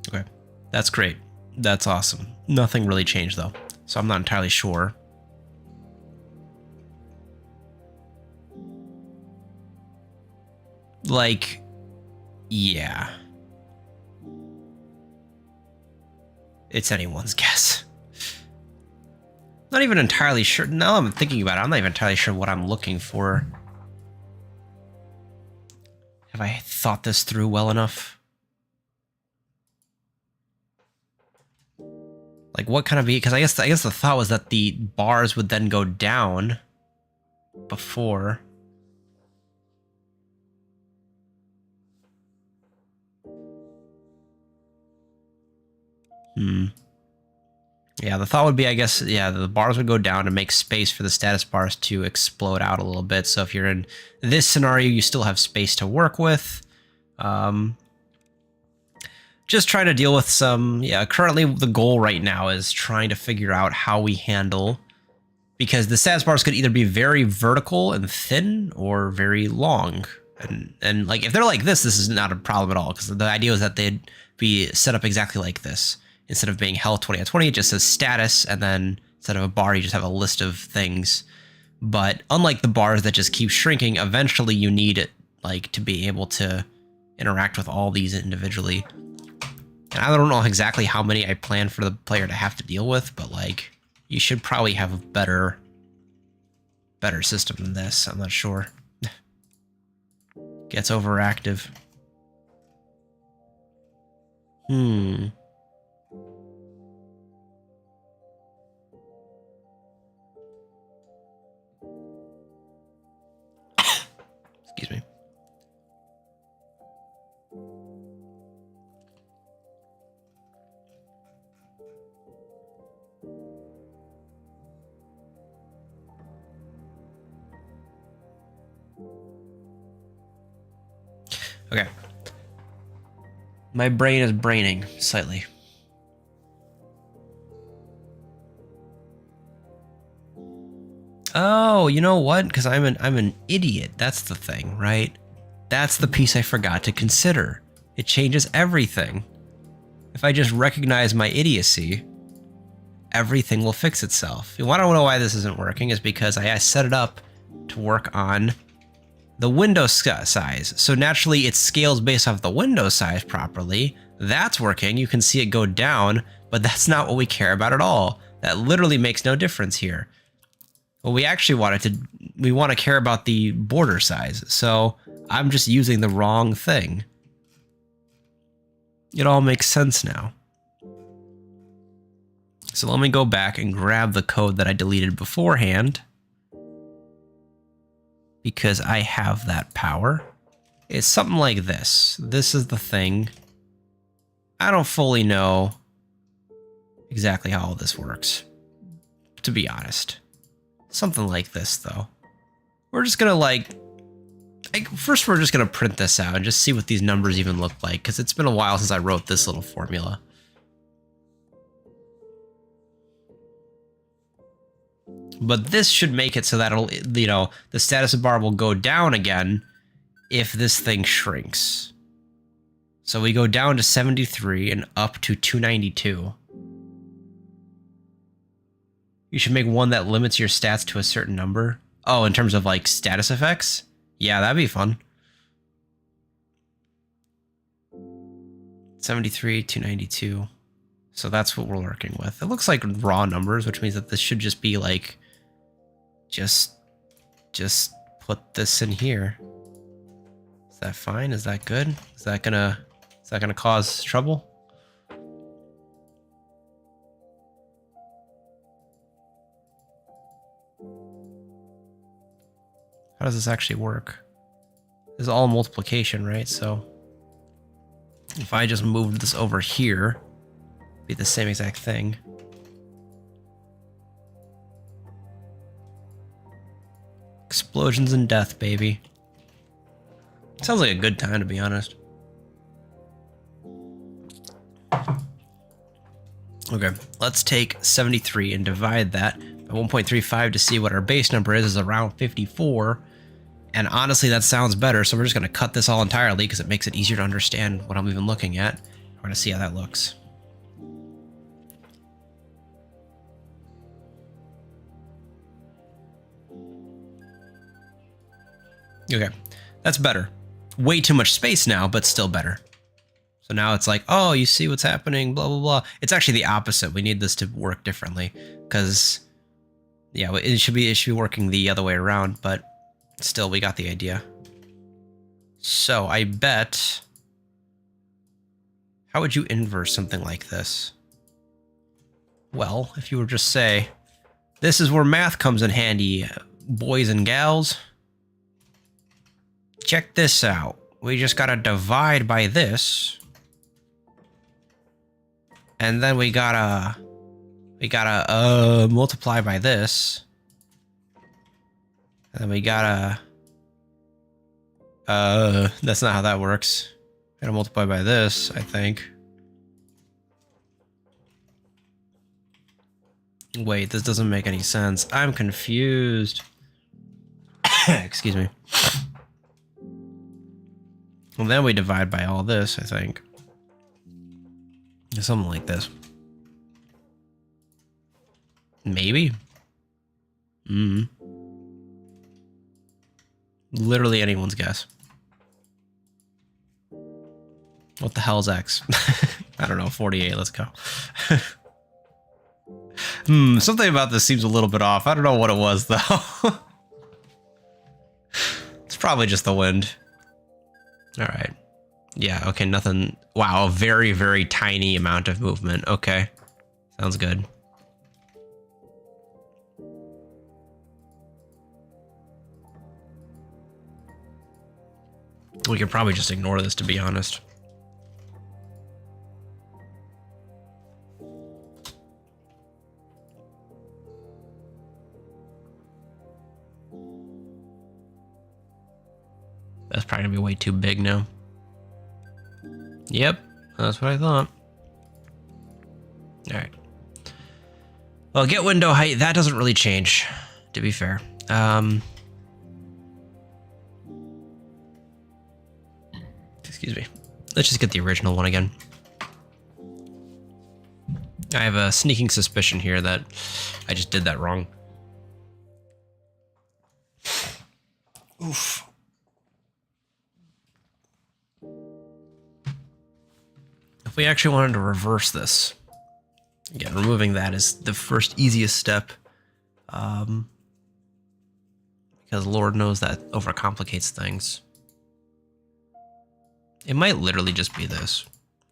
S1: Okay. That's great. That's awesome. Nothing really changed though. So I'm not entirely sure. Like, yeah. It's anyone's guess. Not even entirely sure. Now I'm thinking about it, I'm not even entirely sure what I'm looking for. Have I thought this through well enough? Like, what kind of... Because I guess the thought was that the bars would then go down before... Yeah, the thought would be, I guess, yeah, the bars would go down to make space for the status bars to explode out a little bit. So if you're in this scenario, you still have space to work with. Just trying to deal with some, yeah, currently the goal right now is trying to figure out how we handle, because the status bars could either be very vertical and thin or very long. And like, if they're like this is not a problem at all, because the idea is that they'd be set up exactly like this. Instead of being health 20 out of 20, it just says status, and then instead of a bar, you just have a list of things. But unlike the bars that just keep shrinking, eventually you need it like to be able to interact with all these individually. And I don't know exactly how many I plan for the player to have to deal with, but like, you should probably have a better system than this. I'm not sure. Gets overactive. Excuse me. Okay. My brain is braining slightly. Oh, you know what? Because I'm an idiot. That's the thing, right? That's the piece I forgot to consider. It changes everything. If I just recognize my idiocy, everything will fix itself. You want to know why this isn't working is because I set it up to work on the window size. So naturally it scales based off the window size properly. That's working. You can see it go down, but that's not what we care about at all. That literally makes no difference here. What we actually we want to care about the border size. So I'm just using the wrong thing. It all makes sense now. So let me go back and grab the code that I deleted beforehand, because I have that power. It's something like this. This is the thing. I don't fully know exactly how all this works, to be honest. Something like this, though. We're just gonna first we're just gonna print this out and just see what these numbers even look like, because it's been a while since I wrote this little formula. But this should make it so that it'll, you know, the status bar will go down again if this thing shrinks. So we go down to 73 and up to 292. You should make one that limits your stats to a certain number. Oh, in terms of like status effects? Yeah, that'd be fun. 73, 292. So that's what we're working with. It looks like raw numbers, which means that this should just be like, just put this in here. Is that fine? Is that good? Is that gonna cause trouble? How does this actually work? This is all multiplication, right? So if I just moved this over here, it'd be the same exact thing. Explosions and death, baby. Sounds like a good time, to be honest. Okay, let's take 73 and divide that by 1.35 to see what our base number is around 54. And honestly, that sounds better, so we're just going to cut this all entirely because it makes it easier to understand what I'm even looking at. We're going to see how that looks. Okay, that's better. Way too much space now, but still better. So now it's like, oh, you see what's happening, blah, blah, blah. It's actually the opposite. We need this to work differently because, yeah, it should be working the other way around, but still, we got the idea. So I bet, how would you inverse something like this? Well, if you were just say, this is where math comes in handy, boys and gals. Check this out. We just gotta divide by this. And then we gotta multiply by this. And then we gotta that's not how that works. Gotta multiply by this, I think. Wait, this doesn't make any sense. I'm confused. Excuse me. Well, then we divide by all this, I think. Something like this. Maybe? Literally anyone's guess. What the hell's X? I don't know, 48, let's go. Something about this seems a little bit off. I don't know what it was, though. It's probably just the wind. All right. Yeah, okay, nothing. Wow, a very, very tiny amount of movement. Okay, sounds good. We could probably just ignore this, to be honest. That's probably gonna be way too big now. Yep, that's what I thought. All right. Well, get window height, that doesn't really change, to be fair. Excuse me. Let's just get the original one again. I have a sneaking suspicion here that I just did that wrong. Oof. If we actually wanted to reverse this, again, removing that is the first easiest step, because Lord knows that overcomplicates things. It might literally just be this,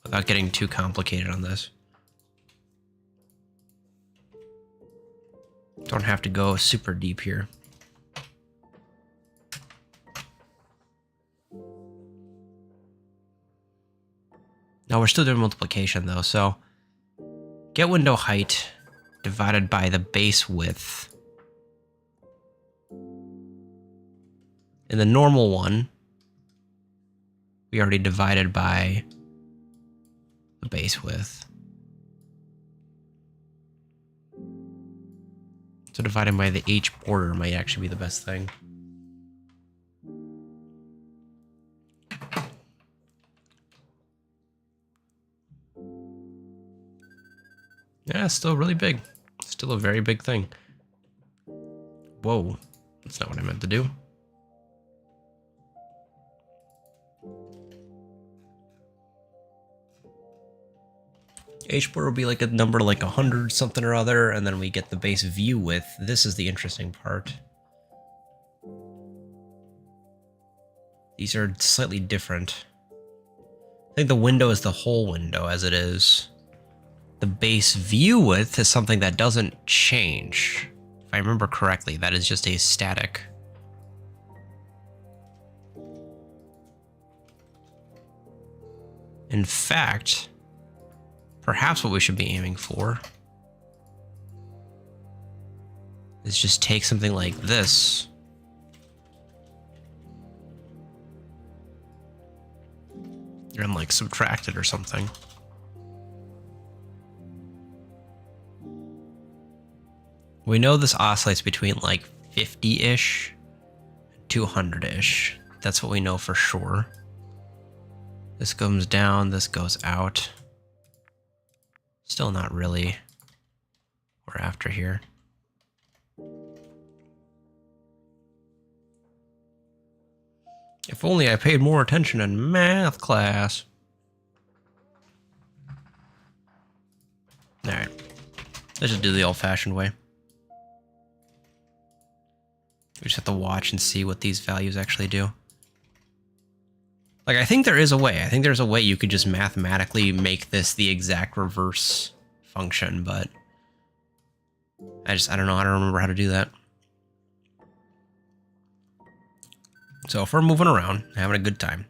S1: without getting too complicated on this. Don't have to go super deep here. No, we're still doing multiplication though, so get window height divided by the base width. In the normal one, we already divided by the base width. So dividing by the H border might actually be the best thing. Yeah, it's still really big. Still a very big thing. Whoa, that's not what I meant to do. H border will be like a number like 100 something or other, and then we get the base view width. This is the interesting part. These are slightly different. I think the window is the whole window as it is. The base view width is something that doesn't change. If I remember correctly, that is just a static. In fact, perhaps what we should be aiming for is just take something like this and like subtract it or something. We know this oscillates between like 50-ish, 200-ish. That's what we know for sure. This comes down, this goes out. Still not really what we're after here. If only I paid more attention in math class. All right, let's just do the old-fashioned way. We just have to watch and see what these values actually do. Like, I think there is a way. I think there's a way you could just mathematically make this the exact reverse function, but I don't know. I don't remember how to do that. So if we're moving around, having a good time,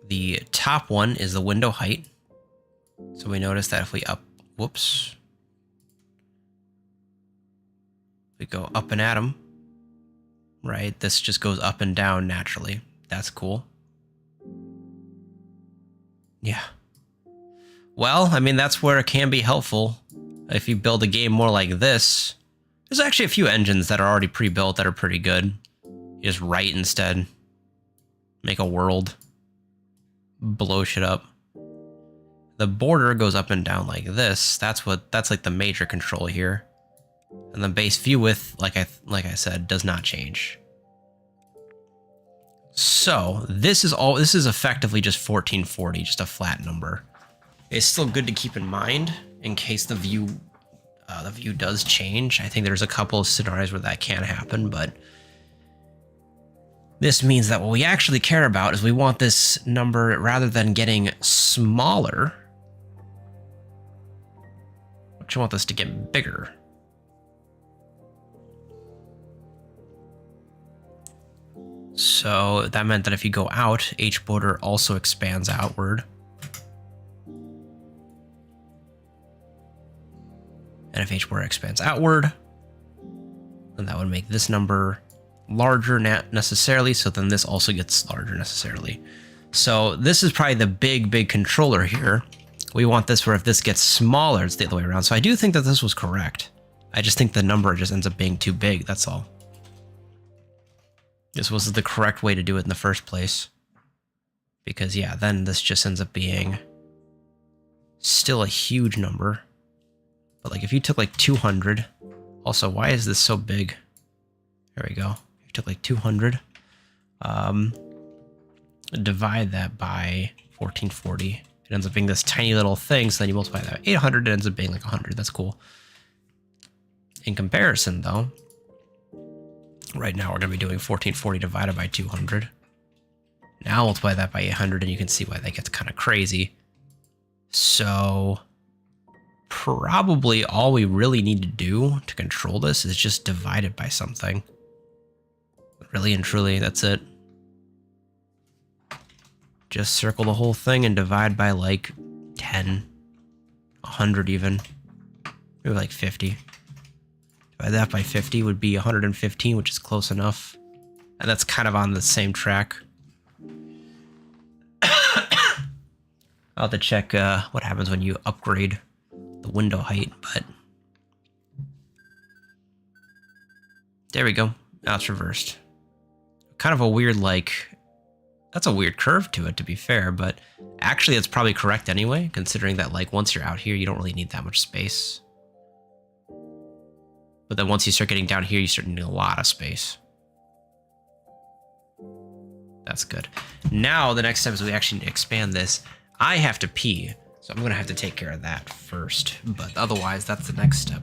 S1: the top one is the window height. So we notice that if we whoops, we go up and at them, right? This just goes up and down naturally. That's cool. Yeah. Well, I mean, that's where it can be helpful. If you build a game more like this, there's actually a few engines that are already pre-built that are pretty good. You just write instead. Make a world. Blow shit up. The border goes up and down like this. That's like the major control here. And the base view width, like I said, does not change. So this is effectively just 1440, just a flat number. It's still good to keep in mind in case the view does change. I think there's a couple of scenarios where that can happen, but this means that what we actually care about is we want this number, rather than getting smaller, we want this to get bigger. So that meant that if you go out, H border also expands outward. And if H border expands outward, then that would make this number larger necessarily, so then this also gets larger necessarily. So this is probably the big controller here. We want this where if this gets smaller, it's the other way around. So I do think that this was correct. I just think the number just ends up being too big, that's all. This was the correct way to do it in the first place. Because yeah, then this just ends up being still a huge number. But like if you took like 200, also why is this so big? There we go. If you took like 200, divide that by 1440. It ends up being this tiny little thing, so then you multiply that by 800, it ends up being like 100. That's cool. In comparison, though, right now we're going to be doing 1440 divided by 200. Now multiply that by 800, and you can see why that gets kind of crazy. So probably all we really need to do to control this is just divide it by something. Really and truly, that's it. Just circle the whole thing and divide by like 10, 100 even, maybe like 50. Divide that by 50 would be 115, which is close enough. And that's kind of on the same track. I'll have to check what happens when you upgrade the window height, but there we go. Now it's reversed. Kind of a weird, like, that's a weird curve to it, to be fair, but actually it's probably correct anyway, considering that like once you're out here, you don't really need that much space. But then once you start getting down here, you start needing a lot of space. That's good. Now the next step is we actually need to expand this. I have to pee, so I'm gonna have to take care of that first, but otherwise that's the next step.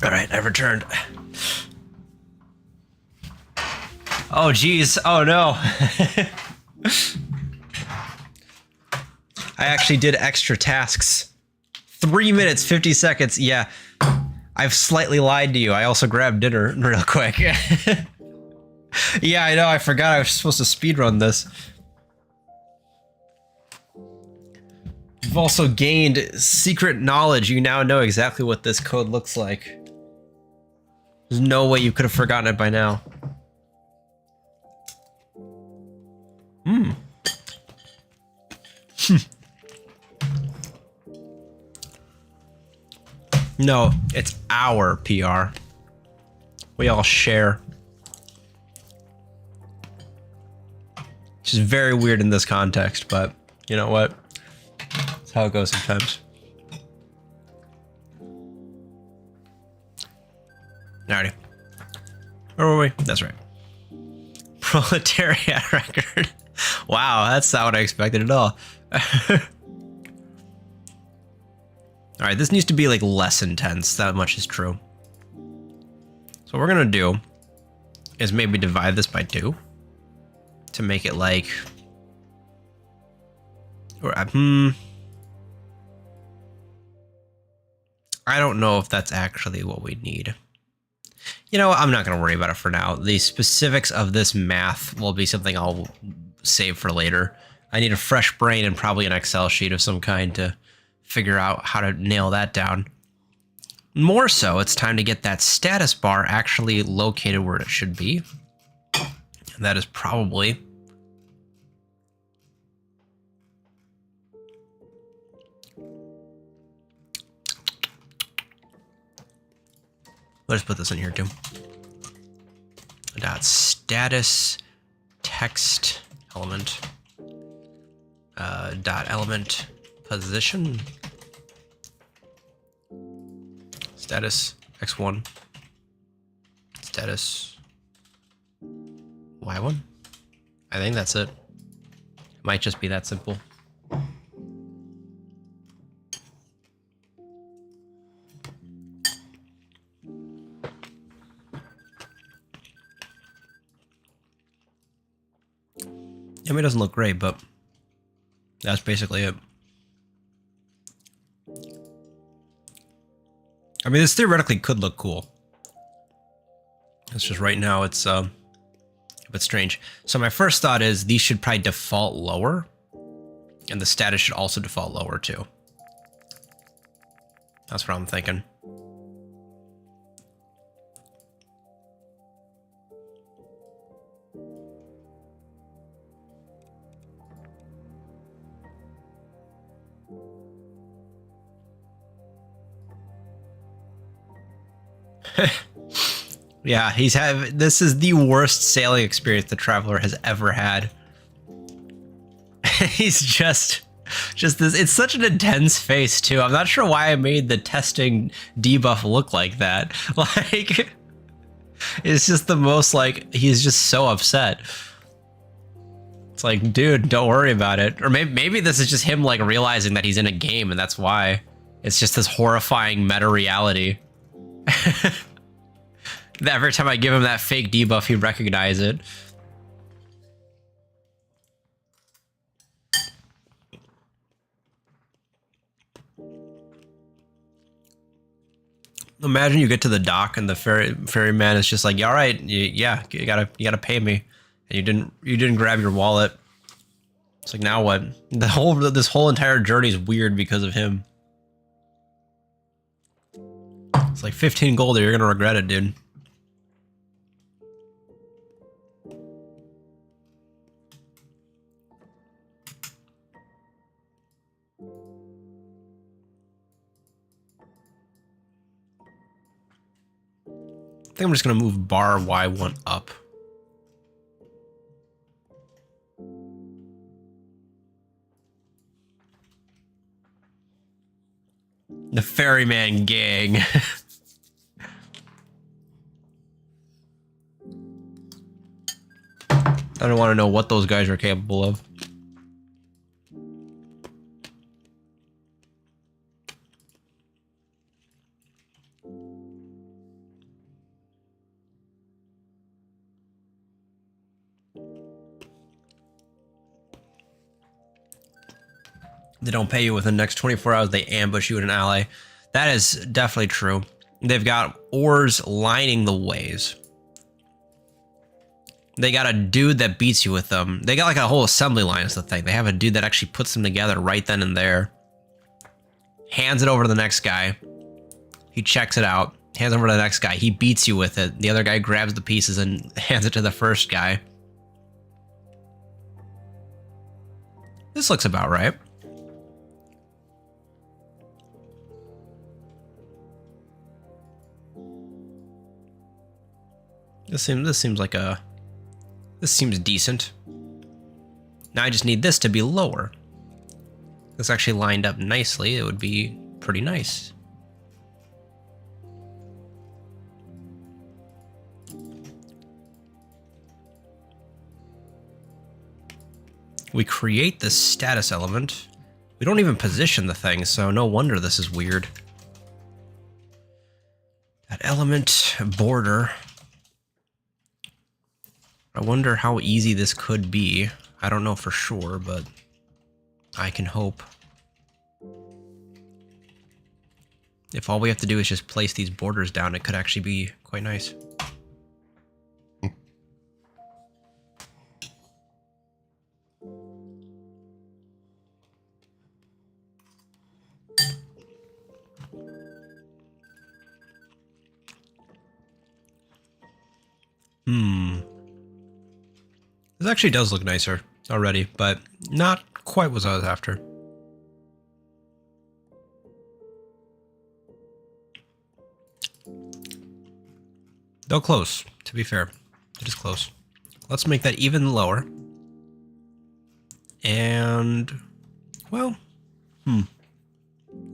S1: All right, I've returned. Oh, geez. Oh, no. I actually did extra tasks. 3 minutes, 50 seconds. Yeah, I've slightly lied to you. I also grabbed dinner real quick. Yeah, I know. I forgot I was supposed to speedrun this. You've also gained secret knowledge. You now know exactly what this code looks like. There's no way you could have forgotten it by now. No, it's our PR. We all share. Which is very weird in this context, but you know what? That's how it goes sometimes. Alrighty. Where were we? That's right. Proletariat record. Wow, that's not what I expected at all. Alright, this needs to be like less intense. That much is true. So what we're gonna do is maybe divide this by 2 to make it like, or I don't know if that's actually what we need. You know, I'm not going to worry about it for now. The specifics of this math will be something I'll save for later. I need a fresh brain and probably an Excel sheet of some kind to figure out how to nail that down. More so, it's time to get that status bar actually located where it should be. And that is probably... Let's put this in here too. Dot status text element. Dot element position. Status x1. Status y1. I think that's it. It might just be that simple. I mean, it doesn't look great, but that's basically it. I mean, this theoretically could look cool. It's just right now it's a bit strange. So my first thought is these should probably default lower, and the status should also default lower too. That's what I'm thinking. Yeah, this is the worst sailing experience the Traveler has ever had. He's just this. It's such an intense face too. I'm not sure why I made the testing debuff look like that. Like, it's just the most like he's just so upset. It's like, dude, don't worry about it. Or maybe this is just him like realizing that he's in a game and that's why. It's just this horrifying meta reality. Every time I give him that fake debuff, he recognizes it. Imagine you get to the dock and the ferryman is just like, yeah, all right, yeah, you gotta pay me, and you didn't grab your wallet. It's like, now what? This whole entire journey is weird because of him. It's like 15 gold, or you're gonna regret it, dude. I think I'm just gonna move bar Y1 up. The ferryman gang. I don't want to know what those guys are capable of. They don't pay you within the next 24 hours, they ambush you and an ally. That is definitely true. They've got ores lining the ways. They got a dude that beats you with them. They got like a whole assembly line is the thing. They have a dude that actually puts them together right then and there. Hands it over to the next guy. He checks it out. Hands it over to the next guy. He beats you with it. The other guy grabs the pieces and hands it to the first guy. This looks about right. This seems decent. Now I just need this to be lower. This actually lined up nicely. It would be pretty nice. We create this status element. We don't even position the thing, so no wonder this is weird. That element border. I wonder how easy this could be. I don't know for sure, but I can hope. If all we have to do is just place these borders down, it could actually be quite nice. This actually does look nicer already, but not quite what I was after. Though close, to be fair. It is close. Let's make that even lower. And, well, let's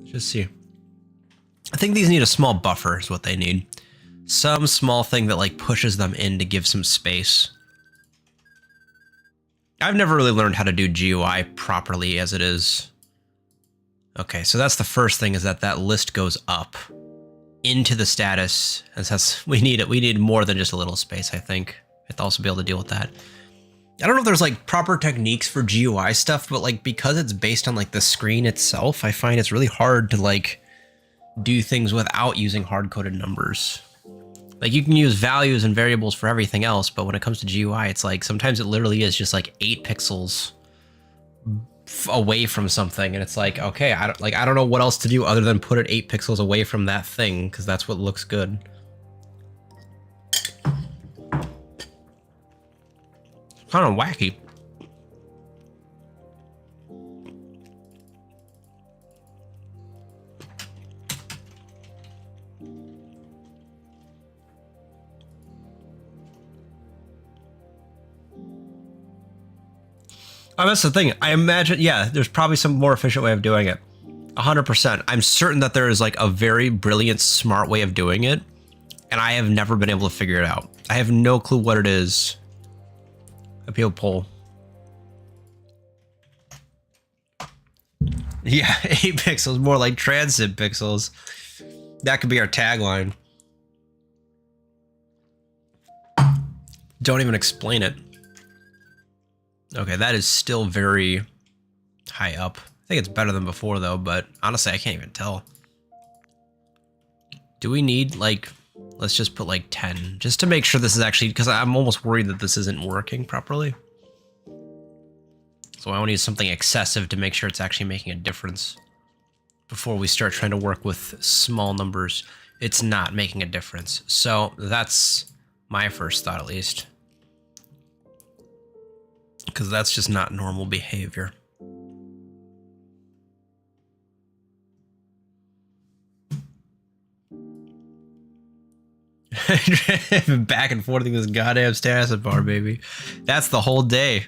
S1: just see. I think these need a small buffer is what they need. Some small thing that like pushes them in to give some space. I've never really learned how to do GUI properly as it is. Okay, so that's the first thing, is that list goes up into the status. As we need more than just a little space, I think. I have to also be able to deal with that. I don't know if there's like proper techniques for GUI stuff, but like because it's based on like the screen itself, I find it's really hard to like do things without using hard-coded numbers. Like you can use values and variables for everything else, but when it comes to GUI, it's like sometimes it literally is just like 8 pixels away from something, and it's like, okay, I don't know what else to do other than put it 8 pixels away from that thing because that's what looks good. Kind of wacky. Oh, that's the thing. I imagine, yeah, there's probably some more efficient way of doing it. 100%. I'm certain that there is like a very brilliant, smart way of doing it, and I have never been able to figure it out. I have no clue what it is. Appeal poll. Yeah, 8 pixels, more like transit pixels. That could be our tagline. Don't even explain it. Okay, that is still very high up. I think it's better than before though, but honestly, I can't even tell. Do we need like, let's just put like 10, just to make sure this is actually, because I'm almost worried that this isn't working properly. So I want to use something excessive to make sure it's actually making a difference before we start trying to work with small numbers. It's not making a difference. So that's my first thought, at least. Because that's just not normal behavior. Back and forth with this goddamn status bar, baby. That's the whole day.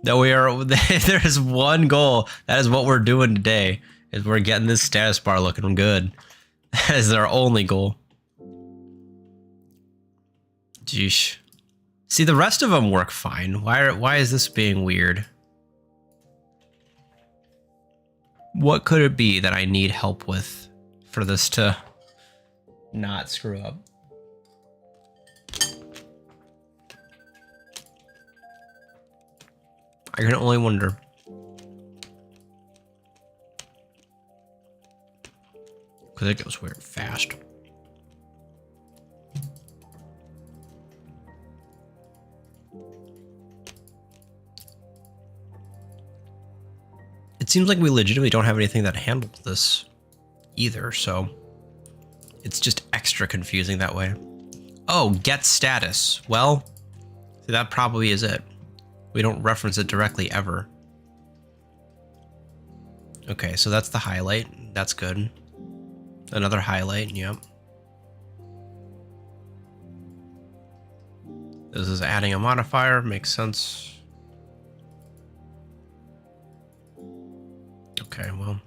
S1: That we are, there is one goal. That is what we're doing today. Is we're getting this status bar looking good. That is our only goal. Jeesh. See, the rest of them work fine. Why is this being weird? What could it be that I need help with for this to not screw up? I can only wonder. Because it goes weird fast. It seems like we legitimately don't have anything that handles this either, so it's just extra confusing that way. Oh, get status. Well, that probably is it. We don't reference it directly ever. Okay, so that's the highlight. That's good. Another highlight, yep. This is adding a modifier, makes sense. Okay, well.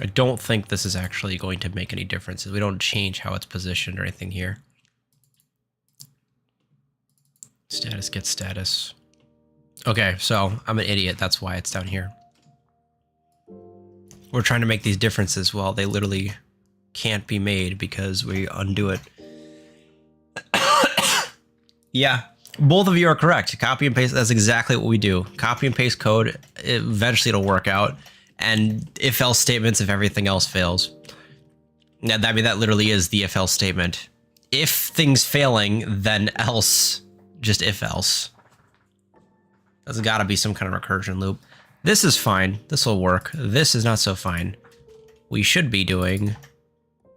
S1: I don't think this is actually going to make any differences. We don't change how it's positioned or anything here. Status gets status. Okay, so I'm an idiot. That's why it's down here. We're trying to make these differences. Well, they literally can't be made because we undo it. Yeah, both of you are correct. Copy and paste, that's exactly what we do. Copy and paste code, eventually it'll work out. And if-else statements if everything else fails. Yeah, I mean, that literally is the if-else statement. If things failing, then else, just if-else. There's gotta be some kind of recursion loop. This is fine, this will work. This is not so fine. We should be doing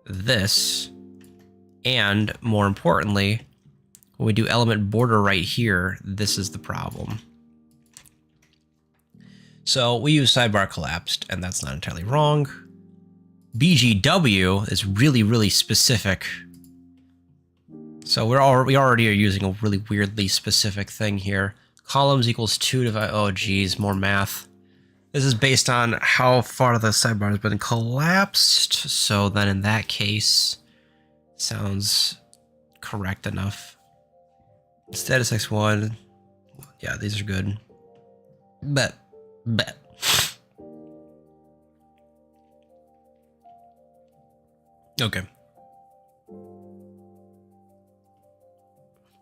S1: this. And more importantly, when we do element border right here, this is the problem. So we use sidebar collapsed, and that's not entirely wrong. BGW is really, really specific. So we already are using a really weirdly specific thing here. Columns equals 2 divided, oh geez, more math. This is based on how far the sidebar has been collapsed. So then in that case, sounds correct enough. Status x1, yeah, these are good. Bet. Okay.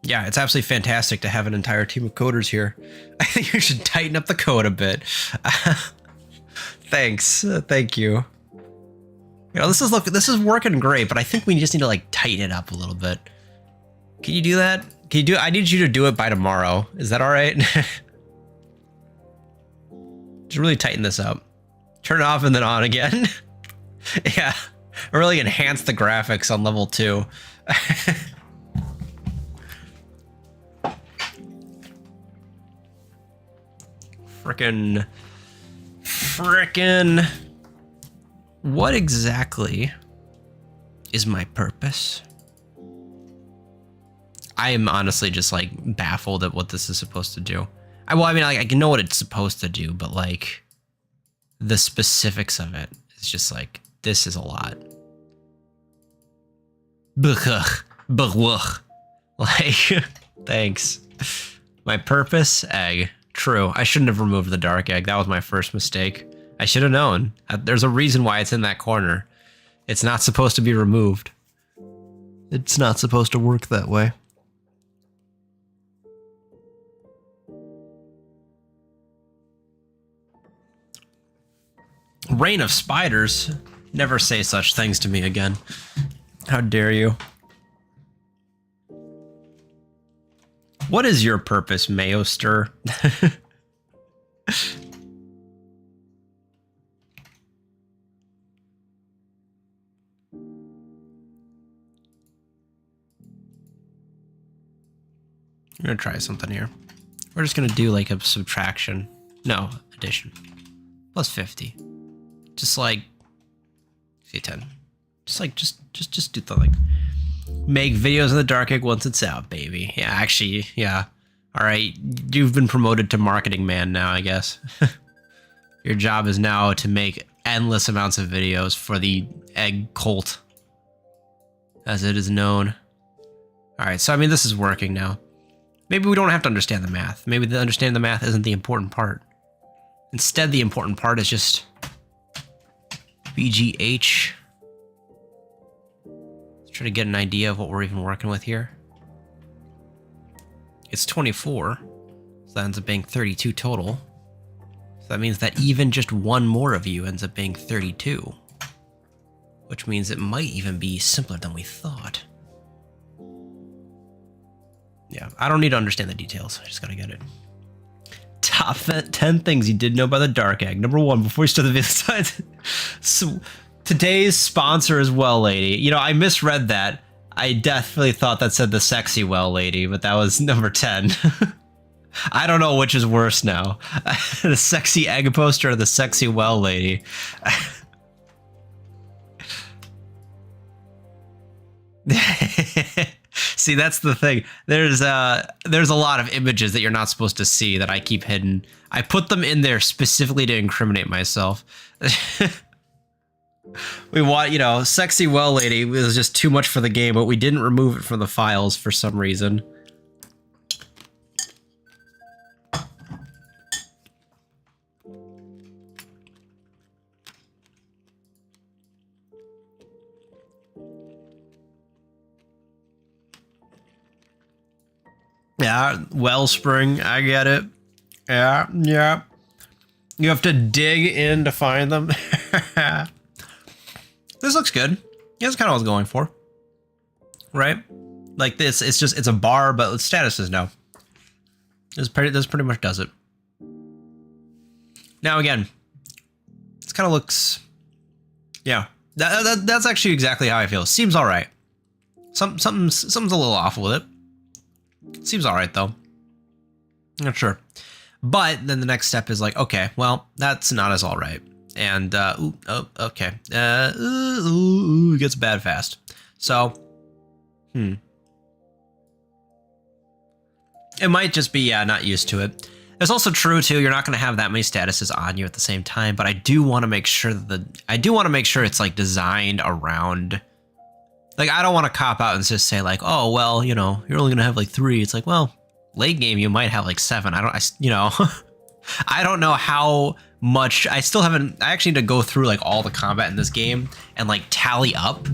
S1: Yeah, it's absolutely fantastic to have an entire team of coders here. I think you should tighten up the code a bit. Thanks. Thank you. You know, this is working great, but I think we just need to like tighten it up a little bit. Can you do that? Can you do? I need you to do it by tomorrow. Is that all right? Just really tighten this up. Turn it off and then on again. Yeah, really enhance the graphics on level 2. Frickin'. What exactly is my purpose? I am honestly just like baffled at what this is supposed to do. Well, I mean, like, I can know what it's supposed to do, but like the specifics of it is just like, this is a lot. Like, thanks. My purpose, egg. True. I shouldn't have removed the dark egg. That was my first mistake. I should have known. There's a reason why it's in that corner. It's not supposed to be removed. It's not supposed to work that way. Reign of spiders. Never say such things to me again. How dare you? What is your purpose, Mayoster? I'm gonna try something here. We're just gonna do like a subtraction. No, addition. Plus 50. Just like 10. Just like just do the like make videos of the dark egg once it's out, baby. Yeah, actually, yeah. Alright, you've been promoted to marketing man now, I guess. Your job is now to make endless amounts of videos for the egg cult, as it is known. Alright, so I mean, this is working now. Maybe we don't have to understand the math. Maybe understanding the math isn't the important part. Instead, the important part is just BGH. Let's try to get an idea of what we're even working with here. It's 24, so that ends up being 32 total. So that means that even just one more of you ends up being 32. Which means it might even be simpler than we thought. Yeah, I don't need to understand the details. I just gotta get it. Top 10 things you didn't know about the dark egg. Number 1, before we start the video, so today's sponsor is Well Lady. You know, I misread that. I definitely thought that said the sexy Well Lady, but that was number 10. I don't know which is worse now. The sexy egg poster or the sexy Well Lady. See, that's the thing. There's a lot of images that you're not supposed to see that I keep hidden. I put them in there specifically to incriminate myself. We want, you know, sexy Well Lady was just too much for the game, but we didn't remove it from the files for some reason. Yeah, Wellspring, I get it. Yeah, yeah. You have to dig in to find them. This looks good. Yeah, that's kind of what I was going for. Right? Like this, it's a bar, but the status is no. This pretty much does it. Now again, this kind of looks, yeah. That's actually exactly how I feel. Seems all right. Something's a little off with it. Seems all right though. Not sure. But then the next step is like, okay, well, that's not as all right. And, okay. It gets bad fast. So, it might just be, yeah, not used to it. It's also true too, you're not going to have that many statuses on you at the same time, but I do want to make sure that it's like designed around, like, I don't want to cop out and just say like, oh, well, you know, you're only going to have like 3. It's like, well, late game, you might have like 7. You know, I don't know how much. I actually need to go through like all the combat in this game and like tally up.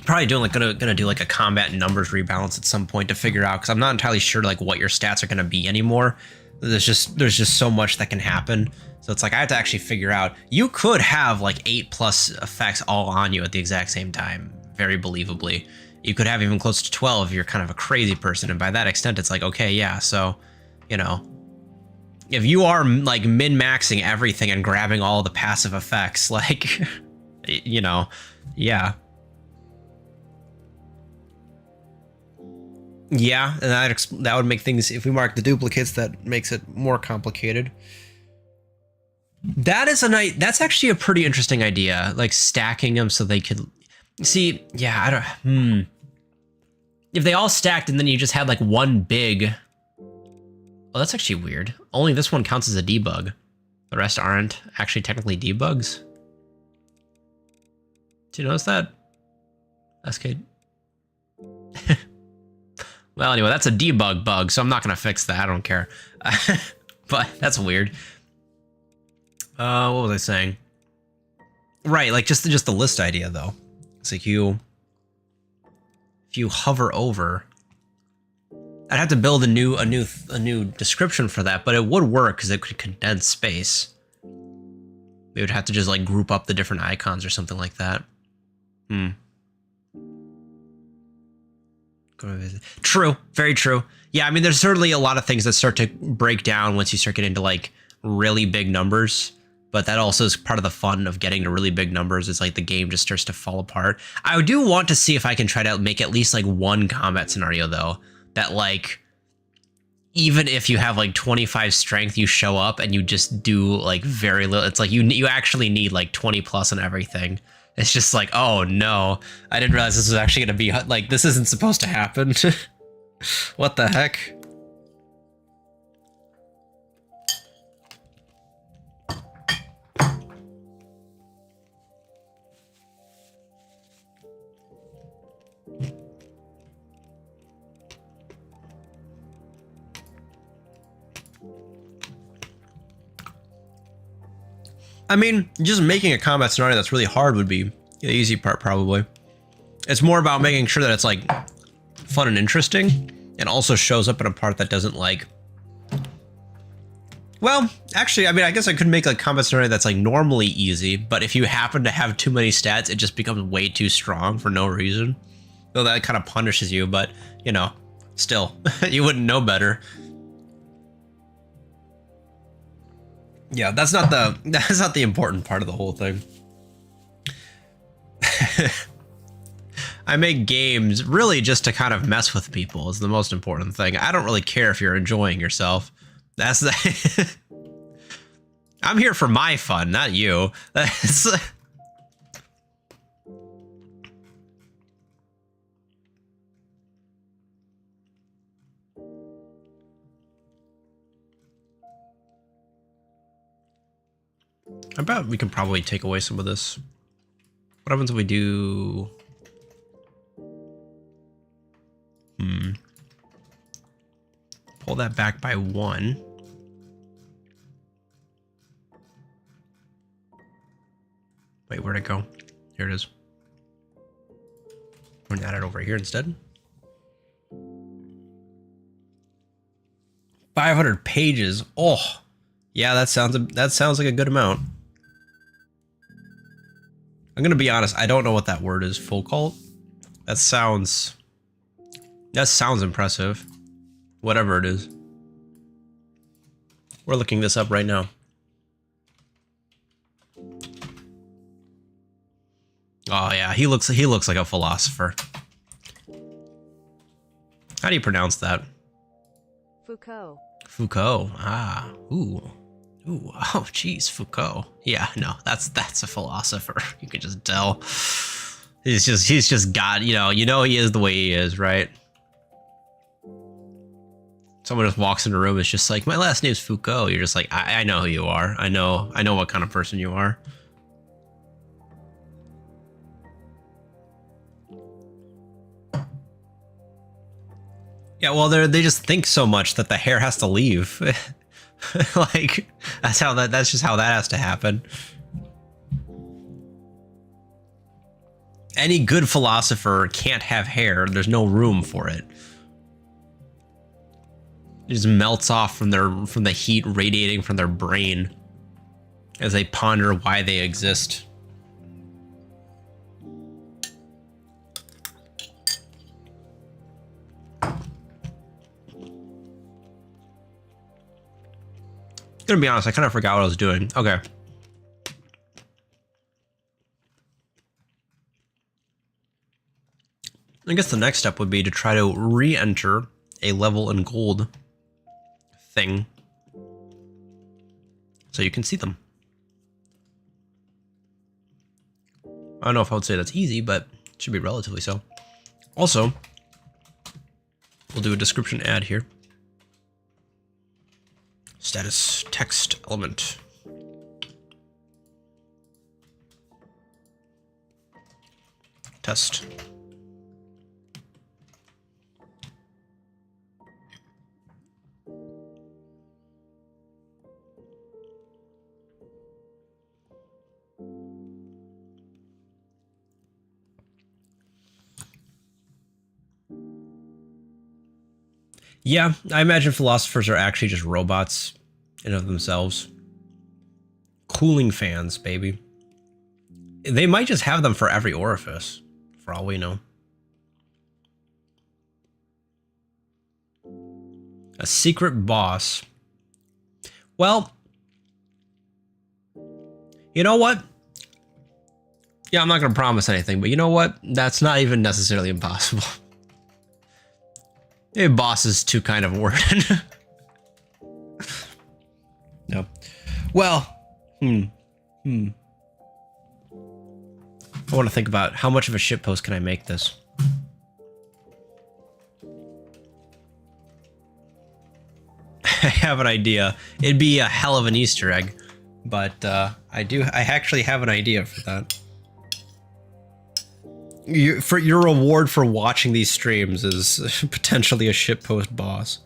S1: Probably gonna do like a combat numbers rebalance at some point to figure out, because I'm not entirely sure like what your stats are gonna be anymore. There's just so much that can happen. So it's like I have to actually figure out. You could have like 8+ effects all on you at the exact same time, very believably. You could have even close to 12 if you're kind of a crazy person, and by that extent, it's like, okay, yeah, so, you know, if you are like min-maxing everything and grabbing all the passive effects, like, you know, yeah. Yeah, and that would make things, if we mark the duplicates, that makes it more complicated. That's actually a pretty interesting idea, like stacking them so they could see. Yeah, if they all stacked and then you just had like one big... Oh, that's actually weird. Only this one counts as a debug. The rest aren't actually technically debugs. Do you notice that? SK. Well, anyway, that's a debug bug, so I'm not going to fix that. I don't care. But that's weird. What was I saying? Right, like just the list idea, though. It's like if you hover over... I'd have to build a new description for that, but it would work because it could condense space. We would have to just like group up the different icons or something like that. True, very true. Yeah, I mean, there's certainly a lot of things that start to break down once you start getting into like really big numbers. But that also is part of the fun of getting to really big numbers. It's like the game just starts to fall apart. I do want to see if I can try to make at least like one combat scenario though. That like, even if you have like 25 strength, you show up and you just do like very little. It's like you actually need like 20 plus and everything. It's just like, oh no, I didn't realize this was actually going to be like, this isn't supposed to happen. What the heck? I mean, just making a combat scenario that's really hard would be the easy part, probably. It's more about making sure that it's, like, fun and interesting, and also shows up in a part that doesn't, like... Well, actually, I mean, I guess I could make a combat scenario that's, like, normally easy, but if you happen to have too many stats, it just becomes way too strong for no reason. Though that kind of punishes you, but, you know, still, you wouldn't know better. Yeah, that's not the important part of the whole thing. I make games really just to kind of mess with people is the most important thing. I don't really care if you're enjoying yourself. That's the I'm here for my fun, not you. That's I bet we can probably take away some of this. What happens if we do... Pull that back by 1. Wait, where'd it go? Here it is. We're gonna add it over here instead. 500 pages. Oh, yeah, that sounds like a good amount. I'm gonna be honest, I don't know what that word is. Full cult? That sounds impressive. Whatever it is. We're looking this up right now. Oh yeah, he looks like a philosopher. How do you pronounce that?
S2: Foucault.
S1: Foucault. Ah. Ooh. Ooh. Oh, geez, Foucault. Yeah, no, that's a philosopher. You can just tell. He's just got, you know he is the way he is, right? Someone just walks in the room, it's just like, my last name's Foucault. You're just like, I know who you are. I know what kind of person you are. Yeah, well, they just think so much that the hair has to leave. Like, that's just how that has to happen. Any good philosopher can't have hair. There's no room for it. It just melts off from the heat radiating from their brain as they ponder why they exist. Gonna be honest, I kind of forgot what I was doing. Okay. I guess the next step would be to try to re-enter a level in gold thing so you can see them. I don't know if I would say that's easy, but it should be relatively so. Also, We'll do a description add here. Status text element. Test. Yeah, I imagine philosophers are actually just robots in of themselves. Cooling fans, baby. They might just have them for every orifice, for all we know. A secret boss. Well, you know what? Yeah, I'm not going to promise anything, but you know what? That's not even necessarily impossible. Maybe boss is too kind of a word. No. Well, I want to think about how much of a shitpost can I make this. I have an idea. It'd be a hell of an Easter egg, but I actually have an idea for that. Your reward for watching these streams is potentially a shitpost boss.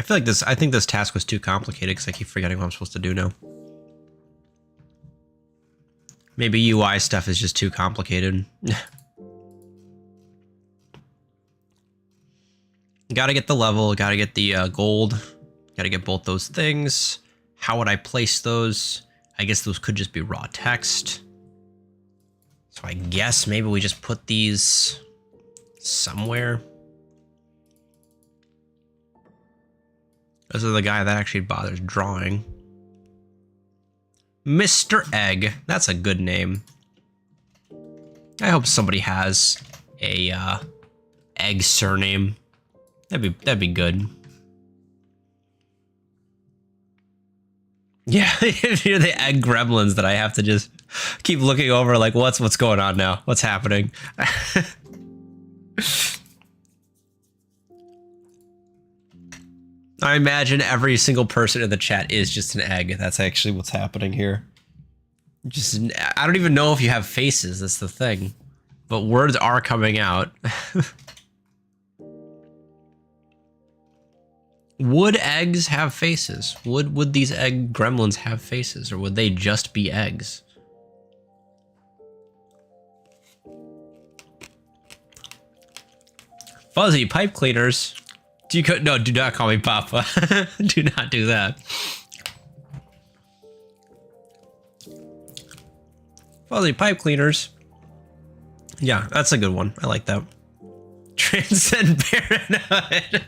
S1: I think this task was too complicated because I keep forgetting what I'm supposed to do now. Maybe UI stuff is just too complicated. Gotta get the level, gotta get the gold, gotta get both those things. How would I place those? I guess those could just be raw text. So I guess maybe we just put these somewhere. This is the guy that actually bothers drawing. Mr. Egg. That's a good name. I hope somebody has a Egg surname. That'd be good. Yeah, you're the Egg gremlins that I have to just keep looking over like what's going on now? What's happening? I imagine every single person in the chat is just an egg. That's actually what's happening here. I don't even know if you have faces. That's the thing. But words are coming out. Would eggs have faces? Would these egg gremlins have faces? Or would they just be eggs? Fuzzy pipe cleaners. No, do not call me Papa. Do not do that. Fuzzy pipe cleaners. Yeah, that's a good one. I like that. Transcend paranoid.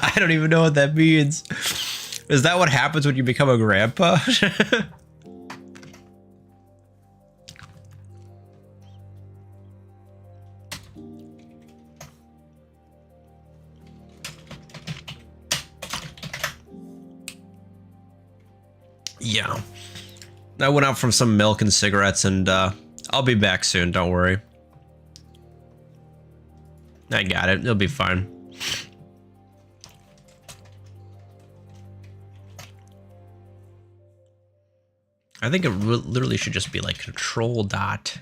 S1: I don't even know what that means. Is that what happens when you become a grandpa? Yeah. I went out from some milk and cigarettes and I'll be back soon, don't worry. I got it. It'll be fine. I think it literally should just be like control dot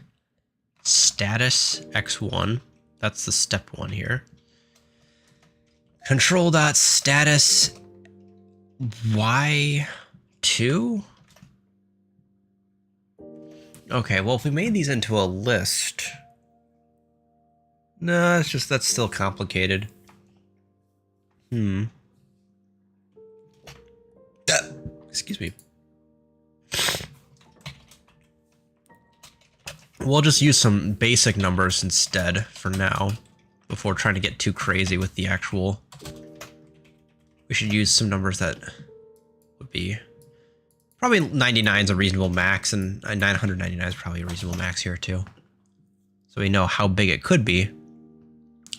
S1: status x1. That's the step one here. Control dot status y2. Okay, well, if we made these into a list, no, it's just that's still complicated. Excuse me. We'll just use some basic numbers instead for now, before trying to get too crazy with the actual. We should use some numbers that would be probably 99 is a reasonable max, and 999 is probably a reasonable max here too. So we know how big it could be.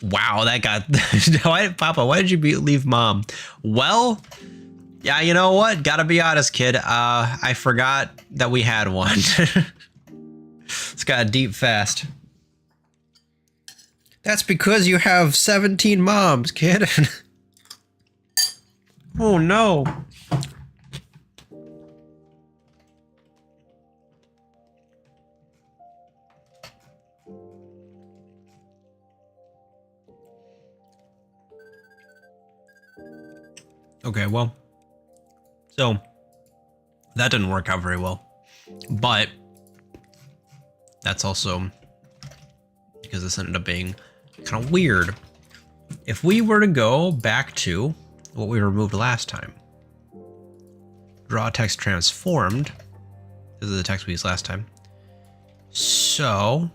S1: Wow, that got. Papa, why did you leave Mom? Well, yeah, you know what? Gotta be honest, kid. I forgot that we had one. It's got deep fast. That's because you have 17 moms, kid. Oh no. Okay, well, so that didn't work out very well, but that's also because this ended up being kind of weird. If we were to go back to what we removed last time, draw text transformed, this is the text we used last time. So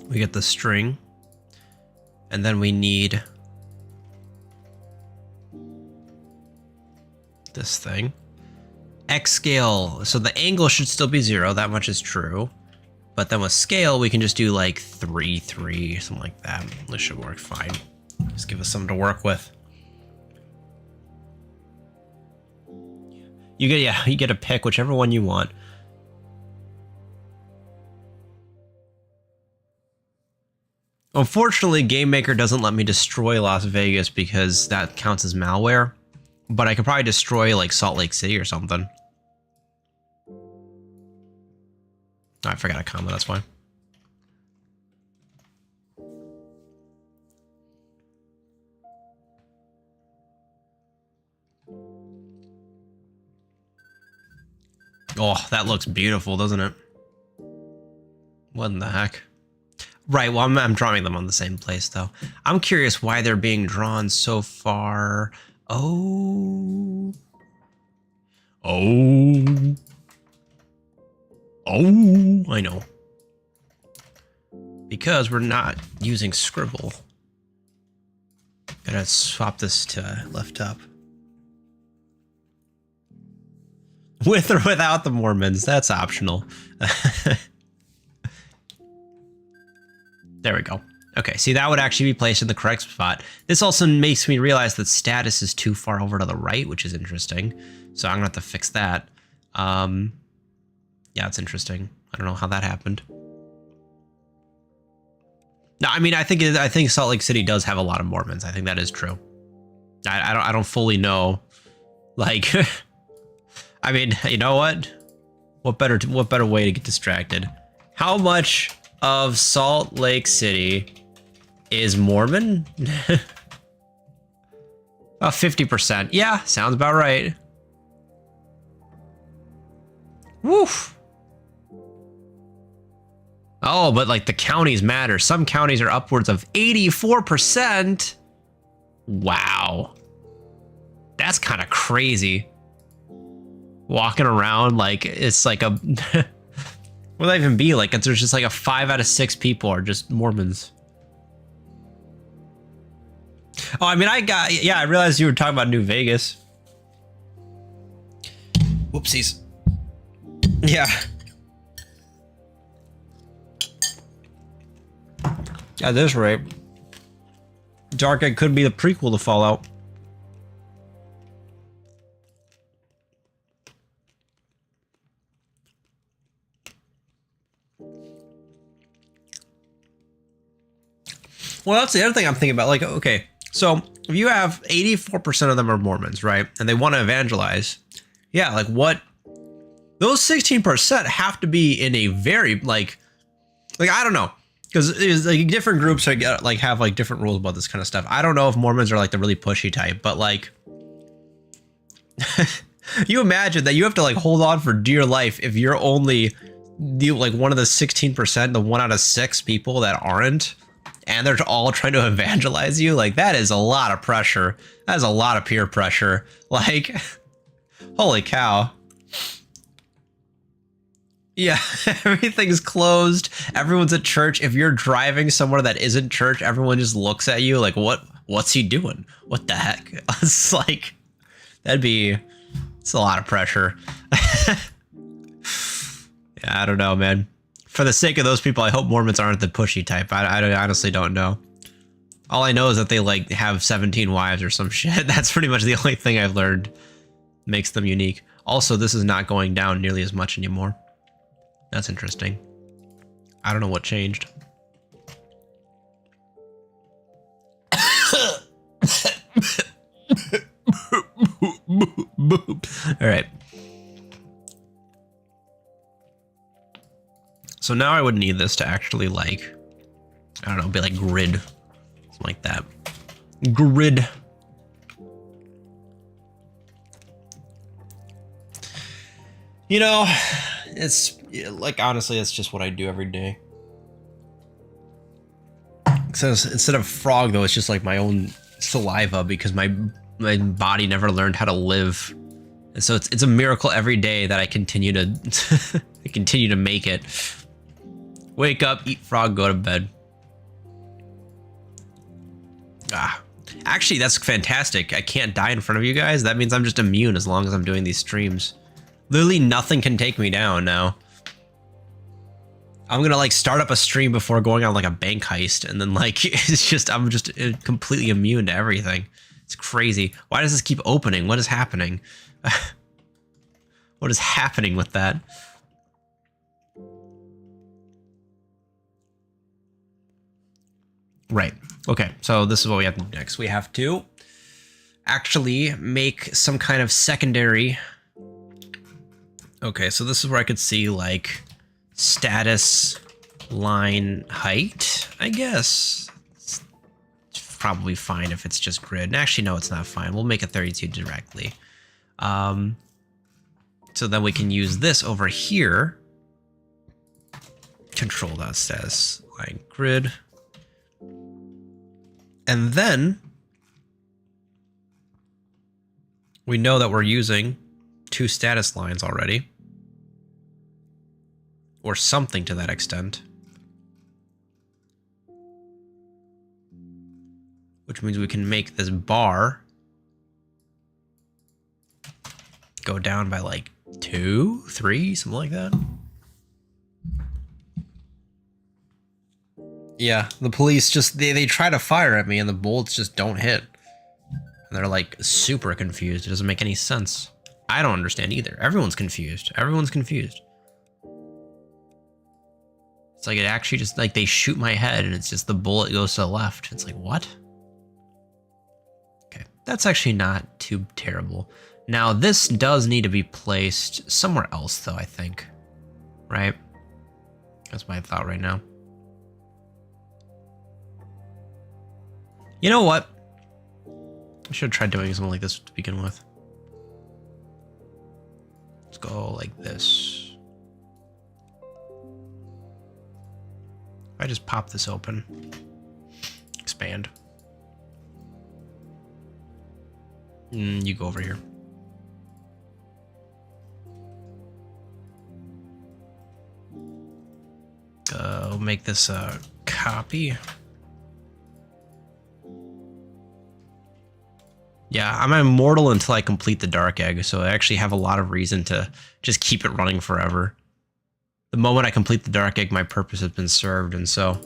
S1: we get the string. And then we need this thing. X scale. So the angle should still be 0. That much is true. But then with scale, we can just do like 3, 3, something like that. This should work fine. Just give us something to work with. You get to pick whichever one you want. Unfortunately, Game Maker doesn't let me destroy Las Vegas because that counts as malware, but I could probably destroy like Salt Lake City or something. Oh, I forgot a comma, that's fine. Oh, that looks beautiful, doesn't it? What in the heck? Right, well, I'm drawing them on the same place, though. I'm curious why they're being drawn so far. Oh. Oh. Oh, I know. Because we're not using scribble. Gotta swap this to left up. With or without the Mormons, that's optional. There we go. Okay, see, that would actually be placed in the correct spot. This also makes me realize that status is too far over to the right, which is interesting. So I'm gonna have to fix that. Yeah, it's interesting. I don't know how that happened. No, I mean, I think Salt Lake City does have a lot of Mormons. I think that is true. I don't fully know. Like, I mean, you know what? What better way to get distracted? How much of Salt Lake City is Mormon? 50%. Yeah, sounds about right. Woof. Oh, but like the counties matter. Some counties are upwards of 84%. Wow. That's kind of crazy. Walking around like it's like a... What would that even be like? There's just like a 5 out of 6 people are just Mormons. Oh, I mean, I realized you were talking about New Vegas. Whoopsies. Yeah. At this rate, Dark Egg could be the prequel to Fallout. Well, that's the other thing I'm thinking about. Like, okay, so if you have 84% of them are Mormons, right? And they want to evangelize. Yeah, like what? Those 16% have to be in a very, like I don't know. Because like different groups are, like have like different rules about this kind of stuff. I don't know if Mormons are like the really pushy type, but like, you imagine that you have to like hold on for dear life if you're only like one of the 16%, the 1 out of 6 people that aren't. And they're all trying to evangelize you. Like, that is a lot of pressure. That is a lot of peer pressure. Like, holy cow. Yeah, everything's closed. Everyone's at church. If you're driving somewhere that isn't church, everyone just looks at you like, what's he doing? What the heck? It's like, it's a lot of pressure. Yeah, I don't know, man. For the sake of those people, I hope Mormons aren't the pushy type. I honestly don't know. All I know is that they like have 17 wives or some shit. That's pretty much the only thing I've learned makes them unique. Also, this is not going down nearly as much anymore. That's interesting. I don't know what changed. All right. So now I would need this to actually like, I don't know, be like grid. Something like that. Grid. You know, it's like, honestly, it's just what I do every day. So instead of frog, though, it's just like my own saliva because my body never learned how to live. And so it's a miracle every day that I continue to I continue to make it. Wake up, eat frog, go to bed. Actually, that's fantastic. I can't die in front of you guys. That means I'm just immune as long as I'm doing these streams. Literally nothing can take me down now. I'm gonna like start up a stream before going on like a bank heist, and then like I'm just completely immune to everything. It's crazy. Why does this keep opening? What is happening? What is happening with that? Right. Okay, so this is what we have to do next. We have to actually make some kind of secondary. Okay, so this is where I could see like status line height, I guess. It's probably fine if it's just grid. And actually, no, it's not fine. We'll make it 32 directly. So then we can use this over here. Control.status line grid. And then we know that we're using 2 status lines already. Or something to that extent. Which means we can make this bar go down by like 2, 3, something like that. Yeah, the police just, they try to fire at me and the bullets just don't hit. And they're like super confused. It doesn't make any sense. I don't understand either. Everyone's confused. Everyone's confused. It's like it actually just like they shoot my head and it's just the bullet goes to the left. It's like, what? Okay, that's actually not too terrible. Now this does need to be placed somewhere else though, I think. Right? That's my thought right now. You know what? I should have tried doing something like this to begin with. Let's go like this. If I just pop this open, expand. You go over here. We'll make this a copy. Yeah, I'm immortal until I complete the Dark Egg, so I actually have a lot of reason to just keep it running forever. The moment I complete the Dark Egg, my purpose has been served, and so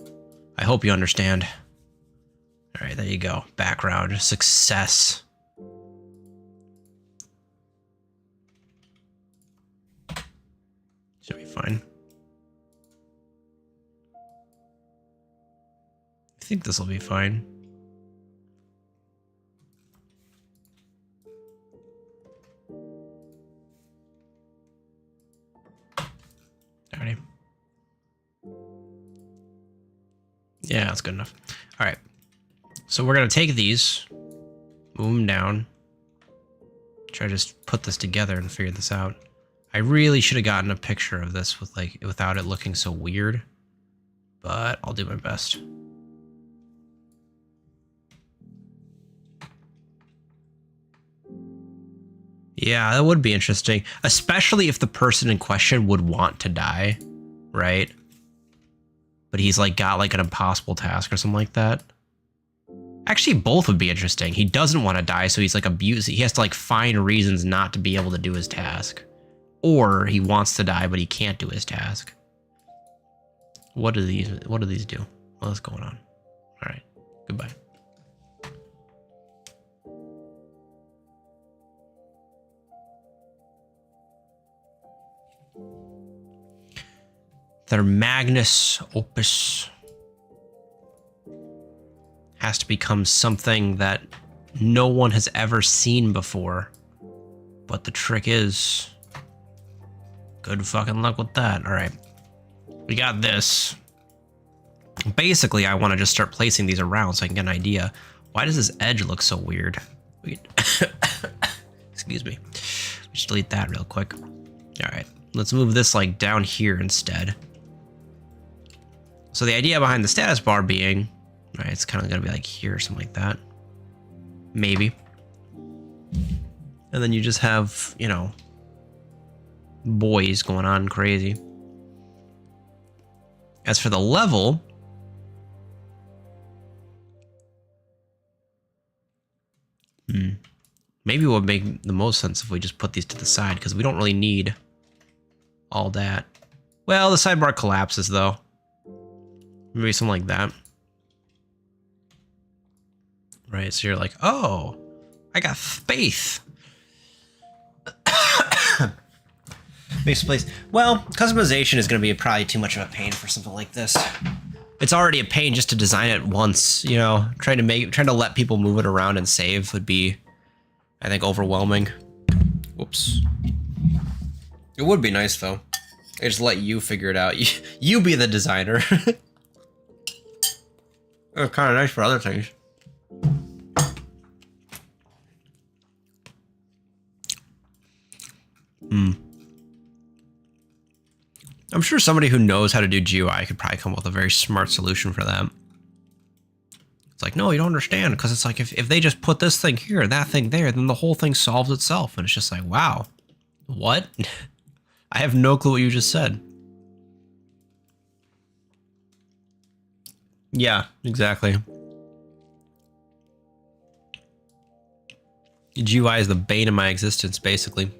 S1: I hope you understand. All right, there you go. Background, success. Should be fine. I think this will be fine. Alrighty. Yeah, that's good enough. All right. So we're going to take these, move them down, try to just put this together and figure this out. I really should have gotten a picture of this with like without it looking so weird, but I'll do my best. Yeah, that would be interesting, especially if the person in question would want to die, right? But he's like got like an impossible task or something like that. Actually, both would be interesting. He doesn't want to die, so he's like abusing. He has to like find reasons not to be able to do his task. Or he wants to die, but he can't do his task. What do these do? What's going on? All right. Goodbye. Their magnus opus has to become something that no one has ever seen before. But the trick is, good fucking luck with that. All right. We got this. Basically, I want to just start placing these around so I can get an idea. Why does this edge look so weird? Excuse me. Just delete that real quick. All right. Let's move this like down here instead. So the idea behind the status bar being, right, it's kind of going to be like here or something like that. Maybe. And then you just have, you know, boys going on crazy. As for the level, maybe it would make the most sense if we just put these to the side, because we don't really need all that. Well, the sidebar collapses though. Maybe something like that. Right, so you're like, oh, I got faith. Makes a place. Well, customization is going to be probably too much of a pain for something like this. It's already a pain just to design it once, you know. Trying to let people move it around and save would be, I think, overwhelming. Whoops. It would be nice though. I just let you figure it out. You be the designer. It's kind of nice for other things. I'm sure somebody who knows how to do GUI could probably come up with a very smart solution for that. It's like, no, you don't understand, because it's like if they just put this thing here and that thing there, then the whole thing solves itself. And it's just like, wow, what? I have no clue what you just said. Yeah, exactly. GUI is the bane of my existence, basically.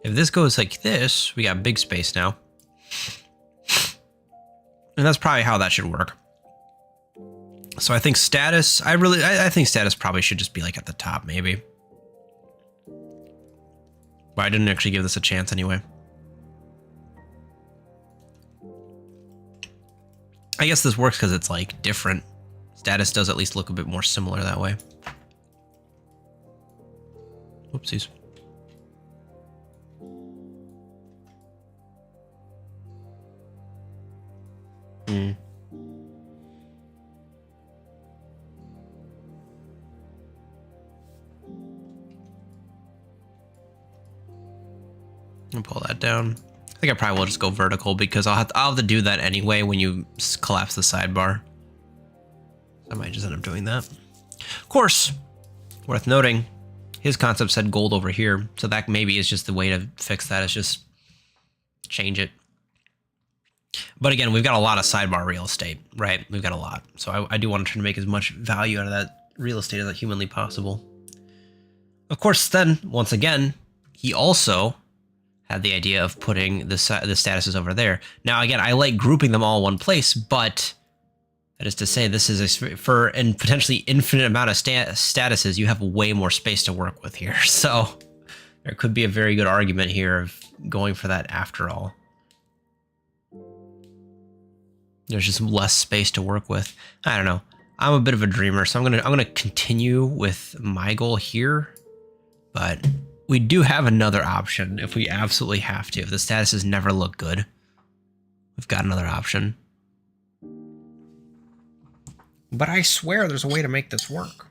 S1: If this goes like this, we got big space now. And that's probably how that should work. So I think status, I think status probably should just be like at the top, maybe. But I didn't actually give this a chance anyway. I guess this works because it's like different. Status does at least look a bit more similar that way. Whoopsies. I'll pull that down. I think I probably will just go vertical because I'll have to do that anyway when you collapse the sidebar. I might just end up doing that. Of course, worth noting, his concept said gold over here, so that maybe is just the way to fix that, is just change it. But again, we've got a lot of sidebar real estate, right? We've got a lot. So I do want to try to make as much value out of that real estate as humanly possible. Of course, then, once again, he also had the idea of putting the statuses over there. Now, again, I like grouping them all in one place, but that is to say, this is for a potentially infinite amount of statuses, you have way more space to work with here. So there could be a very good argument here of going for that after all. There's just less space to work with. I don't know. I'm a bit of a dreamer, so I'm gonna continue with my goal here, but we do have another option if we absolutely have to. If the statuses never look good, we've got another option. But I swear there's a way to make this work.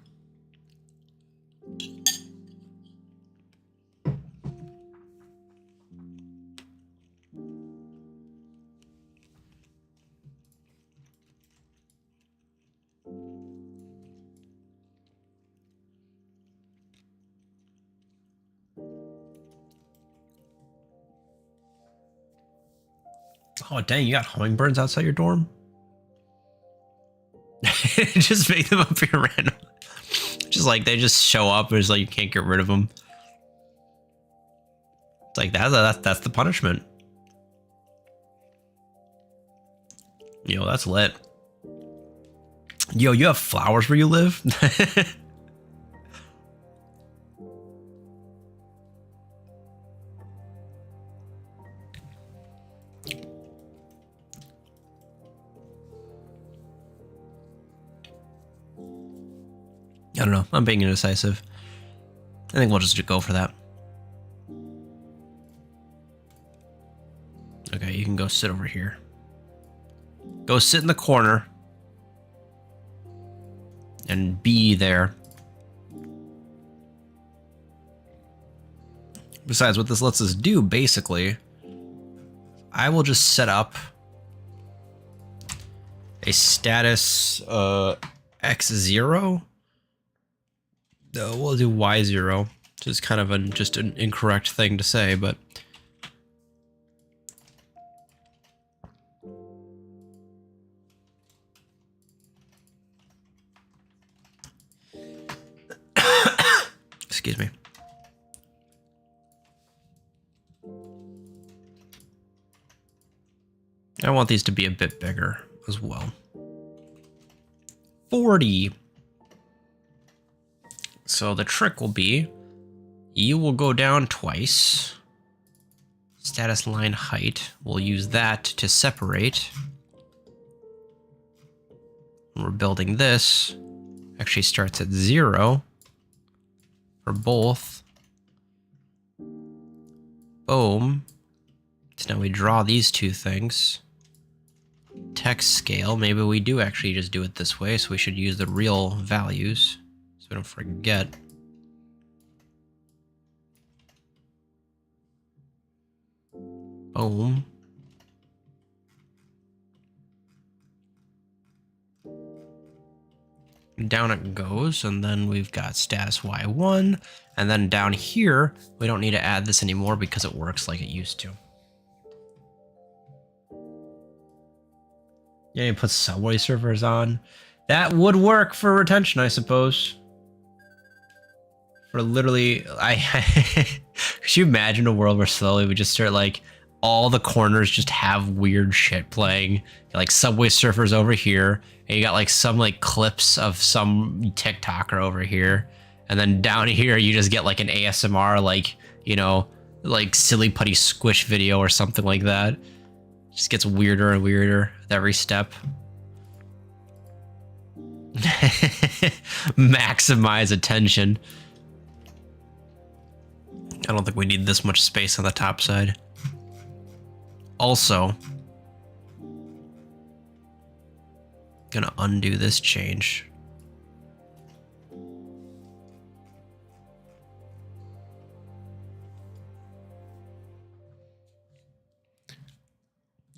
S1: Oh, dang, you got hummingbirds outside your dorm? Just make them up here random. Just like, they just show up, and it's like, you can't get rid of them. It's like, that's the punishment. Yo, that's lit. Yo, you have flowers where you live? I don't know. I'm being indecisive. I think we'll just go for that. Okay, you can go sit over here. Go sit in the corner. And be there. Besides, what this lets us do, basically, I will just set up a status X0. We'll do Y0, which is kind of just an incorrect thing to say, but excuse me. I want these to be a bit bigger as well. 40. So the trick will be, you will go down twice. Status line height, we'll use that to separate. We're building this. Actually starts at 0 for both. Boom. So now we draw these two things. Text scale, maybe we do actually just do it this way, so we should use the real values. So don't forget. Boom. Down it goes, and then we've got status Y1, and then down here, we don't need to add this anymore because it works like it used to. Yeah, you put subway surfers on. That would work for retention, I suppose. For literally, could you imagine a world where slowly we just start like all the corners just have weird shit playing, like Subway Surfers over here, and you got like some like clips of some TikToker over here, and then down here you just get like an ASMR, like, you know, like silly putty squish video or something like that. Just gets weirder and weirder with every step. Maximize attention. I don't think we need this much space on the top side. Also, gonna undo this change.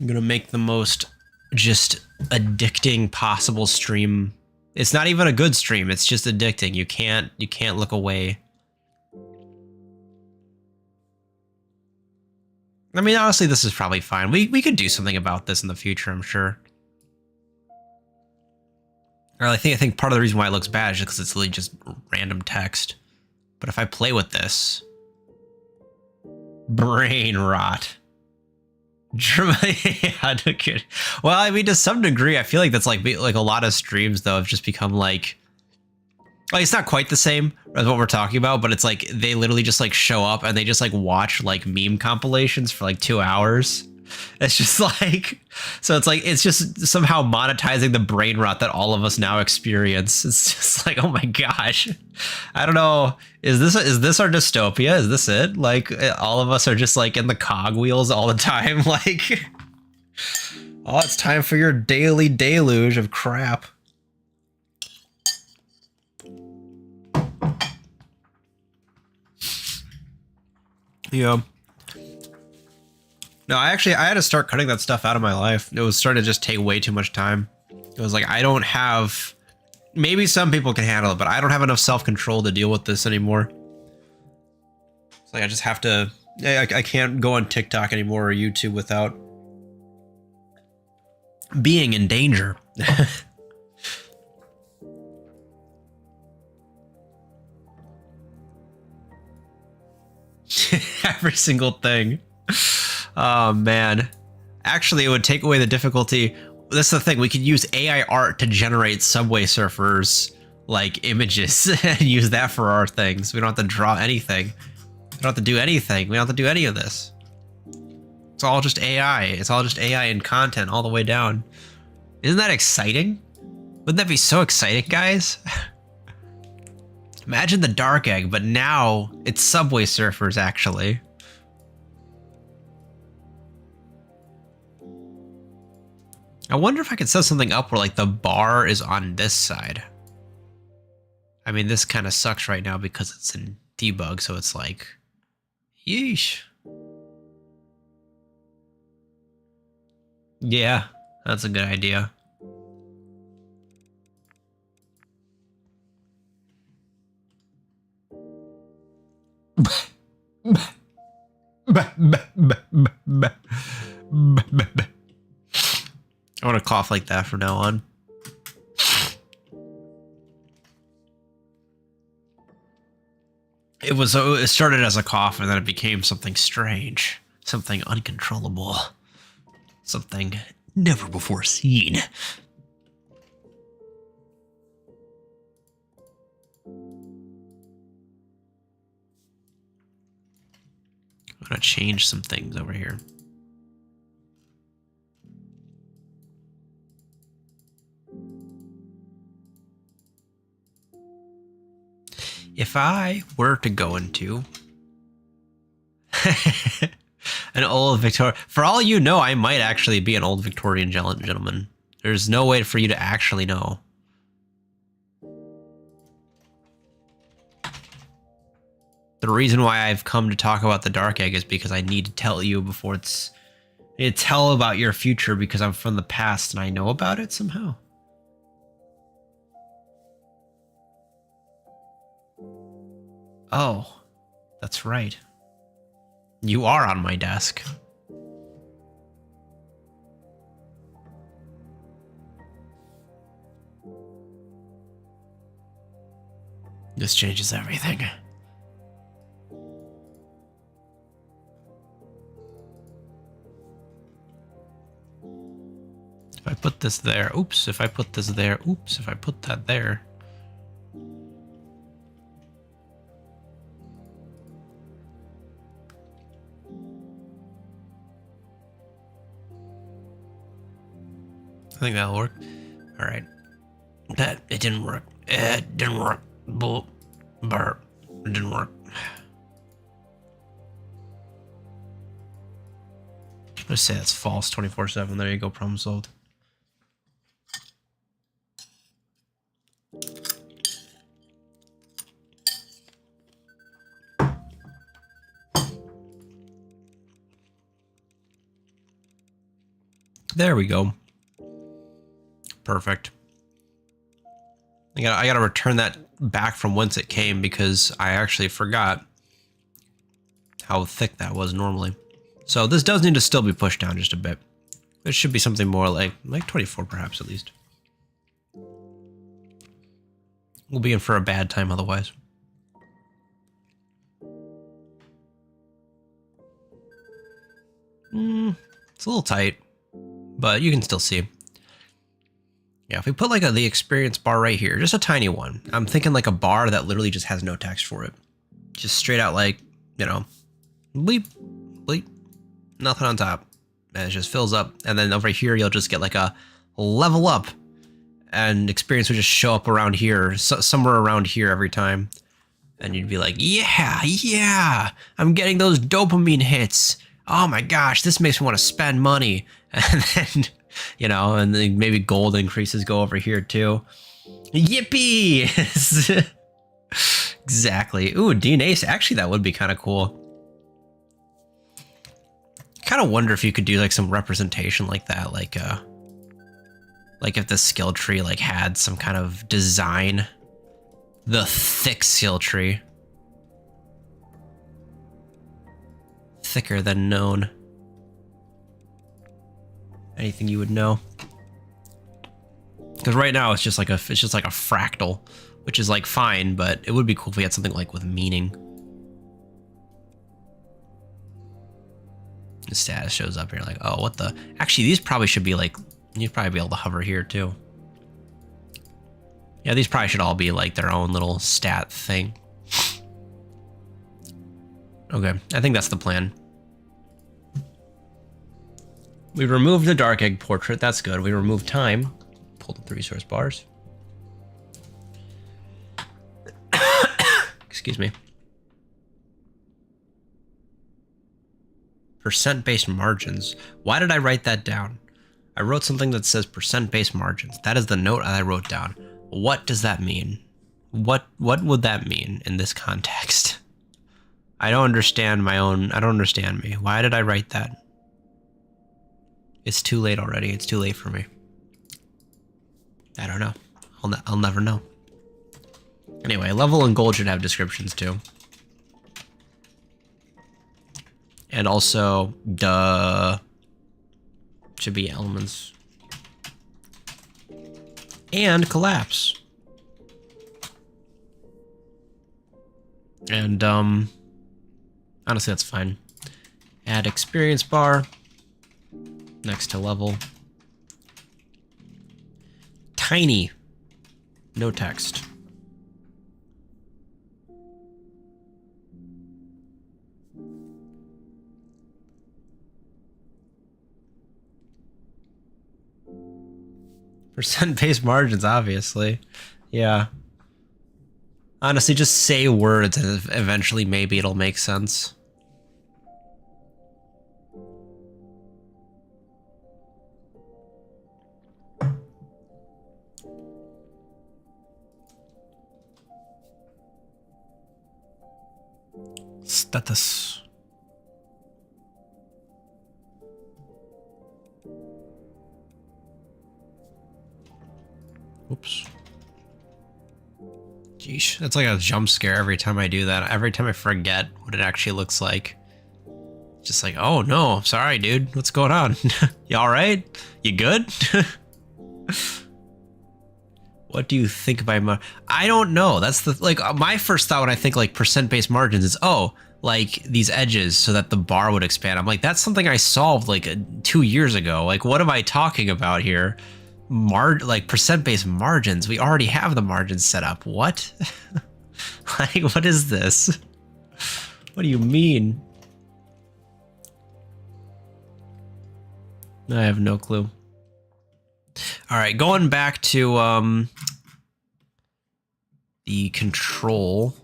S1: I'm gonna make the most just addicting possible stream. It's not even a good stream, it's just addicting. You can't look away. I mean, honestly, this is probably fine. We could do something about this in the future, I'm sure. Or I think part of the reason why it looks bad is just because it's literally just random text. But if I play with this, brain rot. Well, I mean, to some degree, I feel like that's like a lot of streams though have just become like it's not quite the same as what we're talking about, but it's like they literally just like show up and they just like watch like meme compilations for like 2 hours. It's just like, so it's like, it's just somehow monetizing the brain rot that all of us now experience. It's just like, oh my gosh, I don't know. Is this our dystopia? Is this it? Like all of us are just like in the cogwheels all the time. Like, oh, it's time for your daily deluge of crap. Yeah. No, I had to start cutting that stuff out of my life. It was starting to just take way too much time. It was like, I don't have, maybe some people can handle it, but I don't have enough self-control to deal with this anymore. It's like, I just have to, I can't go on TikTok anymore or YouTube without being in danger. Every single thing. Oh man. Actually, it would take away the difficulty. That's the thing. We could use AI art to generate Subway Surfers like images and use that for our things. We don't have to draw anything. We don't have to do anything. We don't have to do any of this. It's all just AI. It's all just AI and content all the way down. Isn't that exciting? Wouldn't that be so exciting, guys? Imagine the Dark Egg, but now it's Subway Surfers, actually. I wonder if I could set something up where, like, the bar is on this side. I mean, this kind of sucks right now because it's in debug, so it's like, yeesh. Yeah, that's a good idea. I want to cough like that from now on. It started as a cough and then it became something strange, something uncontrollable, something never before seen. I'm gonna change some things over here. If I were to go into an old Victorian, for all you know, I might actually be an old Victorian gentleman. There's no way for you to actually know. The reason why I've come to talk about the Dark Egg is because I need to tell you before it's... I need to tell about your future because I'm from the past and I know about it somehow. Oh, that's right. You are on my desk. This changes everything. If I put this there, oops, if I put this there, oops, if I put that there. I think that'll work. All right. It didn't work. It didn't work. Bull. Burp. It didn't work. Let's say that's false 24/7. There you go. Problem solved. There we go. Perfect. I gotta return that back from whence it came because I actually forgot how thick that was normally. So this does need to still be pushed down just a bit. It should be something more like 24 perhaps at least. We'll be in for a bad time otherwise. It's a little tight, but you can still see. Yeah, if we put like the experience bar right here, just a tiny one. I'm thinking like a bar that literally just has no text for it. Just straight out like, you know, bleep, bleep, nothing on top. And it just fills up. And then over here, you'll just get like a level up and experience would just show up around here, somewhere around here every time. And you'd be like, yeah, I'm getting those dopamine hits. Oh my gosh, this makes me want to spend money. And then, you know, and then maybe gold increases go over here too. Yippee! Exactly. Ooh, DNA. Actually, that would be kind of cool. Kind of wonder if you could do like some representation like that, like if the skill tree like had some kind of design. The thick skill tree. Thicker than known. Anything you would know? Because right now it's just like a fractal, which is like fine, but it would be cool if we had something like with meaning. The status shows up here like, oh, what the? Actually, these probably should be like, you'd probably be able to hover here too. Yeah, these probably should all be like their own little stat thing. Okay, I think that's the plan. We removed the Dark Egg portrait, that's good. We removed time. Pulled up the resource bars. Excuse me. Percent-based margins. Why did I write that down? I wrote something that says percent-based margins. That is the note I wrote down. What does that mean? What would that mean in this context? I don't understand I don't understand me. Why did I write that? It's too late already. It's too late for me. I don't know. I'll never know. Anyway, level and gold should have descriptions too. And also, should be elements. And collapse. And, honestly, that's fine. Add experience bar. Next to level. Tiny. No text. Percent-based margins, obviously. Yeah. Honestly, just say words and eventually maybe it'll make sense. Status. Oops. Geesh, that's like a jump scare every time I do that. Every time I forget what it actually looks like. Just like, oh no, sorry dude, what's going on? You alright? You good? What do you think by I don't know. That's the, like, my first thought when I think like percent-based margins is, oh, like these edges so that the bar would expand. I'm like, that's something I solved like 2 years ago. Like, what am I talking about here? Like percent-based margins. We already have the margins set up. What? Like, what is this? What do you mean? I have no clue. All right, going back to the control.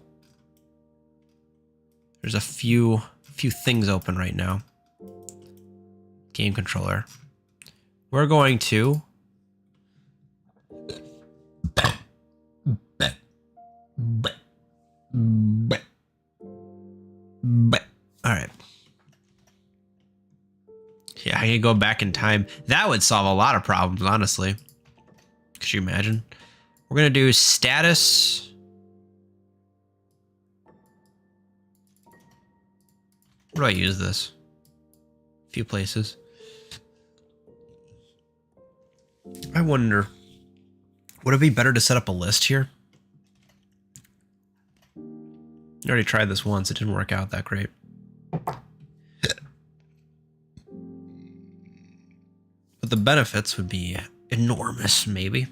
S1: There's a few things open right now. Game controller. We're going to all right. Yeah, I can go back in time. That would solve a lot of problems, honestly. Could you imagine? We're gonna do status. Where do I use this? A few places. I wonder, would it be better to set up a list here? I already tried this once. It didn't work out that great. But the benefits would be enormous, maybe.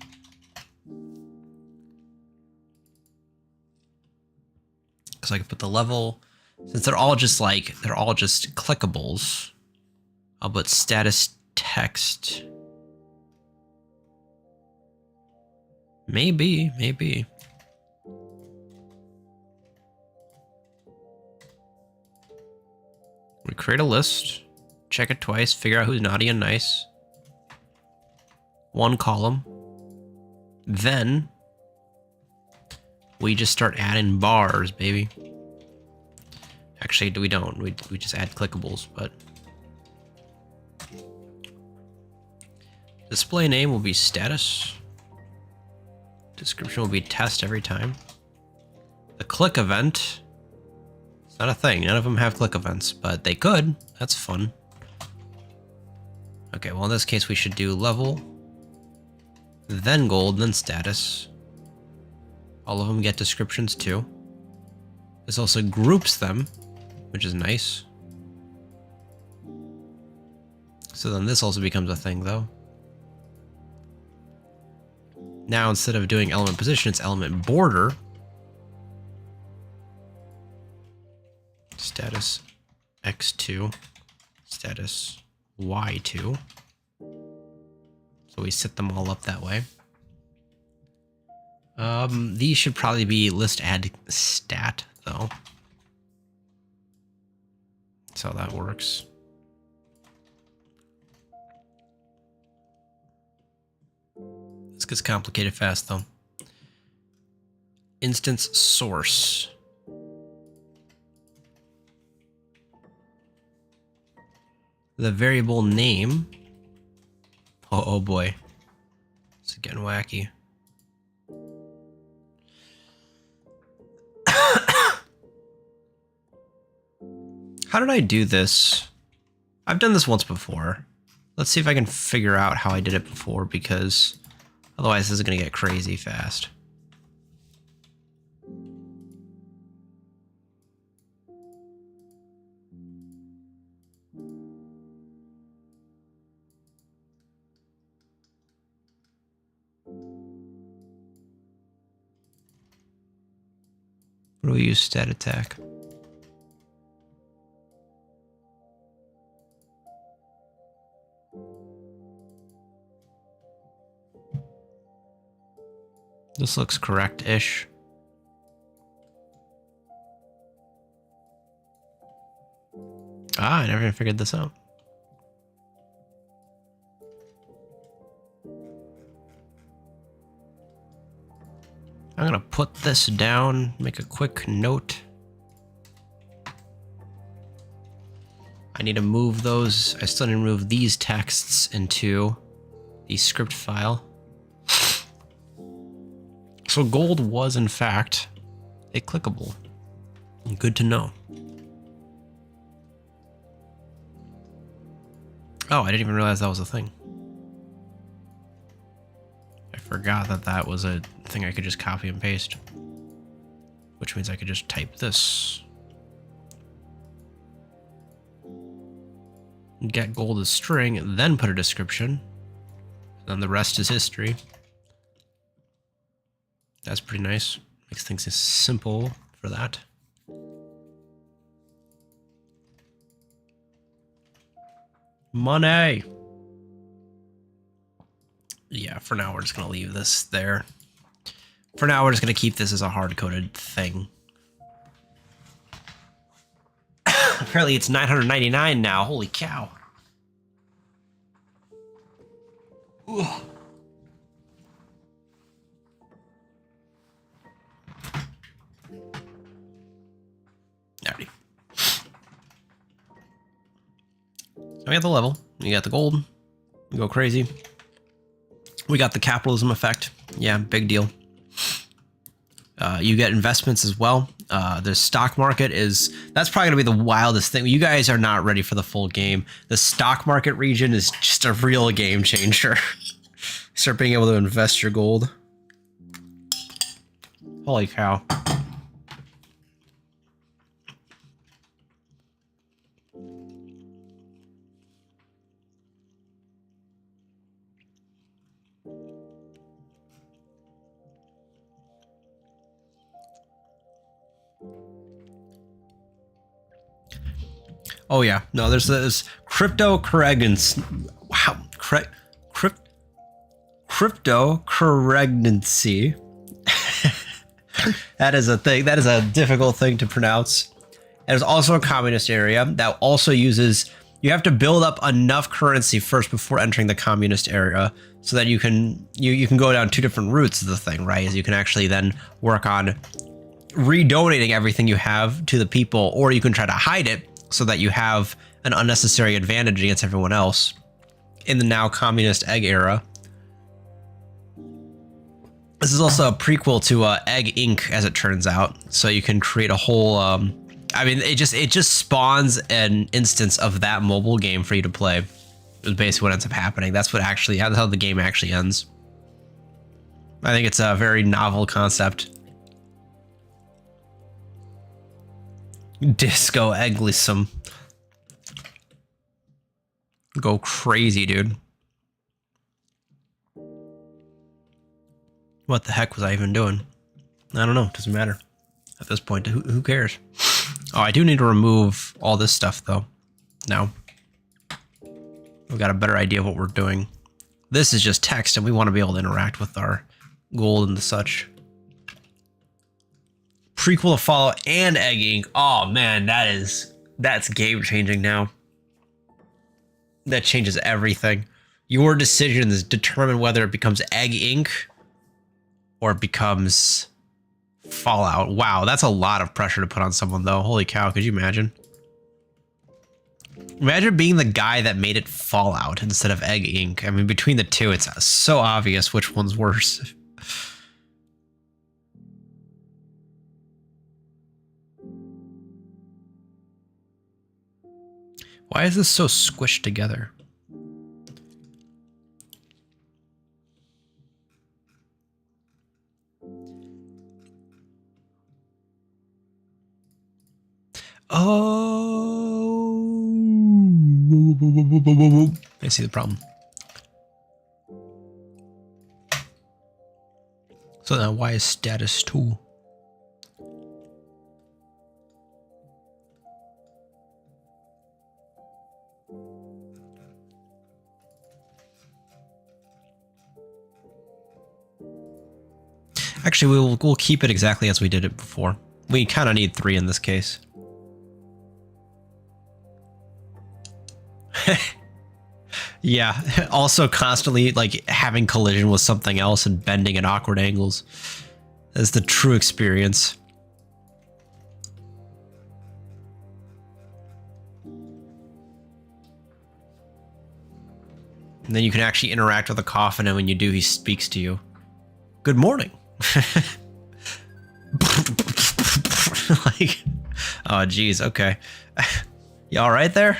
S1: Because I could put the level, since they're all just clickables, I'll put status text. Maybe. We create a list, check it twice, figure out who's naughty and nice. One column. Then we just start adding bars, baby. Actually, we don't. We just add clickables, but display name will be status. Description will be test every time. The click event, it's not a thing. None of them have click events, but they could. That's fun. Okay, well in this case we should do level. then gold, then status. All of them get descriptions too. This also groups them, which is nice. So then this also becomes a thing though. Now instead of doing element position, it's element border. Status x2, status y2. So we set them all up that way. These should probably be list add stat though. That's how that works. This gets complicated fast though. Instance source. The variable name. Oh boy. It's getting wacky. How did I do this? I've done this once before. Let's see if I can figure out how I did it before, because otherwise this is going to get crazy fast. What do we use stat attack? This looks correct-ish. Ah, I never even figured this out. I'm gonna put this down, make a quick note. I need to move those. I still need to move these texts into the script file. So gold was, in fact, a clickable. Good to know. Oh, I didn't even realize that was a thing. I forgot that that was a thing I could just copy and paste. Which means I could just type this. Get gold as string, and then put a description. And then the rest is history. That's pretty nice. Makes things simple for that. Money! Yeah, for now we're just going to leave this there. For now we're just going to keep this as a hard-coded thing. Apparently it's 999 now. Holy cow. Ugh. Alrighty. So we got the level. We got the gold. We go crazy. We got the capitalism effect. Yeah, big deal. You get investments as well. The stock market is, that's probably going to be the wildest thing. You guys are not ready for the full game. The stock market region is just a real game changer. Start being able to invest your gold. Holy cow. Oh yeah, no, there's this cryptocurrency. Wow, cryptocurrency. That is a thing. That is a difficult thing to pronounce. There's also a communist area that also uses. You have to build up enough currency first before entering the communist area, so that you can go down two different routes of the thing, right? Is you can actually then work on redonating everything you have to the people, or you can try to hide it so that you have an unnecessary advantage against everyone else in the now communist egg era. This is also a prequel to Egg Inc., as it turns out. So you can create a whole, I mean, it just spawns an instance of that mobile game for you to play. Is basically what ends up happening. That's what actually, how the game actually ends. I think it's a very novel concept. Disco Egglism. Go crazy, dude. What the heck was I even doing? I don't know. Doesn't matter. At this point, who cares? Oh, I do need to remove all this stuff, though. Now. We've got a better idea of what we're doing. This is just text, and we want to be able to interact with our gold and such. Prequel to Follow and Egging. Oh, man, that's game-changing now. That changes everything. Your decisions determine whether it becomes Egg Inc. or it becomes Fallout. Wow, that's a lot of pressure to put on someone, though. Holy cow, could you imagine? Imagine being the guy that made it Fallout instead of Egg Inc. I mean, between the two, it's so obvious which one's worse. Why is this so squished together? Oh, I see the problem. So now why is status 2? Actually, we'll keep it exactly as we did it before. We kind of need 3 in this case. Yeah, also constantly like having collision with something else and bending at awkward angles is the true experience. And then you can actually interact with the coffin, and when you do, he speaks to you. Good morning. Like, oh geez, okay. You all right there?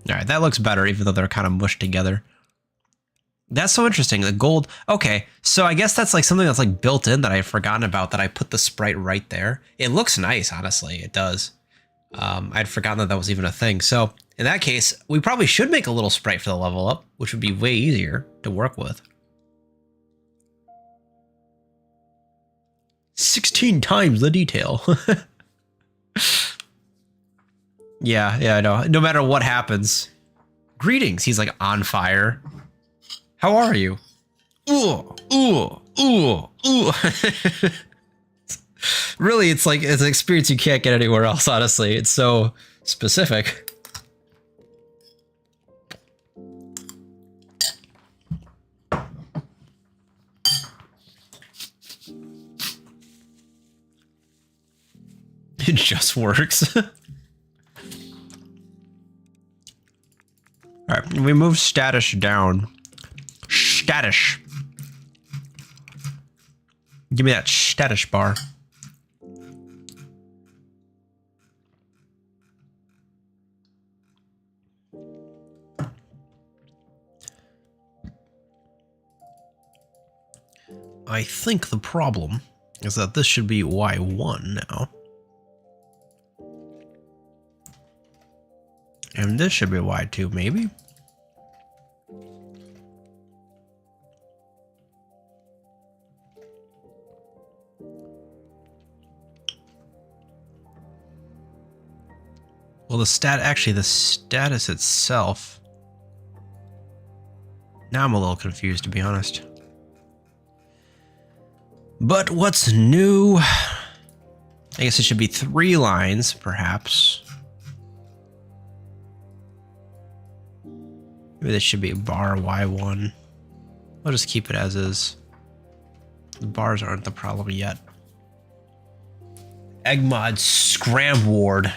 S1: All right, that looks better, even though they're kind of mushed together. That's so interesting. The gold. Okay, so I guess that's like something that's like built in that I've forgotten about, that I put the sprite right there. It looks nice, honestly. It does. I'd forgotten that that was even a thing. So in that case, we probably should make a little sprite for the level up, which would be way easier to work with. 16 times the detail. Yeah, I know. No matter what happens. Greetings. He's like on fire. How are you? Ooh. Really, it's like it's an experience you can't get anywhere else, honestly. It's so specific. It just works. All right, we move status down. Status. Give me that status bar. I think the problem is that this should be Y1 now. And this should be Y2, maybe? Well, the status itself. Now I'm a little confused, to be honest. But what's new? I guess it should be 3 lines, perhaps. Maybe this should be bar Y1. I'll just keep it as is. The bars aren't the problem yet. Eggmod Scram Ward.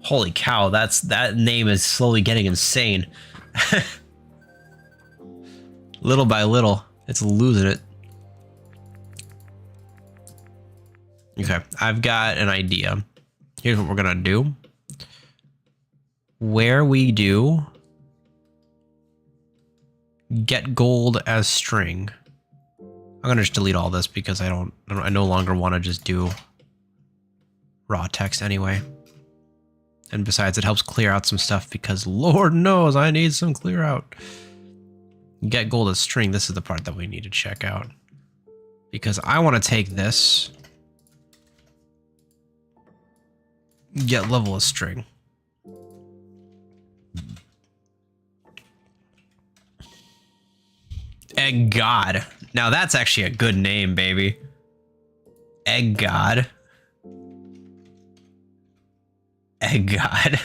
S1: Holy cow, that name is slowly getting insane. Little by little, it's losing it. Okay, I've got an idea. Here's what we're gonna do. where we do get gold as string. I'm gonna just delete all this because I no longer want to just do raw text anyway. And besides, it helps clear out some stuff because Lord knows I need some clear out. Get gold as string. This is the part that we need to check out because I want to take this. Get level as string. Egg God. Now that's actually a good name, baby. Egg God. Egg God.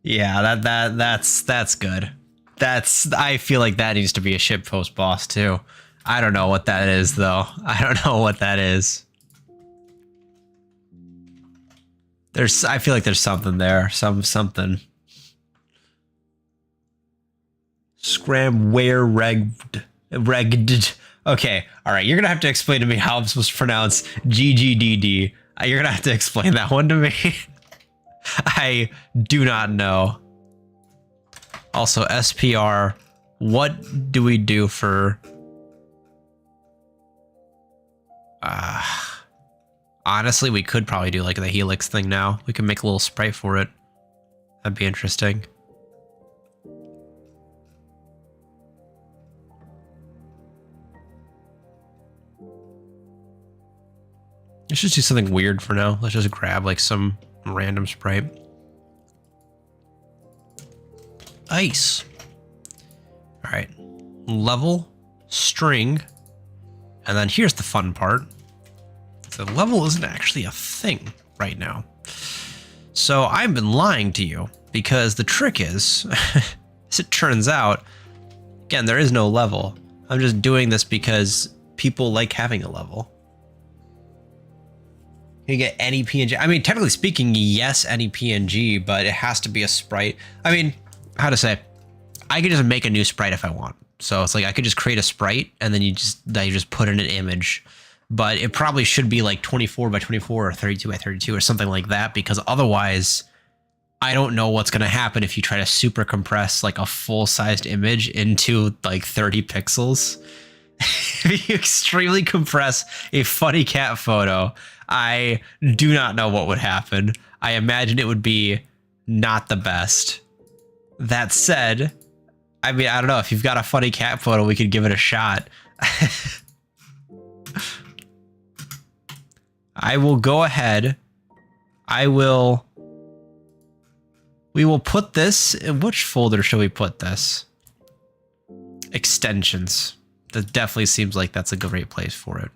S1: Yeah, that's good. I feel like that needs to be a shitpost boss too. I don't know what that is though. I don't know what that is. I feel like there's something there. Something. Scramware regged. Okay, all right. You're gonna have to explain to me how I'm supposed to pronounce GGDD. You're gonna have to explain that one to me. I do not know. Also, SPR. What do we do for? Honestly, we could probably do like the Helix thing now. We can make a little sprite for it. That'd be interesting. Let's just do something weird for now. Let's just grab like some random sprite. Ice. All right. Level, string, and then here's the fun part. The level isn't actually a thing right now. So I've been lying to you because the trick is, as it turns out, again, there is no level. I'm just doing this because people like having a level. You get any PNG. I mean, technically speaking, yes, any PNG, but it has to be a sprite. I mean, how to say? I could just make a new sprite if I want. So it's like I could just create a sprite and then you just put in an image. But it probably should be like 24 by 24 or 32 by 32 or something like that, because otherwise I don't know what's going to happen if you try to super compress like a full-sized image into like 30 pixels. If you extremely compress a funny cat photo, I do not know what would happen. I imagine it would be not the best. That said, I mean, I don't know. If you've got a funny cat photo, we could give it a shot. I will go ahead. We will put this in which folder should we put this? Extensions. That definitely seems like that's a great place for it.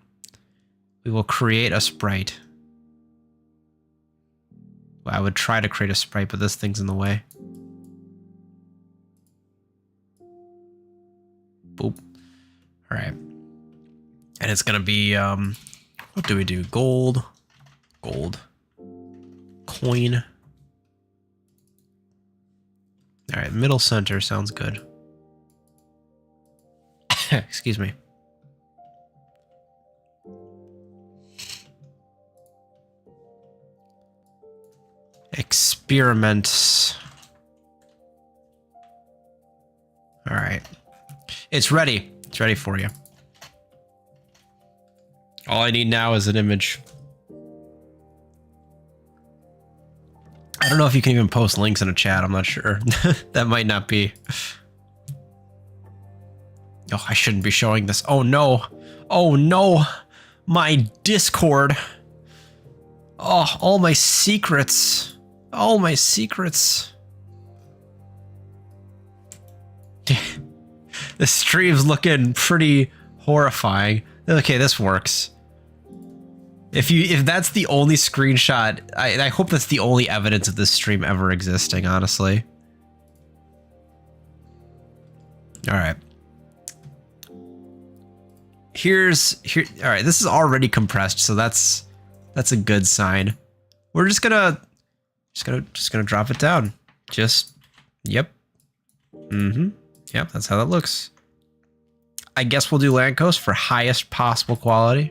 S1: We will create a sprite. I would try to create a sprite, but this thing's in the way. Boop. All right. And it's going to be, what do we do? Gold. Gold. Coin. All right. Middle center sounds good. Excuse me. Experiments. All right. It's ready. It's ready for you. All I need now is an image. I don't know if you can even post links in a chat. I'm not sure. That might not be. Oh, I shouldn't be showing this. Oh no. Oh no. My Discord. Oh, all my secrets. All my secrets. The stream's looking pretty horrifying. Okay, this works. If that's the only screenshot, I hope that's the only evidence of this stream ever existing, honestly. All right. All right, this is already compressed, so that's a good sign. We're just gonna drop it down. Yep. Yep, that's how that looks. I guess we'll do land coast for highest possible quality.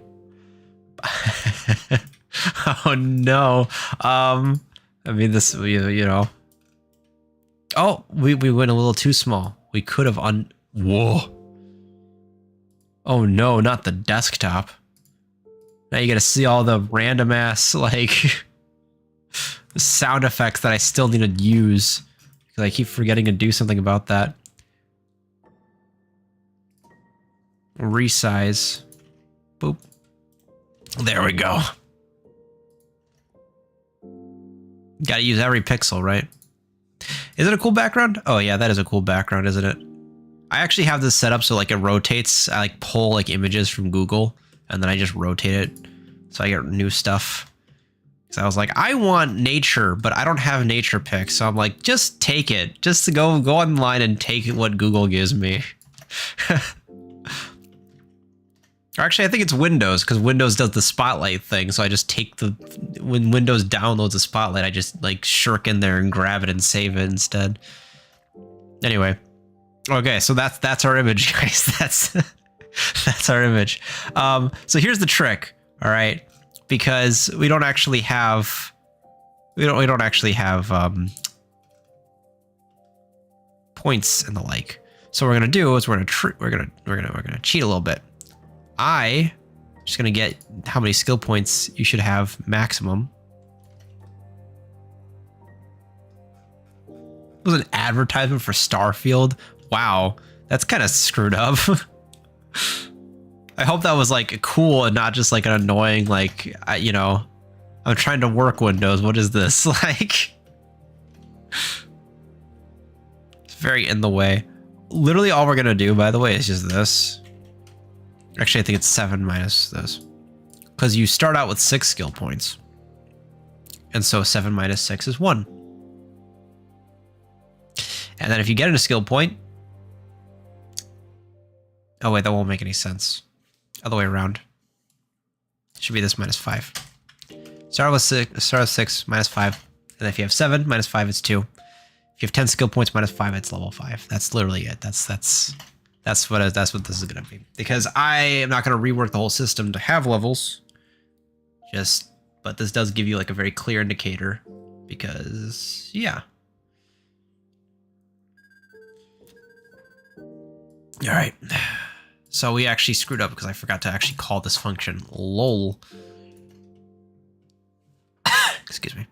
S1: Oh no. I mean, this, you know, Oh, we went a little too small. We could have Whoa. Oh no, not the desktop. Now you gotta see all the random ass, like, sound effects that I still need to use. Because I keep forgetting to do something about that. Resize. Boop. There we go. Gotta use every pixel, right? Is it a cool background? Oh yeah, that is a cool background, isn't it? I actually have this set up so like it rotates. I like pull like images from Google and then I just rotate it so I get new stuff. So I was like, I want nature, but I don't have nature pics. So I'm like, just take it. Just to go online and take what Google gives me. Actually, I think it's Windows because Windows does the spotlight thing. So I just take when Windows downloads a spotlight, I just like shirk in there and grab it and save it instead. Anyway. Okay, so that's our image, guys. That's our image. So here's the trick, all right? Because we don't actually have points and the like. So what we're gonna do is we're gonna cheat a little bit. I'm just gonna get how many skill points you should have maximum. It was an advertisement for Starfield. Wow, that's kind of screwed up. I hope that was like cool and not just like an annoying, like, you know, I'm trying to work Windows. What is this? Like, it's very in the way. Literally all we're going to do, by the way, is just this. Actually, I think it's 7 minus this. Because you start out with 6 skill points. And so 7 minus 6 is 1. And then if you get a skill point, oh wait, that won't make any sense. Other way around. It should be this minus 5. Start with 6 minus 5. And if you have 7 minus 5, it's 2. If you have 10 skill points minus 5, it's level 5. That's literally it. That's what this is gonna be. Because I am not gonna rework the whole system to have levels. But this does give you like a very clear indicator. Because yeah. All right. So we actually screwed up because I forgot to actually call this function. Lol. Excuse me.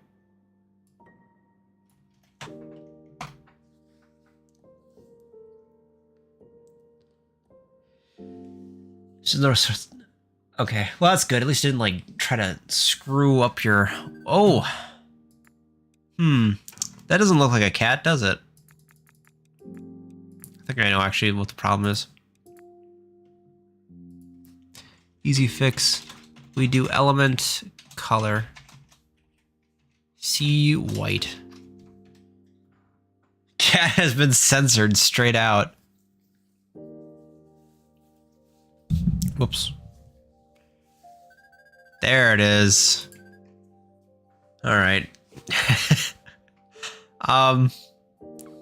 S1: Okay, well that's good. At least it didn't like try to screw up your... Oh. That doesn't look like a cat, does it? I think I know actually what the problem is. Easy fix. We do element, color, C white. Cat has been censored straight out. Whoops. There it is. All right.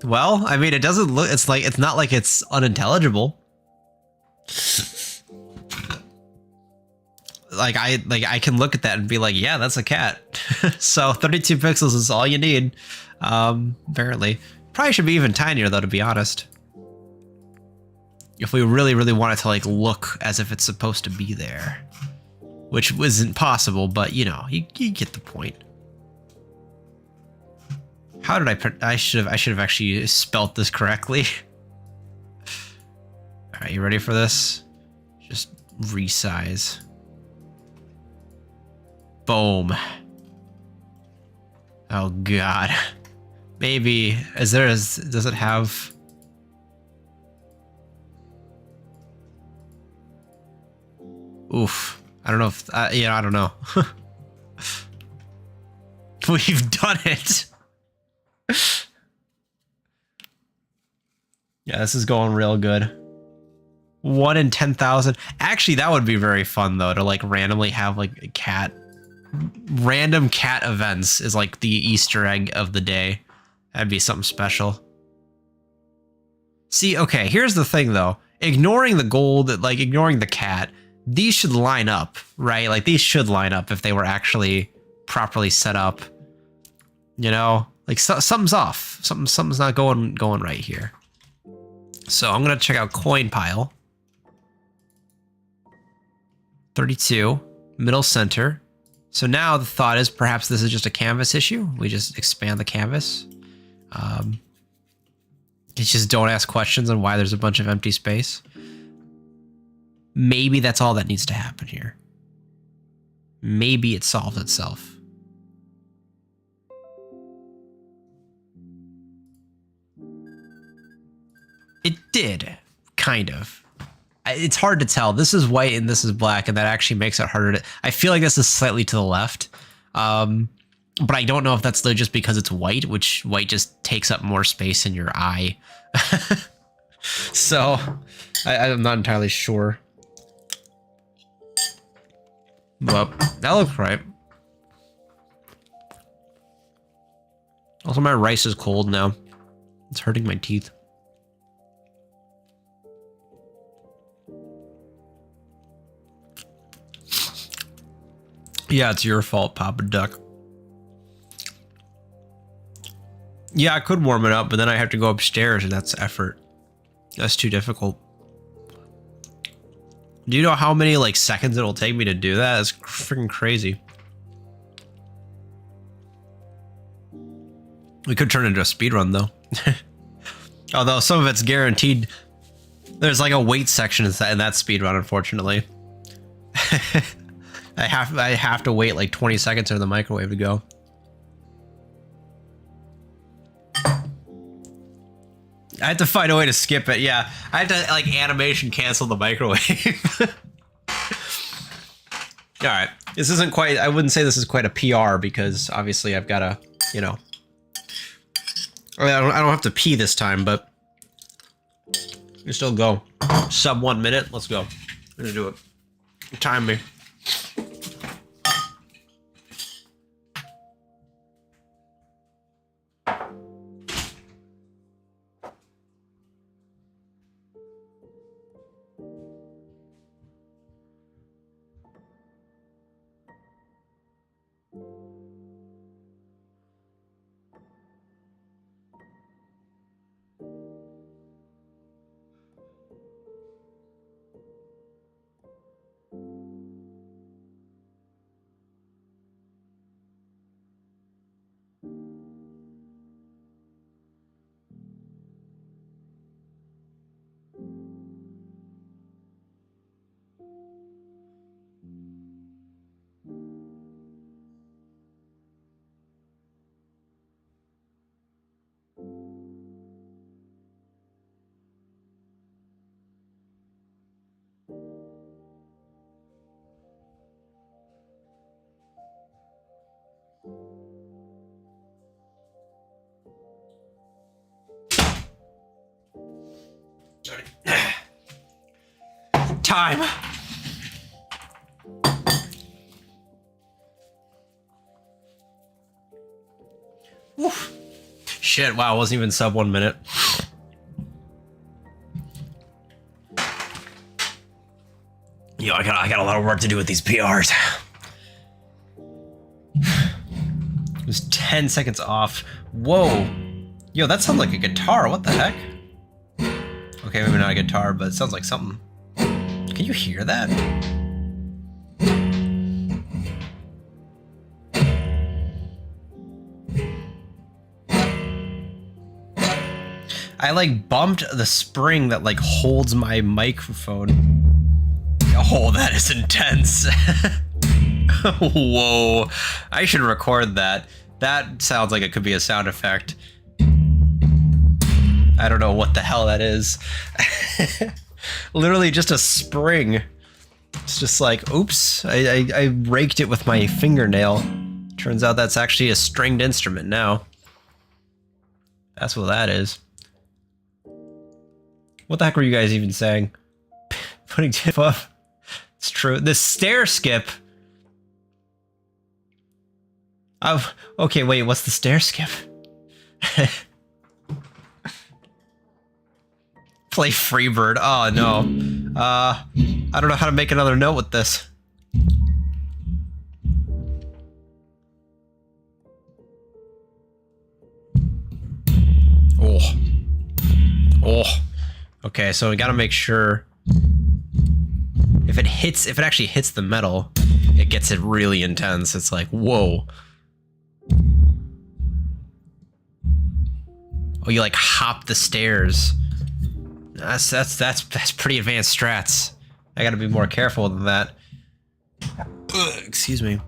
S1: Well, I mean, it doesn't look, it's not like it's unintelligible. I can look at that and be like, yeah, that's a cat. So 32 pixels is all you need. Apparently. Probably should be even tinier though, to be honest. If we really, really want it to like look as if it's supposed to be there. Which isn't possible, but you know, you get the point. How did I should have actually spelt this correctly. All right, you ready for this? Just resize. Boom. Oh God. Maybe does it have? Oof. I don't know if yeah, I don't know. We've done it. Yeah, this is going real good. 1 in 10,000. Actually, that would be very fun though, to like randomly have like a cat. Random cat events is like the Easter egg of the day. That'd be something special. See, okay, here's the thing though. Ignoring the gold, like ignoring the cat, these should line up, right? Like these should line up if they were actually properly set up. You know, like something's off. Something's not going right here. So I'm gonna check out coin pile. 32, middle center. So now the thought is perhaps this is just a canvas issue. We just expand the canvas. You just don't ask questions on why there's a bunch of empty space. Maybe that's all that needs to happen here. Maybe it solves itself. It did, kind of. It's hard to tell. This is white and this is black, and that actually makes it harder to... I feel like this is slightly to the left. But I don't know if that's just because it's white, which white just takes up more space in your eye. So, I'm not entirely sure. But that looks right. Also, my rice is cold now. It's hurting my teeth. Yeah, it's your fault, Papa Duck. Yeah, I could warm it up, but then I have to go upstairs, and that's effort. That's too difficult. Do you know how many like seconds it'll take me to do that? That's freaking crazy. We could turn it into a speed run though. Although some of it's guaranteed. There's like a wait section in that speed run, unfortunately. I have to wait like 20 seconds for the microwave to go. I had to find a way to skip it. Yeah, I had to like animation cancel the microwave. All right, this isn't quite. I wouldn't say this is quite a PR because obviously I've got to, you know. I don't have to pee this time, but you still go. Sub 1 minute. Let's go. I'm gonna do it. Time me. Time. Oof. Shit, wow, it wasn't even sub 1 minute. Yo, I got a lot of work to do with these PRs. It was 10 seconds off. Whoa. Yo, that sounds like a guitar. What the heck? Okay, maybe not a guitar, but it sounds like something. Can you hear that? I like bumped the spring that like holds my microphone. Oh, that is intense. Whoa. I should record that. That sounds like it could be a sound effect. I don't know what the hell that is. Literally just a spring. It's just like, oops, I raked it with my fingernail. Turns out that's actually a stringed instrument now. That's what that is. What the heck were you guys even saying? Putting tip up. It's true. The stair skip. Oh, okay, wait, what's the stair skip? Play Freebird. Oh no. I don't know how to make another note with this. Oh, okay, so we gotta make sure if it actually hits the metal, it gets it really intense. It's like, whoa. Oh, you like hop the stairs. That's pretty advanced strats. I gotta be more careful than that. Ugh, excuse me.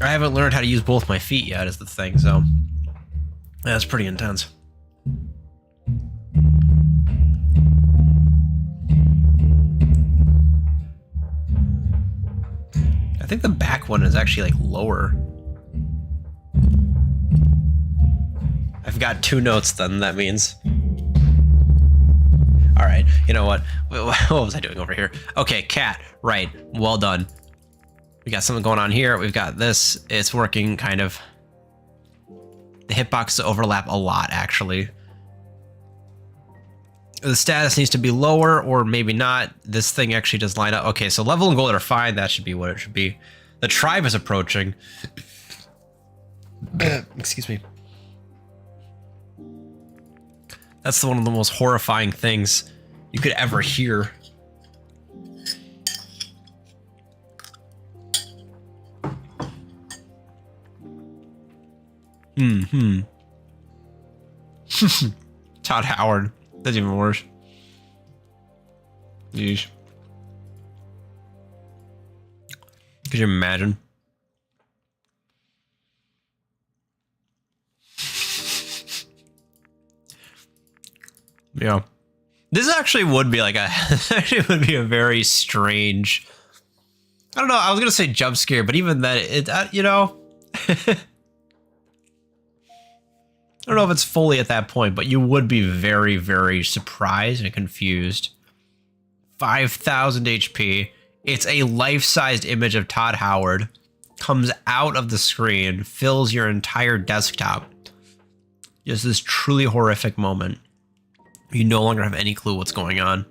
S1: I haven't learned how to use both my feet yet, is the thing, so that's pretty intense. I think the back one is actually like lower. I've got 2 notes then, that means. All right, you know what? What was I doing over here? Okay, cat, right, well done. We got something going on here. We've got this, it's working kind of. The hitboxes overlap a lot, actually. The status needs to be lower, or maybe not. This thing actually does line up. Okay, so level and gold are fine. That should be what it should be. The tribe is approaching. Excuse me. That's one of the most horrifying things you could ever hear. Todd Howard. That's even worse. Yeesh. Could you imagine? Yeah. This actually would be like it would be a very strange, I don't know, I was gonna say jump scare, but even that, you know, I don't know if it's fully at that point, but you would be very, very surprised and confused. 5,000 HP. It's a life-sized image of Todd Howard. Comes out of the screen, fills your entire desktop. Just this truly horrific moment. You no longer have any clue what's going on.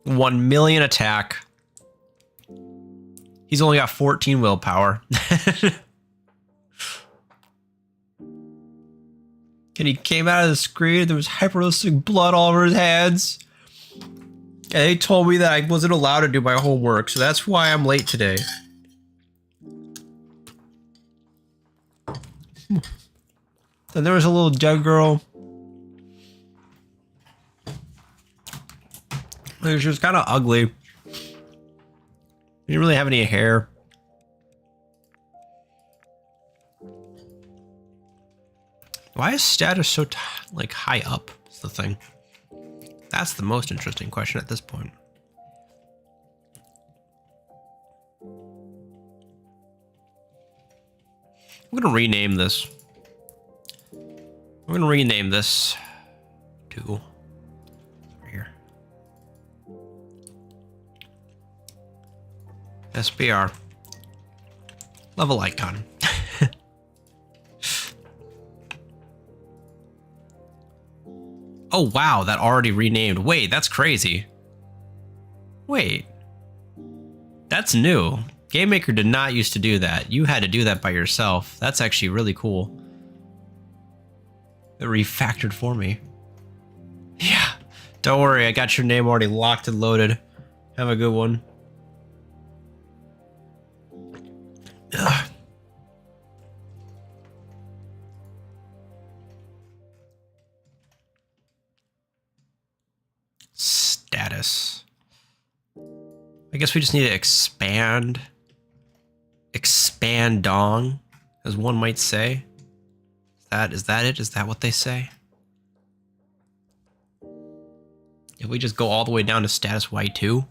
S1: 1 million attack. He's only got 14 willpower. And he came out of the screen, there was hyperrealistic blood all over his hands. And they told me that I wasn't allowed to do my homework, so that's why I'm late today. Then there was a little dead girl. She was kind of ugly. She didn't really have any hair. Why is status so like high up? Is the thing. That's the most interesting question at this point. I'm gonna rename this. I'm gonna rename this to here. SBR. Level icon. Oh wow, that already renamed. Wait, that's crazy. Wait. That's new. Game Maker did not used to do that. You had to do that by yourself. That's actually really cool. It refactored for me. Yeah. Don't worry, I got your name already locked and loaded. Have a good one. Ugh. Status. I guess we just need to expand. Expand dong, as one might say. Is that it? Is that what they say? If we just go all the way down to status Y2?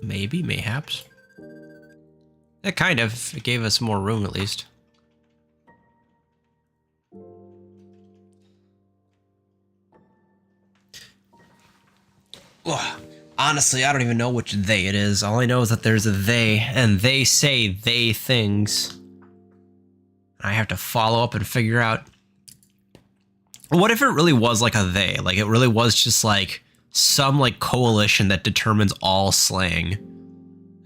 S1: Maybe, mayhaps. It kind of. It gave us more room at least. Ugh. Honestly, I don't even know which they it is. All I know is that there's a they, and they say they things. I have to follow up and figure out. What if it really was like a they? Like it really was just like some like coalition that determines all slang.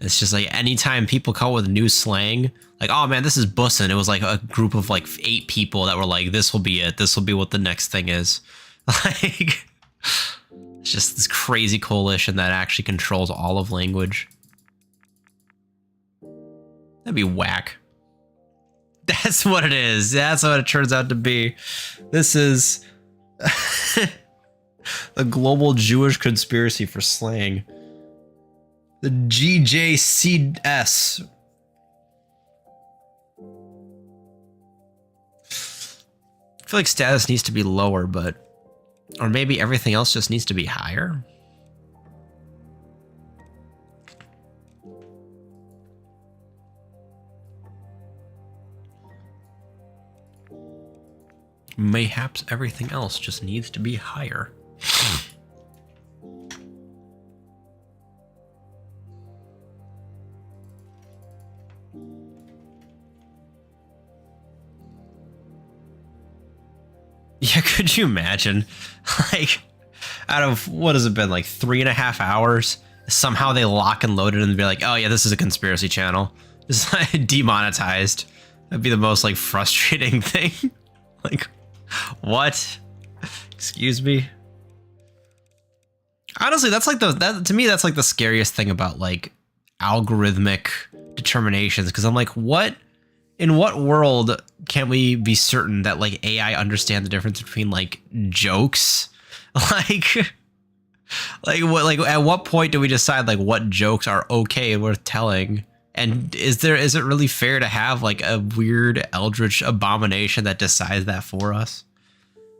S1: It's just like anytime people come up with new slang, like, oh man, this is bussin'. It was like a group of like 8 people that were like, this will be it. This will be what the next thing is. Like, it's just this crazy coalition that actually controls all of language. That'd be whack. That's what it is. That's what it turns out to be. This is the global Jewish conspiracy for slang. The GJCS. I feel like status needs to be lower, but... Or maybe everything else just needs to be higher? Mayhaps everything else just needs to be higher. Yeah, could you imagine? Like, out of, what has it been, like 3.5 hours? Somehow they lock and load it and be like, oh yeah, this is a conspiracy channel. Just like demonetized. That'd be the most like frustrating thing. Like, what? Excuse me? Honestly, that's like to me, that's like the scariest thing about like algorithmic determinations. Because I'm like, in what world can we be certain that like AI understands the difference between like jokes? Like at what point do we decide like what jokes are okay and worth telling? And is it really fair to have like a weird eldritch abomination that decides that for us?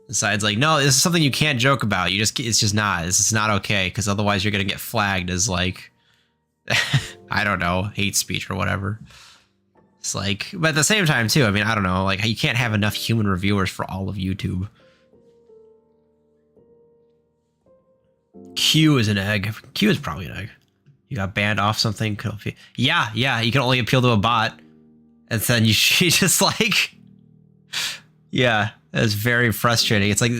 S1: Decides like, no, this is something you can't joke about. It's just not. This is not okay, because otherwise you're gonna get flagged as like, I don't know, hate speech or whatever. It's like, but at the same time too, I mean, I don't know, like you can't have enough human reviewers for all of YouTube. Q is an egg. Q is probably an egg. You got banned off something. Yeah, you can only appeal to a bot. And then you just like, yeah, that's very frustrating. It's like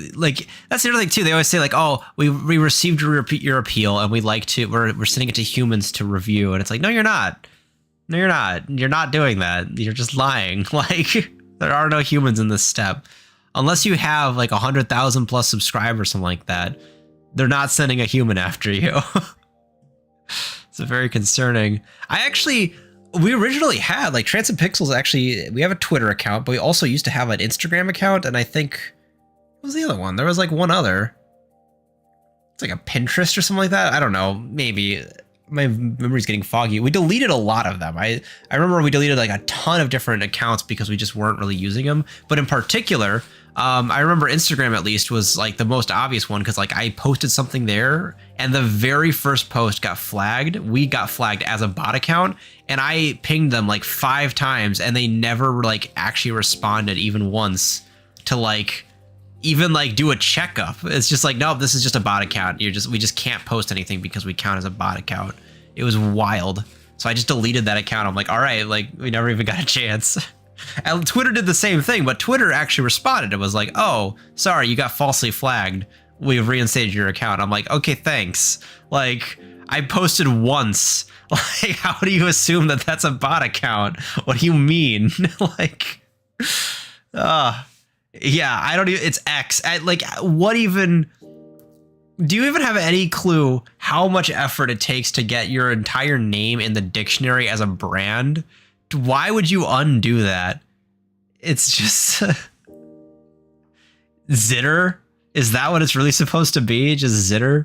S1: that's the other thing too. They always say like, oh, we received your appeal and we're sending it to humans to review. And it's like, no, you're not. No, you're not. You're not doing that. You're just lying. Like, there are no humans in this step. Unless you have like 100,000 plus subscribers, something like that. They're not sending a human after you. It's very concerning. We originally had like Transit Pixels. Actually, we have a Twitter account, but we also used to have an Instagram account. And I think, what was the other one? There was like one other. It's like a Pinterest or something like that. I don't know. Maybe. My memory's getting foggy. We deleted a lot of them. I remember we deleted like a ton of different accounts because we just weren't really using them. But in particular, I remember Instagram at least was like the most obvious one, because like I posted something there and the very first post got flagged. We got flagged as a bot account, and I pinged them like 5 times and they never like actually responded even once to like even like do a checkup. It's just like, no, this is just a bot account. We just can't post anything because we count as a bot account. It was wild. So I just deleted that account. I'm like, all right, like we never even got a chance. And Twitter did the same thing, but Twitter actually responded. It was like, oh, sorry, you got falsely flagged. We've reinstated your account. I'm like, okay, thanks. Like, I posted once. Like, how do you assume that that's a bot account? What do you mean? Like, yeah, I don't even, it's X. Like, what even, do you even have any clue how much effort it takes to get your entire name in the dictionary as a brand? Why would you undo that? It's just, Zitter? Is that what it's really supposed to be? Just Zitter?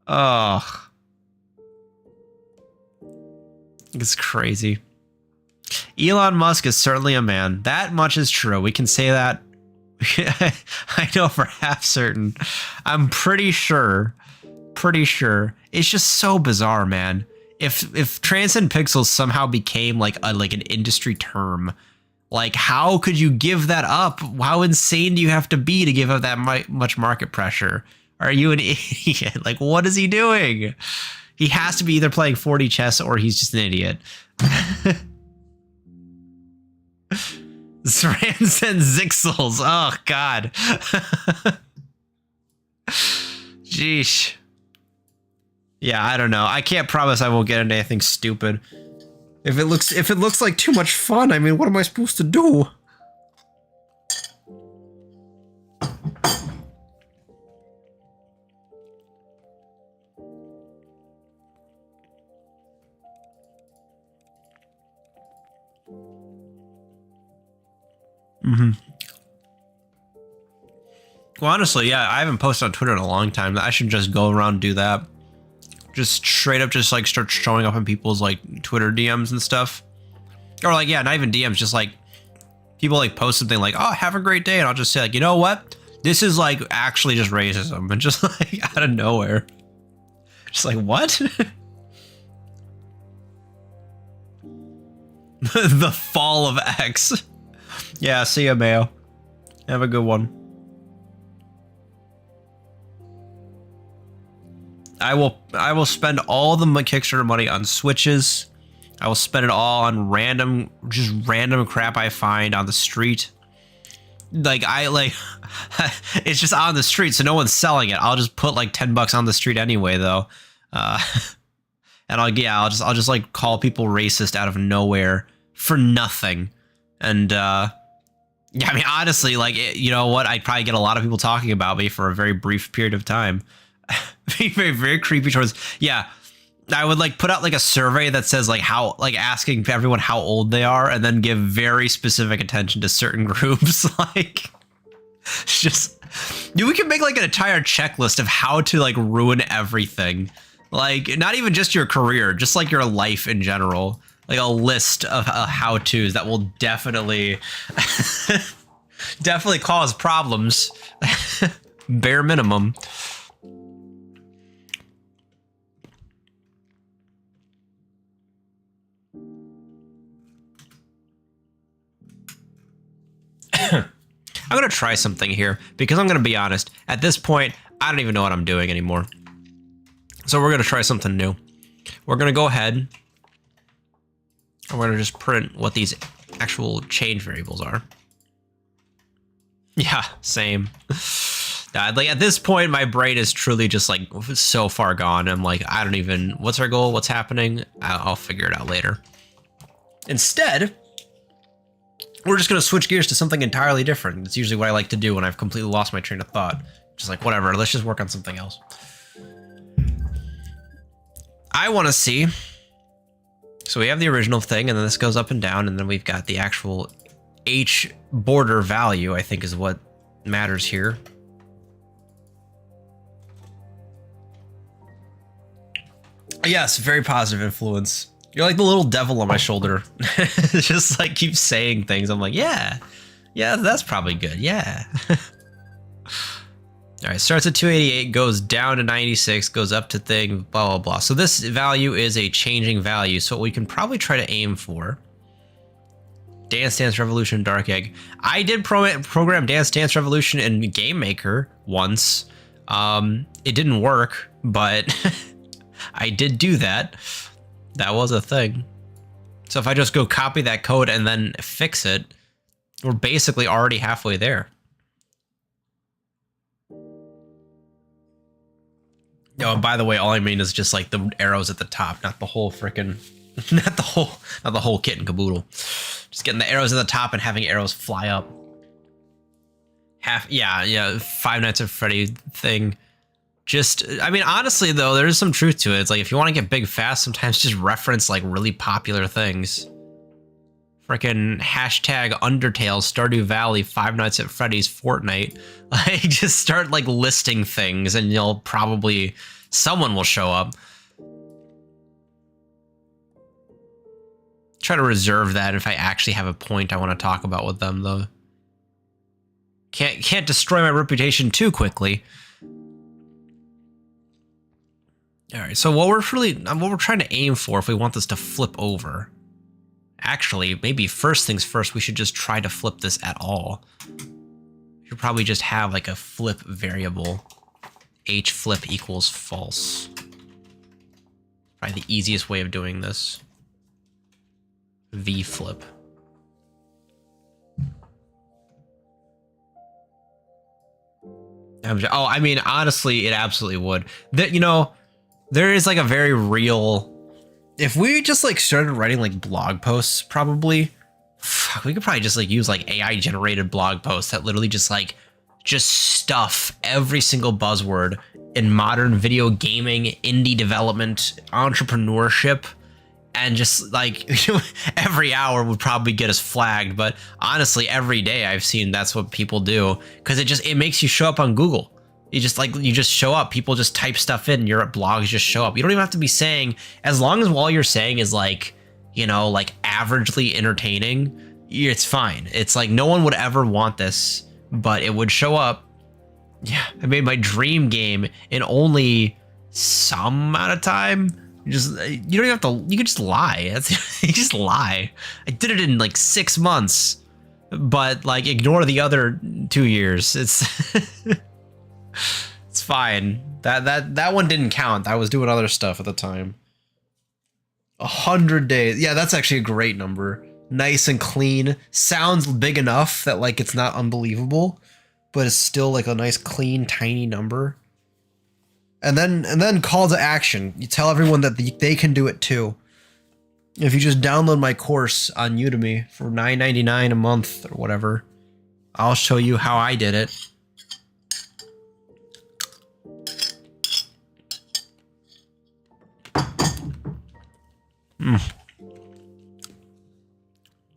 S1: Oh. It's crazy. Elon Musk is certainly a man. That much is true. We can say that. I know for half certain. I'm pretty sure. It's just so bizarre, man. If Transcend Pixels somehow became like an industry term, like how could you give that up? How insane do you have to be to give up that much market pressure? Are you an idiot? Like, what is he doing? He has to be either playing 4D chess or he's just an idiot. Transcend Zixels. Oh, God. Jeesh. Yeah, I don't know. I can't promise I won't get into anything stupid. If it looks like too much fun, I mean, what am I supposed to do? Well, honestly, yeah, I haven't posted on Twitter in a long time. I should just go around and do that. Just straight up just like start showing up in people's like Twitter DMs and stuff. Or like, yeah, not even DMs, just like people like post something like, oh, have a great day. And I'll just say like, you know what? This is like actually just racism. And just like out of nowhere. Just like, what? The fall of X. Yeah, see ya, Mayo. Have a good one. I will spend all the Kickstarter money on Switches. I will spend it all on random crap I find on the street. Like it's just on the street, so no one's selling it. I'll just put like $10 on the street anyway, though. And I'll just like call people racist out of nowhere for nothing. And yeah, I mean, honestly, like, you know what? I'd probably get a lot of people talking about me for a very brief period of time. Very, very, very creepy towards. Yeah, I would like put out like a survey that says like how, like asking everyone how old they are, and then give very specific attention to certain groups. Like, just, we can make like an entire checklist of how to like ruin everything. Like, not even just your career, just like your life in general. Like a list of how-tos that will definitely, definitely cause problems. Bare minimum. I'm going to try something here because I'm going to be honest. At this point, I don't even know what I'm doing anymore. So we're going to try something new. We're going to go ahead and we're going to just print what these actual change variables are. Yeah, same. Like at this point, my brain is truly just like so far gone. I'm like, I don't even, what's our goal? What's happening? I'll figure it out later. Instead, we're just going to switch gears to something entirely different. That's usually what I like to do when I've completely lost my train of thought. Just like, whatever, let's just work on something else. I want to see. So we have the original thing, and then this goes up and down, and then we've got the actual H border value, I think is what matters here. Yes, very positive influence. You're like the little devil on my shoulder. Just like keep saying things. I'm like, yeah, that's probably good. Yeah. All right, starts at 288, goes down to 96, goes up to thing, blah, blah, blah. So this value is a changing value. So we can probably try to aim for Dance Dance Revolution, Dark Egg. I did program Dance Dance Revolution in Game Maker once. It didn't work, but I did do that. That was a thing. So if I just go copy that code and then fix it, we're basically already halfway there. Oh, and by the way, all I mean is just like the arrows at the top, not the whole freaking, not the whole kit and caboodle. Just getting the arrows at the top and having arrows fly up. Yeah, Five Nights at Freddy thing. Just, I mean, honestly, though, there is some truth to it. It's like, if you want to get big fast, sometimes just reference, like, really popular things. Freaking hashtag Undertale, Stardew Valley, Five Nights at Freddy's, Fortnite. Like, just start, like, listing things, and you'll probably, someone will show up. Try to reserve that if I actually have a point I want to talk about with them, though. Can't destroy my reputation too quickly. All right, so what we're trying to aim for, if we want this to flip over, actually, maybe first things first, we should just try to flip this at all. We should probably just have like a flip variable, h flip equals false. Probably the easiest way of doing this. V flip. Oh, I mean, honestly, it absolutely would. That, you know, there is like a very real, if we just like started writing like blog posts, probably, fuck, we could probably just like use like AI generated blog posts that literally just stuff every single buzzword in modern video gaming, indie development, entrepreneurship, and just like every hour would probably get us flagged. But honestly, every day I've seen that's what people do, because it makes you show up on Google. You just show up. People just type stuff in. Your blogs just show up. You don't even have to be saying, as long as all you're saying is like, you know, like averagely entertaining, it's fine. It's like no one would ever want this, but it would show up. Yeah, I made my dream game in only some amount of time. You don't even have to. You can just lie. You just lie. I did it in like 6 months, but like ignore the other 2 years. It's fine. That one didn't count. I was doing other stuff at the time. 100 days. Yeah, that's actually a great number. Nice and clean. Sounds big enough that like it's not unbelievable, but it's still like a nice, clean, tiny number. And then call to action. You tell everyone that they can do it too. If you just download my course on Udemy for $9.99 a month or whatever, I'll show you how I did it.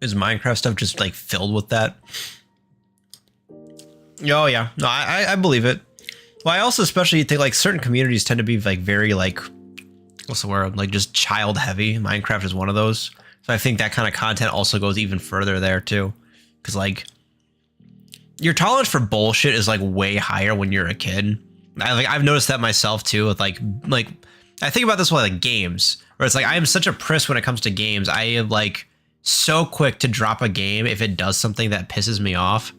S1: Is Minecraft stuff just like filled with that? Oh yeah, no, I believe it. Well, I also especially think like certain communities tend to be like very like, what's the word? Like just child heavy. Minecraft is one of those. So I think that kind of content also goes even further there too. Cause like your tolerance for bullshit is like way higher when you're a kid. I've noticed that myself too with like I think about this with like games where it's like, I am such a priss when it comes to games. I am like so quick to drop a game if it does something that pisses me off.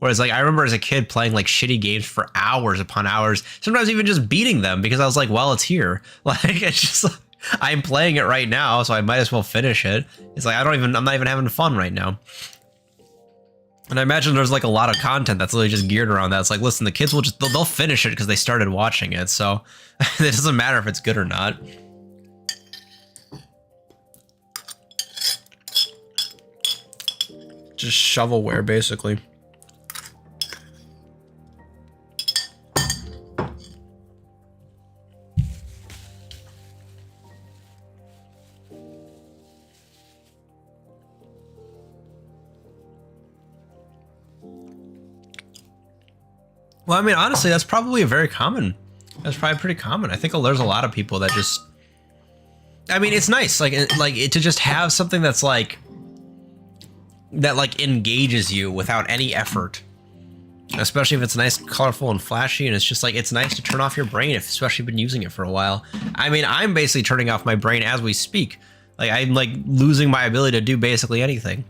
S1: Whereas like I remember as a kid playing like shitty games for hours upon hours, sometimes even just beating them because I was like, well, it's here. Like it's just like, I'm playing it right now, so I might as well finish it. It's like I'm not even having fun right now. And I imagine there's like a lot of content that's literally just geared around that. It's like, listen, the kids will they'll finish it because they started watching it. So it doesn't matter if it's good or not. Just shovelware, basically. Well, I mean, honestly, that's probably pretty common. I think there's a lot of people that just, I mean, it's nice, like to just have something that's like, that like engages you without any effort, especially if it's nice, colorful, and flashy, and it's just like, it's nice to turn off your brain, especially if you've been using it for a while. I mean, I'm basically turning off my brain as we speak. Like, I'm like losing my ability to do basically anything.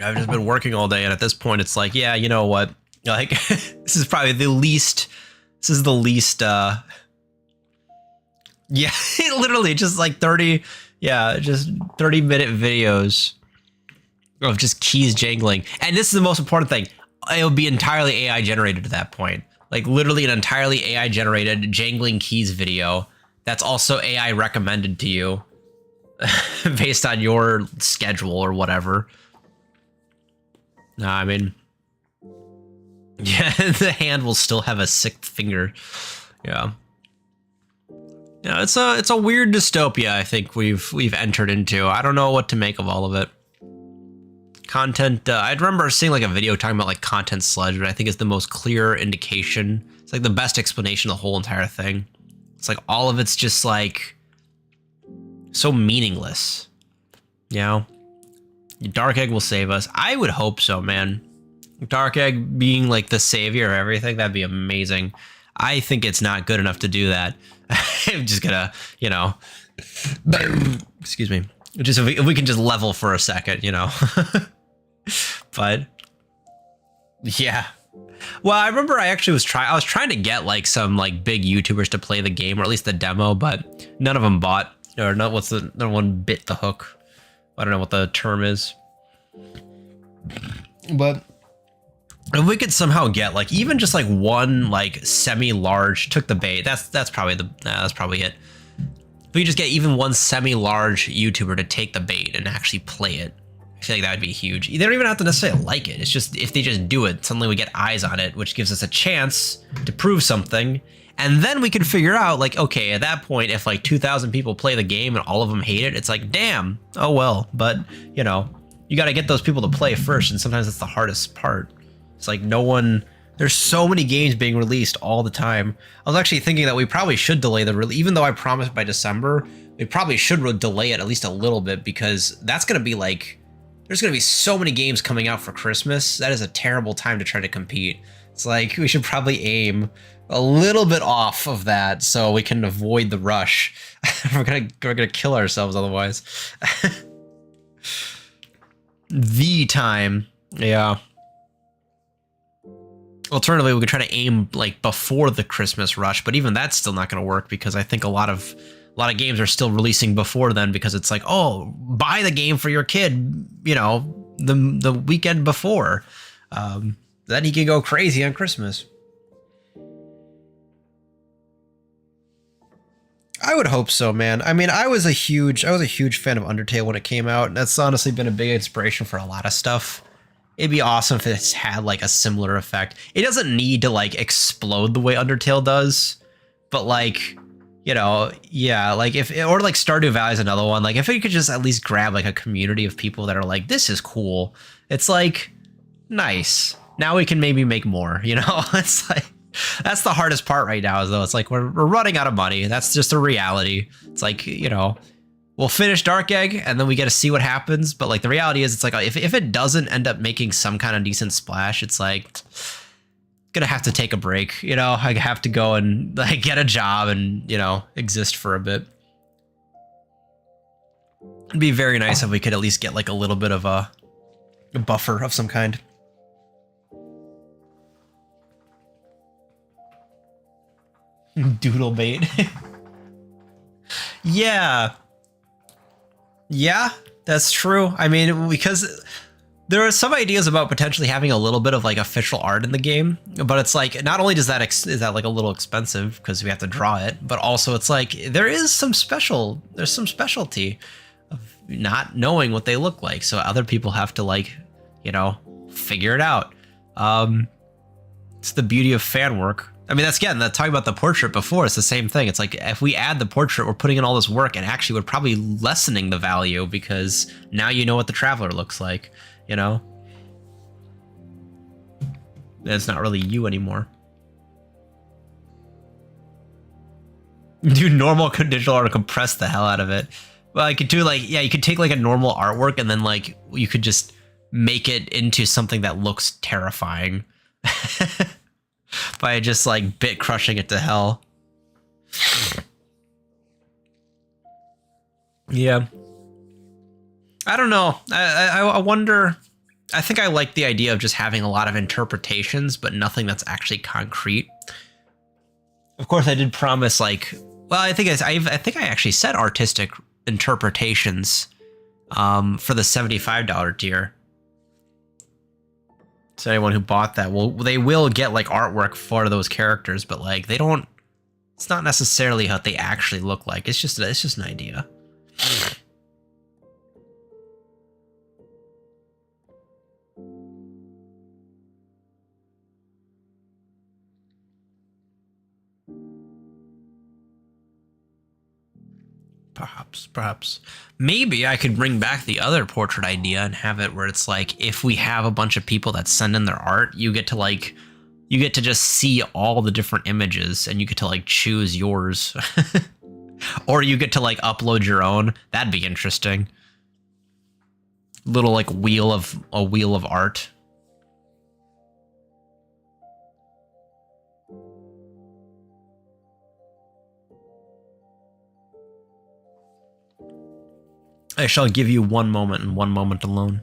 S1: I've just been working all day, and at this point, it's like, yeah, you know what? Like, this is the least, yeah, literally just like 30, yeah, just 30-minute videos of just keys jangling. And this is the most important thing. It'll be entirely AI generated at that point. Like, literally an entirely AI generated jangling keys video that's also AI recommended to you based on your schedule or whatever. No, I mean, yeah, the hand will still have a sixth finger. Yeah. Yeah, it's a weird dystopia I think we've entered into. I don't know what to make of all of it. Content, I remember seeing like a video talking about like content sludge, but I think it's the most clear indication. It's like the best explanation of the whole entire thing. It's like all of it's just like so meaningless, you know? Dark Egg will save us. I would hope so, man. Dark Egg being like the savior of everything, that'd be amazing. I think it's not good enough to do that. I'm just gonna, you know, excuse me. Just if we can just level for a second, you know. But yeah. Well, I remember I was trying to get like some like big YouTubers to play the game, or at least the demo, but none of them bought, or not. No one bit the hook. I don't know what the term is, but If we could somehow get like even just like one like semi-large took the bait, that's probably that's probably it. If we could just get even one semi-large YouTuber to take the bait and actually play it, I feel like that would be huge. They don't even have to necessarily like it. It's just if they just do it, suddenly we get eyes on it, which gives us a chance to prove something. And then we can figure out, like, okay, at that point, if like 2,000 people play the game and all of them hate it, it's like, damn, oh well. But, you know, you got to get those people to play first. And sometimes that's the hardest part. It's like there's so many games being released all the time. I was actually thinking that we probably should delay the release, even though I promised by December, we probably should delay it at least a little bit because that's going to be like, there's going to be so many games coming out for Christmas. That is a terrible time to try to compete. It's like we should probably aim a little bit off of that so we can avoid the rush. we're gonna kill ourselves otherwise. The time, yeah. Alternatively, we could try to aim like before the Christmas rush, but even that's still not going to work because I think a lot of games are still releasing before then because it's like, oh, buy the game for your kid, you know, the weekend before. Then he can go crazy on Christmas. I would hope so, man. I mean, I was a huge fan of Undertale when it came out, and that's honestly been a big inspiration for a lot of stuff. It'd be awesome if it's had like a similar effect. It doesn't need to like explode the way Undertale does, but like, you know, yeah, like or like Stardew Valley is another one. Like if it could just at least grab like a community of people that are like, this is cool. It's like, nice. Now we can maybe make more, you know? It's like, that's the hardest part right now is though. It's like we're running out of money. That's just a reality. It's like, you know, we'll finish Dark Egg and then we get to see what happens. But like the reality is it's like if it doesn't end up making some kind of decent splash, it's like gonna have to take a break. You know, I have to go and like get a job and, you know, exist for a bit. It'd be very nice if we could at least get like a little bit of a buffer of some kind. Doodle bait. Yeah, that's true. I mean, because there are some ideas about potentially having a little bit of like official art in the game, but it's like not only is that like a little expensive because we have to draw it, but also it's like there's some specialty of not knowing what they look like, so other people have to like, you know, figure it out. It's the beauty of fan work. I mean, that's talking about the portrait before. It's the same thing. It's like if we add the portrait, we're putting in all this work and actually we're probably lessening the value because now you know what the traveler looks like, you know? It's not really you anymore. Do normal digital art, compress the hell out of it. Well, I could do like, yeah, you could take like a normal artwork and then like you could just make it into something that looks terrifying. By just like bit crushing it to hell. Yeah. I don't know. I wonder. I think I like the idea of just having a lot of interpretations, but nothing that's actually concrete. Of course, I did promise like. Well, I think I actually said artistic interpretations for the $75 tier. So anyone who bought that, well, they will get like artwork for those characters, but like they don't. It's not necessarily what they actually look like. It's just an idea. Perhaps. Maybe I could bring back the other portrait idea and have it where it's like, if we have a bunch of people that send in their art, you get to just see all the different images and you get to like choose yours. Or you get to like upload your own. That'd be interesting. Little like wheel of art. I shall give you one moment and one moment alone.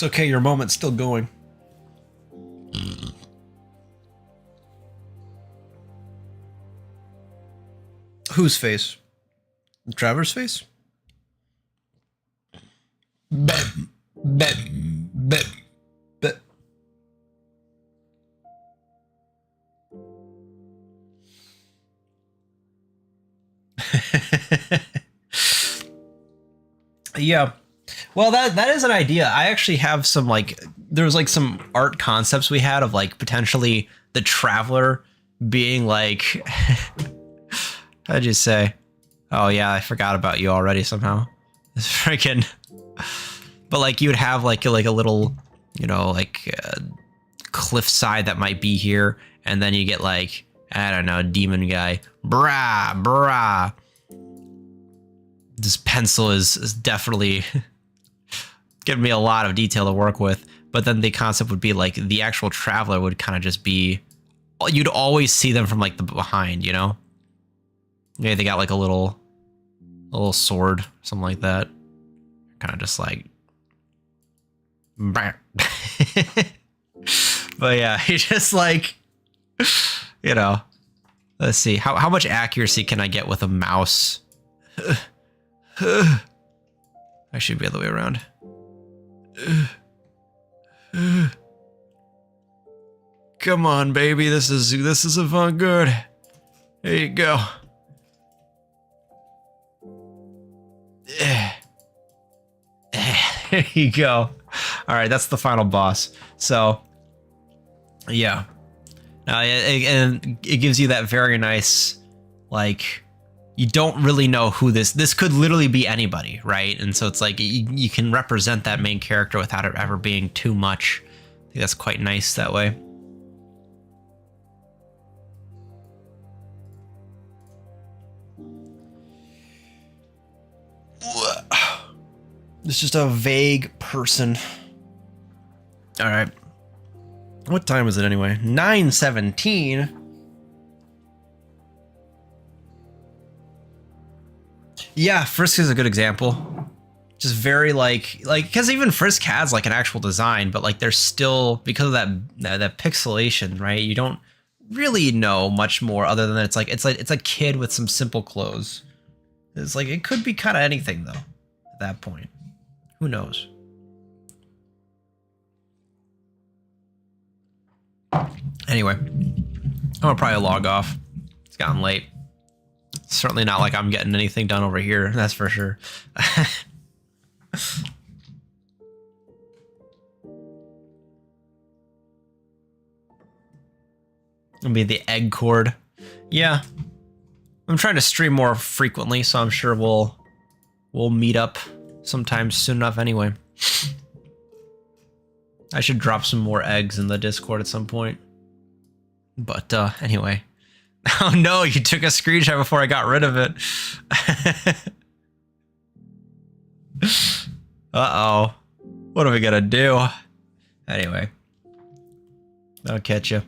S1: It's okay, your moment's still going. Whose face? Traveler's face? Bet. Yeah. Well, that is an idea. I actually have some there was some art concepts we had of potentially the Traveler being how'd you say? Oh yeah, I forgot about you already somehow. It's freaking. But you would have a little, cliffside that might be here, and then you get I don't know, demon guy. Brah. This pencil is definitely giving me a lot of detail to work with. But then the concept would be the actual Traveler would kind of just be, you'd always see them from the behind, you know? Maybe they got a little sword, something like that. Kind of just but yeah, he just let's see, how much accuracy can I get with a mouse? I should be the other way around. Come on, baby, this is avant-garde. There you go. There you go. All right, that's the final boss. So, yeah. And it gives you that very nice, you don't really know who this could literally be anybody, right? And so it's you can represent that main character without it ever being too much. I think that's quite nice that way. It's just a vague person. All right. What time is it anyway? 9:17. Yeah, Frisk is a good example. Just very because even Frisk has an actual design, but there's still, because of that pixelation, right? You don't really know much more other than it's it's a kid with some simple clothes. It's it could be kind of anything though at that point. Who knows? Anyway, I'm gonna probably log off. It's gotten late. It's certainly not I'm getting anything done over here, that's for sure. It'll be the egg cord. Yeah. I'm trying to stream more frequently, so I'm sure we'll meet up sometime soon enough anyway. I should drop some more eggs in the Discord at some point. But anyway. Oh no, you took a screenshot before I got rid of it. Uh-oh. What are we gonna do? Anyway. I'll catch you.